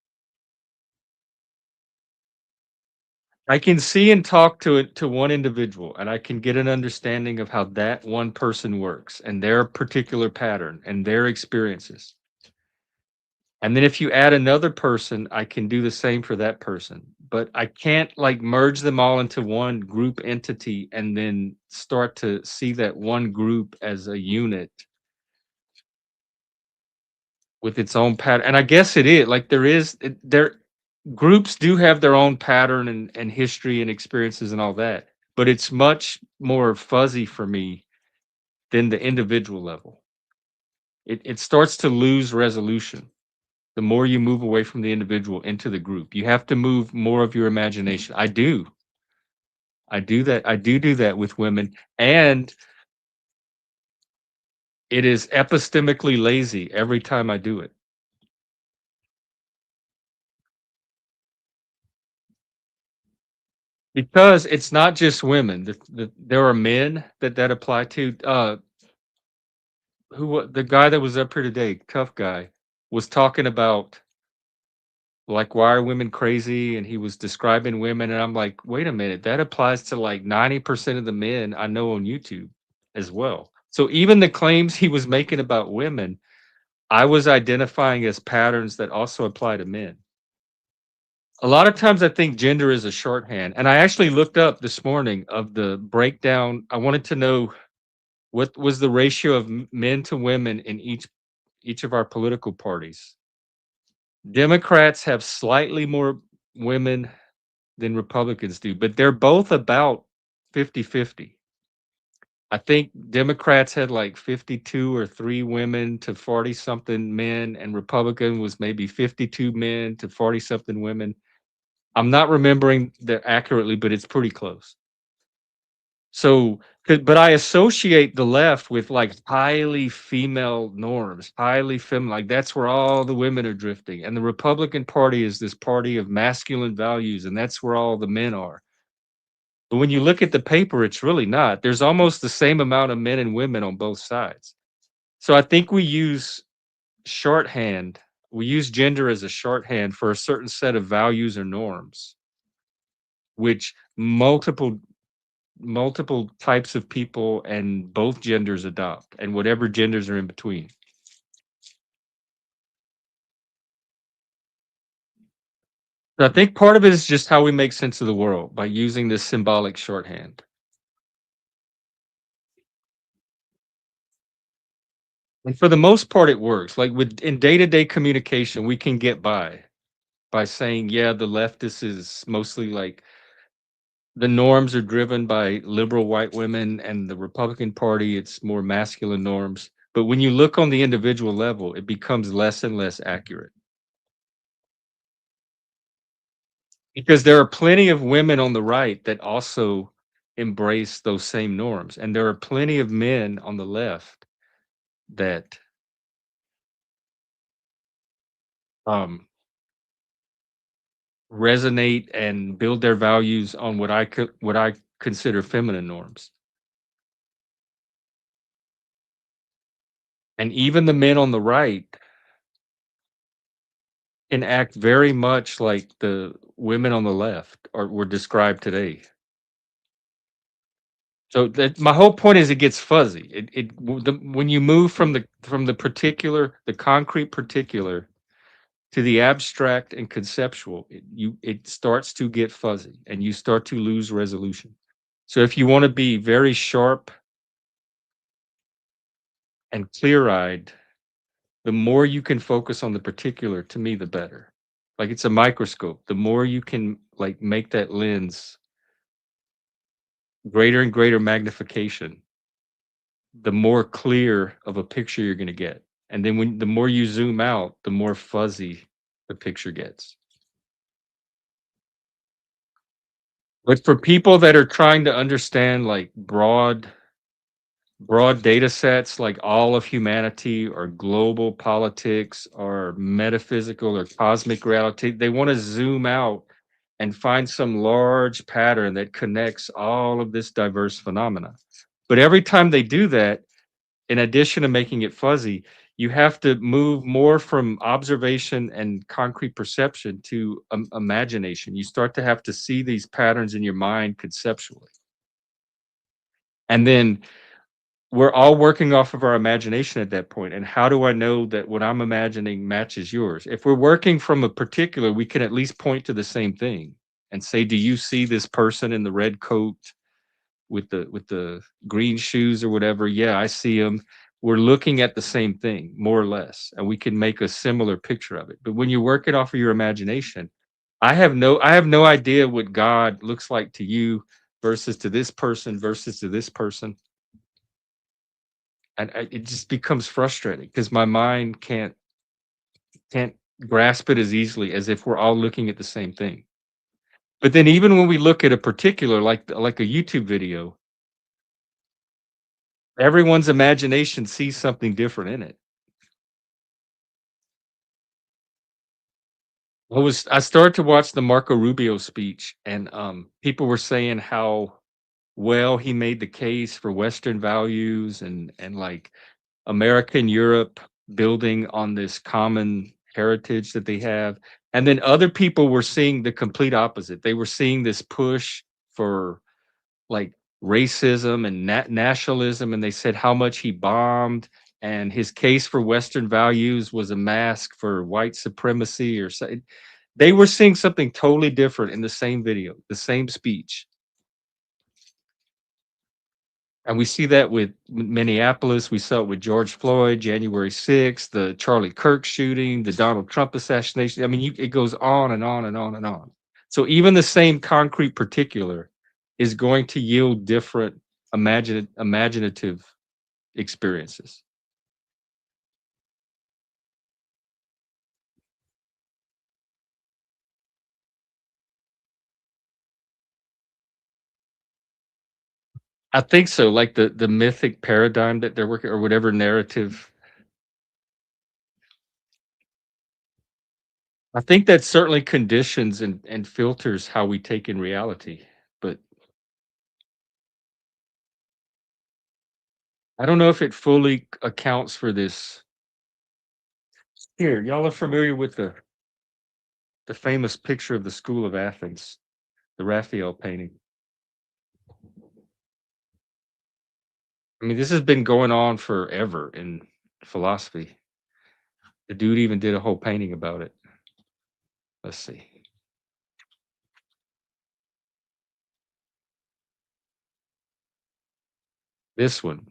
I can see and talk to one individual, and I can get an understanding of how that one person works and their particular pattern and their experiences. And then if you add another person, I can do the same for that person. But I can't like merge them all into one group entity and then start to see that one group as a unit with its own pattern. And I guess it is like there groups do have their own pattern and history and experiences and all that, but it's much more fuzzy for me than the individual level. It starts to lose resolution the more you move away from the individual into the group. You have to move more of your imagination. I do. I do that. I do that with women, and it is epistemically lazy every time I do it. Because it's not just women. There are men that apply to. The guy that was up here today, tough guy, was talking about like why are women crazy, and he was describing women, and I'm like, wait a minute, that applies to like 90% of the men I know on YouTube as well. So even the claims he was making about women, I was identifying as patterns that also apply to men. A lot of times I think gender is a shorthand, and I actually looked up this morning of the breakdown. I wanted to know what was the ratio of men to women in each of our political parties. Democrats have slightly more women than Republicans do, but they're both about 50-50. I think Democrats had like 52 or 3 women to 40 something men, and Republican was maybe 52 men to 40 something women. I'm not remembering that accurately, but it's pretty close. So, but I associate the left with like highly female norms, highly feminine. Like that's where all the women are drifting, and the Republican Party is this party of masculine values, and that's where all the men are. But when you look at the paper, it's really not. There's almost the same amount of men and women on both sides. So I think we use shorthand. We use gender as a shorthand for a certain set of values or norms, which multiple types of people and both genders adopt, and whatever genders are in between. So I think part of it is just how we make sense of the world by using this symbolic shorthand. And for the most part, it works. Like in day-to-day communication, we can get by saying, yeah, the leftist is mostly like the norms are driven by liberal white women, and the Republican Party, it's more masculine norms. But when you look on the individual level, it becomes less and less accurate. Because there are plenty of women on the right that also embrace those same norms. And there are plenty of men on the left that um, resonate and build their values on what I consider feminine norms. And even the men on the right can act very much like the women on the left were described today. So that my whole point is it gets fuzzy. When you move from the particular, the concrete particular to the abstract and conceptual, it starts to get fuzzy and you start to lose resolution. So if you want to be very sharp and clear-eyed, the more you can focus on the particular, to me, the better. Like it's a microscope. The more you can like make that lens greater and greater magnification, the more clear of a picture you're going to get. And then the more you zoom out, the more fuzzy the picture gets. But for people that are trying to understand like broad data sets, like all of humanity or global politics or metaphysical or cosmic reality, they want to zoom out and find some large pattern that connects all of this diverse phenomena. But every time they do that, in addition to making it fuzzy, you have to move more from observation and concrete perception to imagination. You start to have to see these patterns in your mind conceptually. And then we're all working off of our imagination at that point. And how do I know that what I'm imagining matches yours? If we're working from a particular, we can at least point to the same thing and say, do you see this person in the red coat with the green shoes or whatever? Yeah, I see him. We're looking at the same thing, more or less, and we can make a similar picture of it. But when you're working off of your imagination, I have no idea what God looks like to you versus to this person versus to this person. And it just becomes frustrating because my mind can't grasp it as easily as if we're all looking at the same thing. But then even when we look at a particular, like a YouTube video, everyone's imagination sees something different in it. I started to watch the Marco Rubio speech, and people were saying how well he made the case for Western values and like America and Europe building on this common heritage that they have. And then other people were seeing the complete opposite. They were seeing this push for like racism and nationalism, and they said how much he bombed, and his case for Western values was a mask for white supremacy or so. They were seeing something totally different in the same video, the same speech. And we see that with Minneapolis. We saw it with George Floyd, January 6th, the Charlie Kirk shooting, the Donald Trump assassination. I mean, it goes on and on and on and on. So even the same concrete particular is going to yield different imaginative experiences. I think so, like the mythic paradigm that they're working, or whatever narrative. I think that certainly conditions and filters how we take in reality, but I don't know if it fully accounts for this. Here, y'all are familiar with the famous picture of the School of Athens, the Raphael painting. I mean, this has been going on forever in philosophy. The dude even did a whole painting about it. Let's see. This one.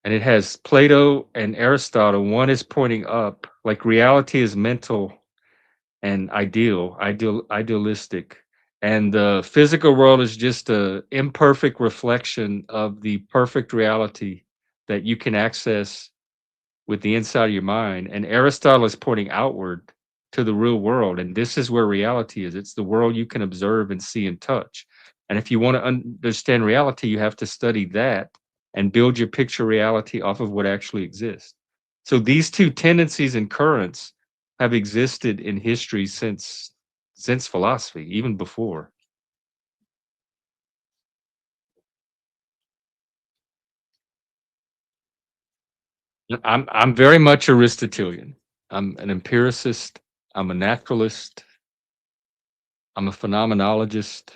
And it has Plato and Aristotle. One is pointing up, like reality is mental and idealistic. And the physical world is just a imperfect reflection of the perfect reality that you can access with the inside of your mind. And Aristotle is pointing outward to the real world. And this is where reality is. It's the world you can observe and see and touch. And if you want to understand reality, you have to study that and build your picture reality off of what actually exists. So these two tendencies and currents have existed in history since philosophy, even before. I'm very much Aristotelian. I'm an empiricist. I'm a naturalist. I'm a phenomenologist.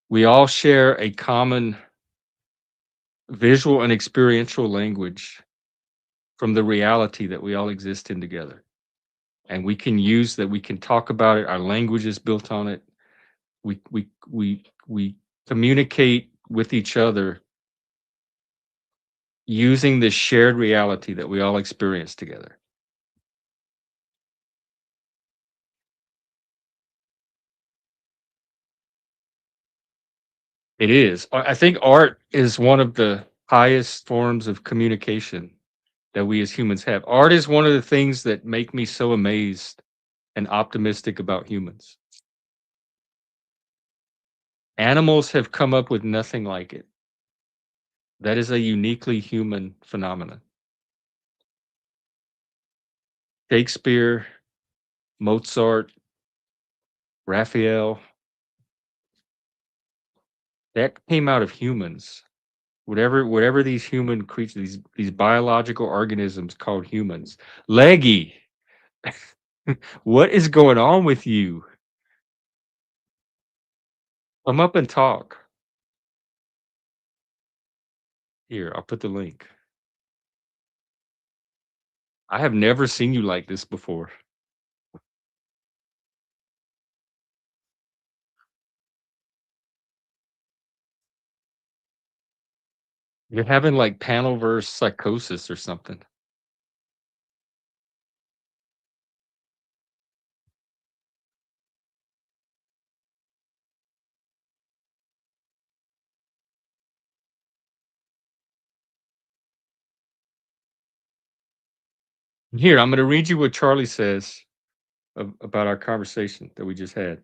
We all share a common visual and experiential language from the reality that we all exist in together. And we can use that, we can talk about it. Our language is built on it. We communicate with each other using this shared reality that we all experience together. It is. I think art is one of the highest forms of communication that we as humans have. Art is one of the things that make me so amazed and optimistic about humans. Animals have come up with nothing like it. That is a uniquely human phenomenon. Shakespeare, Mozart, Raphael, that came out of humans. Whatever these human creatures, these biological organisms called humans. Leggy, what is going on with you? Come up and talk. Here, I'll put the link. I have never seen you like this before. You're having like panelverse psychosis or something. Here, I'm going to read you what Charlie says about our conversation that we just had.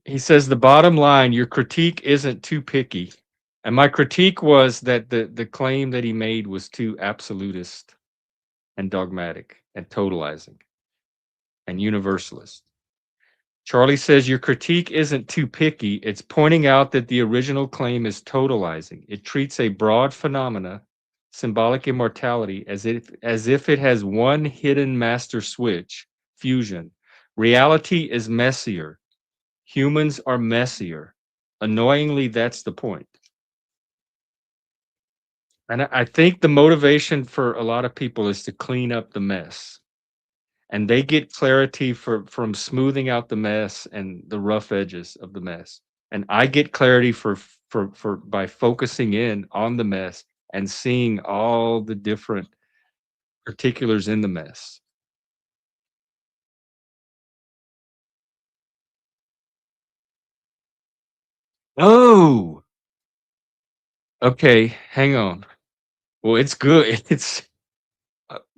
He says, the bottom line, your critique isn't too picky. And my critique was that the claim that he made was too absolutist and dogmatic and totalizing and universalist. Charlie says your critique isn't too picky. It's pointing out that the original claim is totalizing. It treats a broad phenomena, symbolic immortality, as if it has one hidden master switch, fusion. Reality is messier. Humans are messier. Annoyingly, that's the point. And I think the motivation for a lot of people is to clean up the mess. And they get clarity from smoothing out the mess and the rough edges of the mess. And I get clarity for by focusing in on the mess and seeing all the different particulars in the mess. Oh, okay, hang on. Well, it's good. It's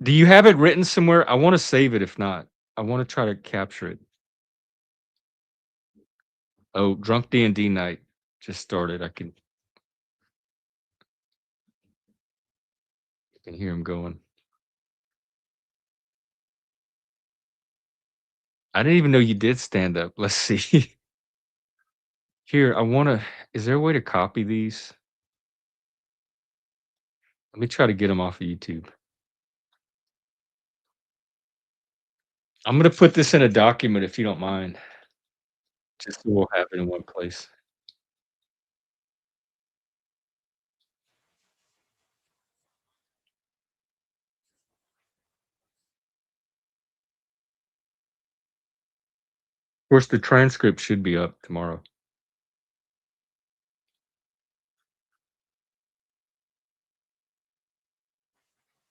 do you have it written somewhere? I want to save it if not. I want to try to capture it. Oh, drunk D&D night just started. I can hear him going. I didn't even know you did stand up. Let's see. Here, I wanna is there a way to copy these? Let me try to get them off of YouTube. I'm gonna put this in a document if you don't mind, just so we'll have it in one place. Of course, the transcript should be up tomorrow.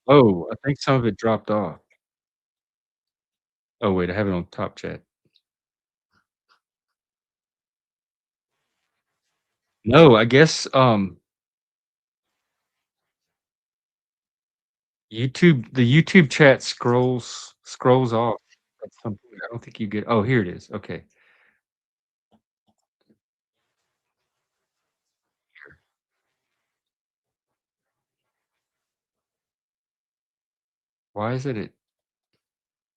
Oh, I think some of it dropped off. Oh, wait, I have it on top chat. No, I guess, the YouTube chat scrolls off at some point. I don't think you get oh, here it is. Okay. Why is it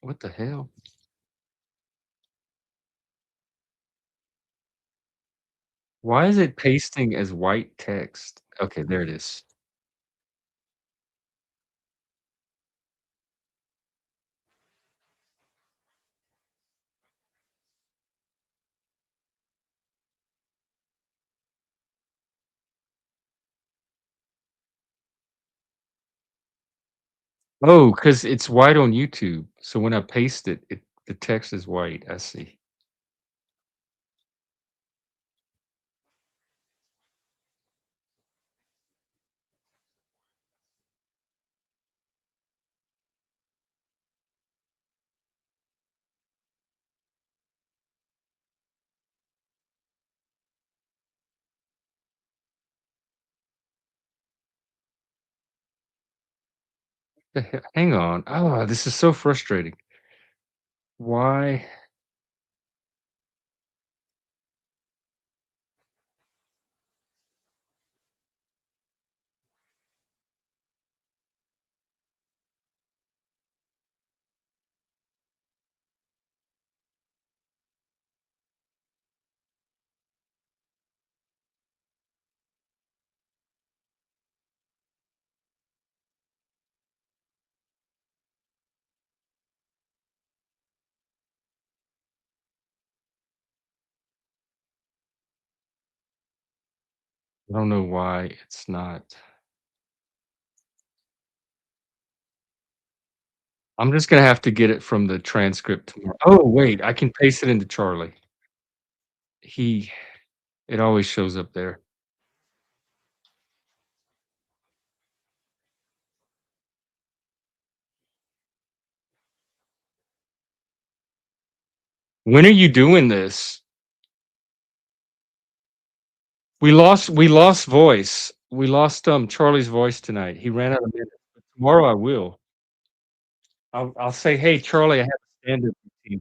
what the hell? Why is it pasting as white text? Okay, there it is. Oh, because it's white on YouTube, so when I paste it, the text is white, I see. Hang on. Oh, this is so frustrating. Why? I don't know why it's not. I'm just gonna have to get it from the transcript tomorrow. Oh, wait, I can paste it into Charlie. He it always shows up there. When are you doing this? We lost voice. We lost Charlie's voice tonight. He ran out of minutes. But tomorrow I will. I'll say, hey Charlie, I have a stand-up routine.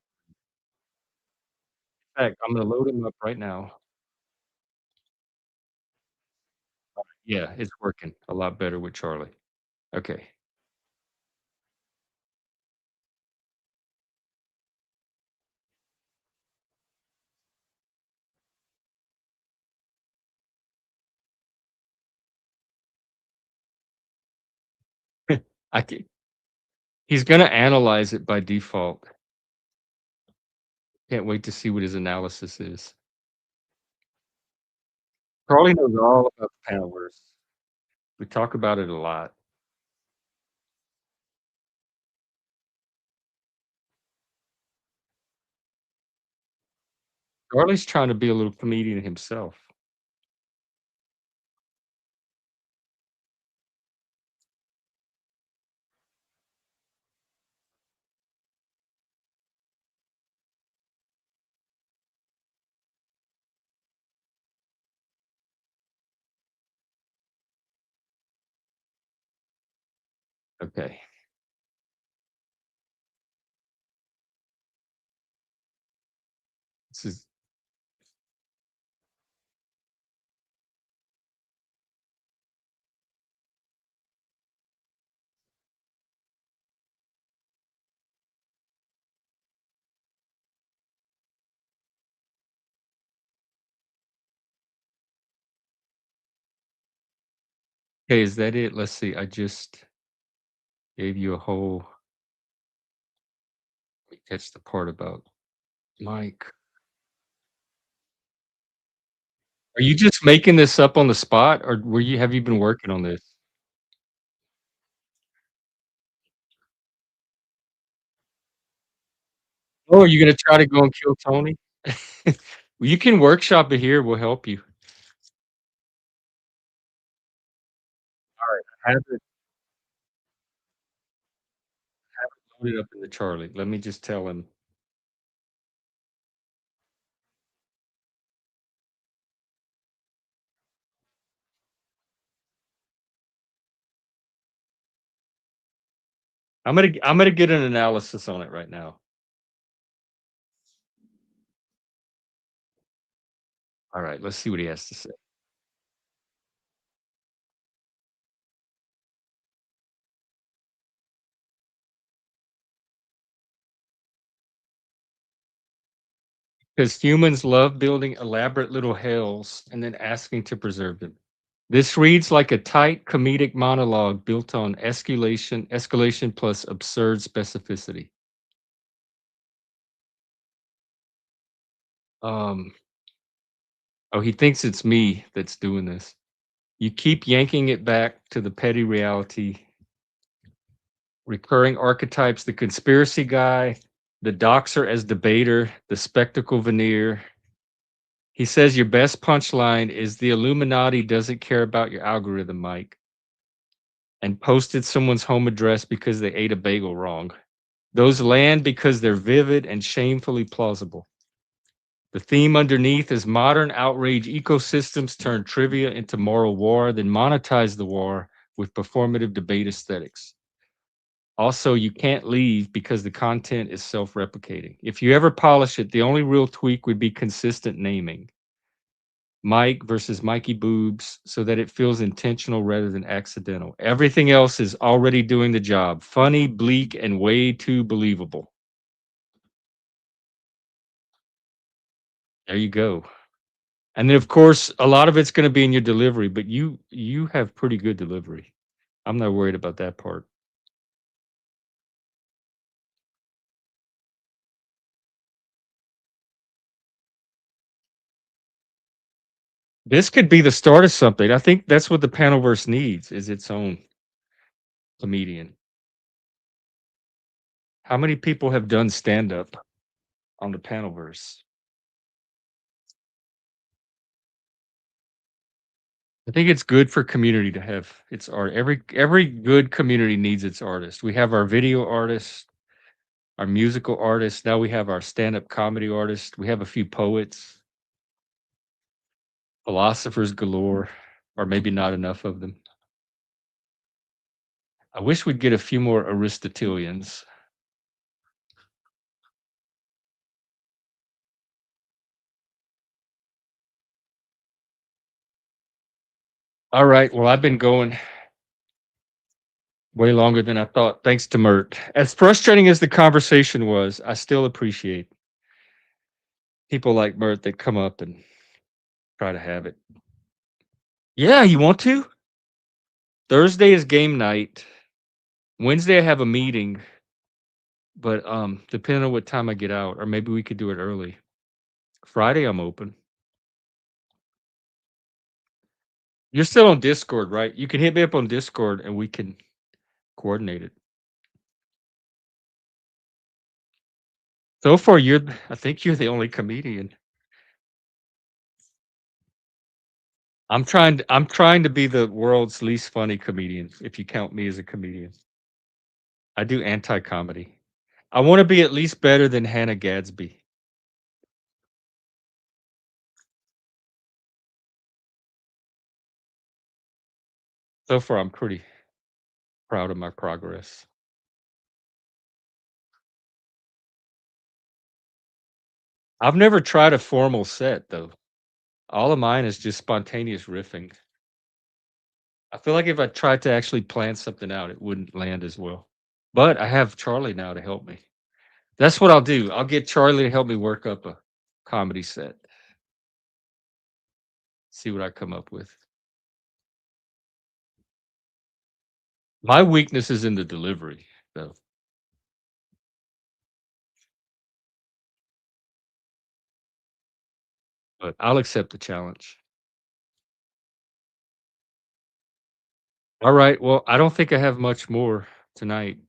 In fact, I'm gonna load him up right now. Yeah, it's working a lot better with Charlie. Okay. I can, he's gonna analyze it by default. Can't wait to see what his analysis is. Charlie knows all about the powers. We talk about it a lot. Charlie's trying to be a little comedian himself. Okay. This is okay, is that it? Let's see. I just gave you a whole let me catch the part about Mike. Are you just making this up on the spot or were you have you been working on this? Oh, are you gonna try to go and kill Tony? Well, you can workshop it here, we'll help you. Alright, have it loaded up in the Charlie. Let me just tell him. I'm gonna get an analysis on it right now. Alright, let's see what he has to say. Because humans love building elaborate little hells and then asking to preserve them. This reads like a tight comedic monologue built on escalation plus absurd specificity. Um, oh, he thinks it's me that's doing this. You keep yanking it back to the petty reality, recurring archetypes, the conspiracy guy, the doxer as debater, the spectacle veneer. He says your best punchline is the Illuminati doesn't care about your algorithm, Mike, and posted someone's home address because they ate a bagel wrong. Those land because they're vivid and shamefully plausible. The theme underneath is modern outrage ecosystems turn trivia into moral war, then monetize the war with performative debate aesthetics. Also, you can't leave because the content is self-replicating. If you ever polish it, the only real tweak would be consistent naming. Mike versus Mikey Boobs, so that it feels intentional rather than accidental. Everything else is already doing the job. Funny, bleak, and way too believable. There you go. And then, of course, a lot of it's going to be in your delivery, but you have pretty good delivery. I'm not worried about that part. This could be the start of something. I think that's what the Panelverse needs, is its own comedian. How many people have done stand-up on the Panelverse? I think it's good for community to have its art. Every good community needs its artist. We have our video artists, our musical artists. Now we have our stand-up comedy artists. We have a few poets, philosophers galore, or maybe not enough of them. I wish we'd get a few more Aristotelians. All right. Well, I've been going way longer than I thought, thanks to Mert. As frustrating as the conversation was, I still appreciate people like Mert that come up and try to have it. Yeah, you want to? Thursday is game night. Wednesday I have a meeting, but depending on what time I get out, or maybe we could do it early. Friday I'm open. You're still on Discord, right? You can hit me up on Discord and we can coordinate it. So far, I think you're the only comedian. I'm trying to be the world's least funny comedian, if you count me as a comedian. I do anti-comedy. I want to be at least better than Hannah Gadsby. So far, I'm pretty proud of my progress. I've never tried a formal set though. All of mine is just spontaneous riffing. I feel like if I tried to actually plan something out, it wouldn't land as well. But I have Charlie now to help me. That's what I'll do. I'll get Charlie to help me work up a comedy set. See what I come up with. My weakness is in the delivery, though. But I'll accept the challenge. All right. Well, I don't think I have much more tonight.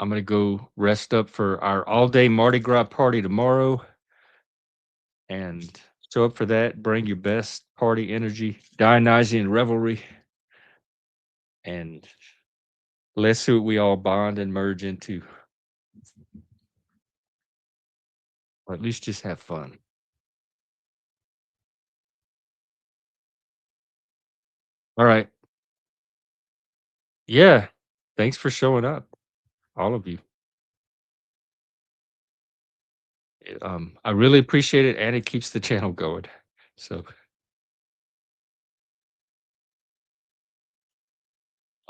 I'm going to go rest up for our all-day Mardi Gras party tomorrow and show up for that. Bring your best party energy, Dionysian revelry, and let's see what we all bond and merge into. Or at least just have fun. All right. Yeah. Thanks for showing up, all of you. I really appreciate it, and it keeps the channel going. So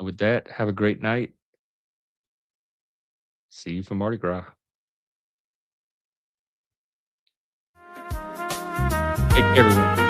with that, have a great night. See you for Mardi Gras. Take care, everyone.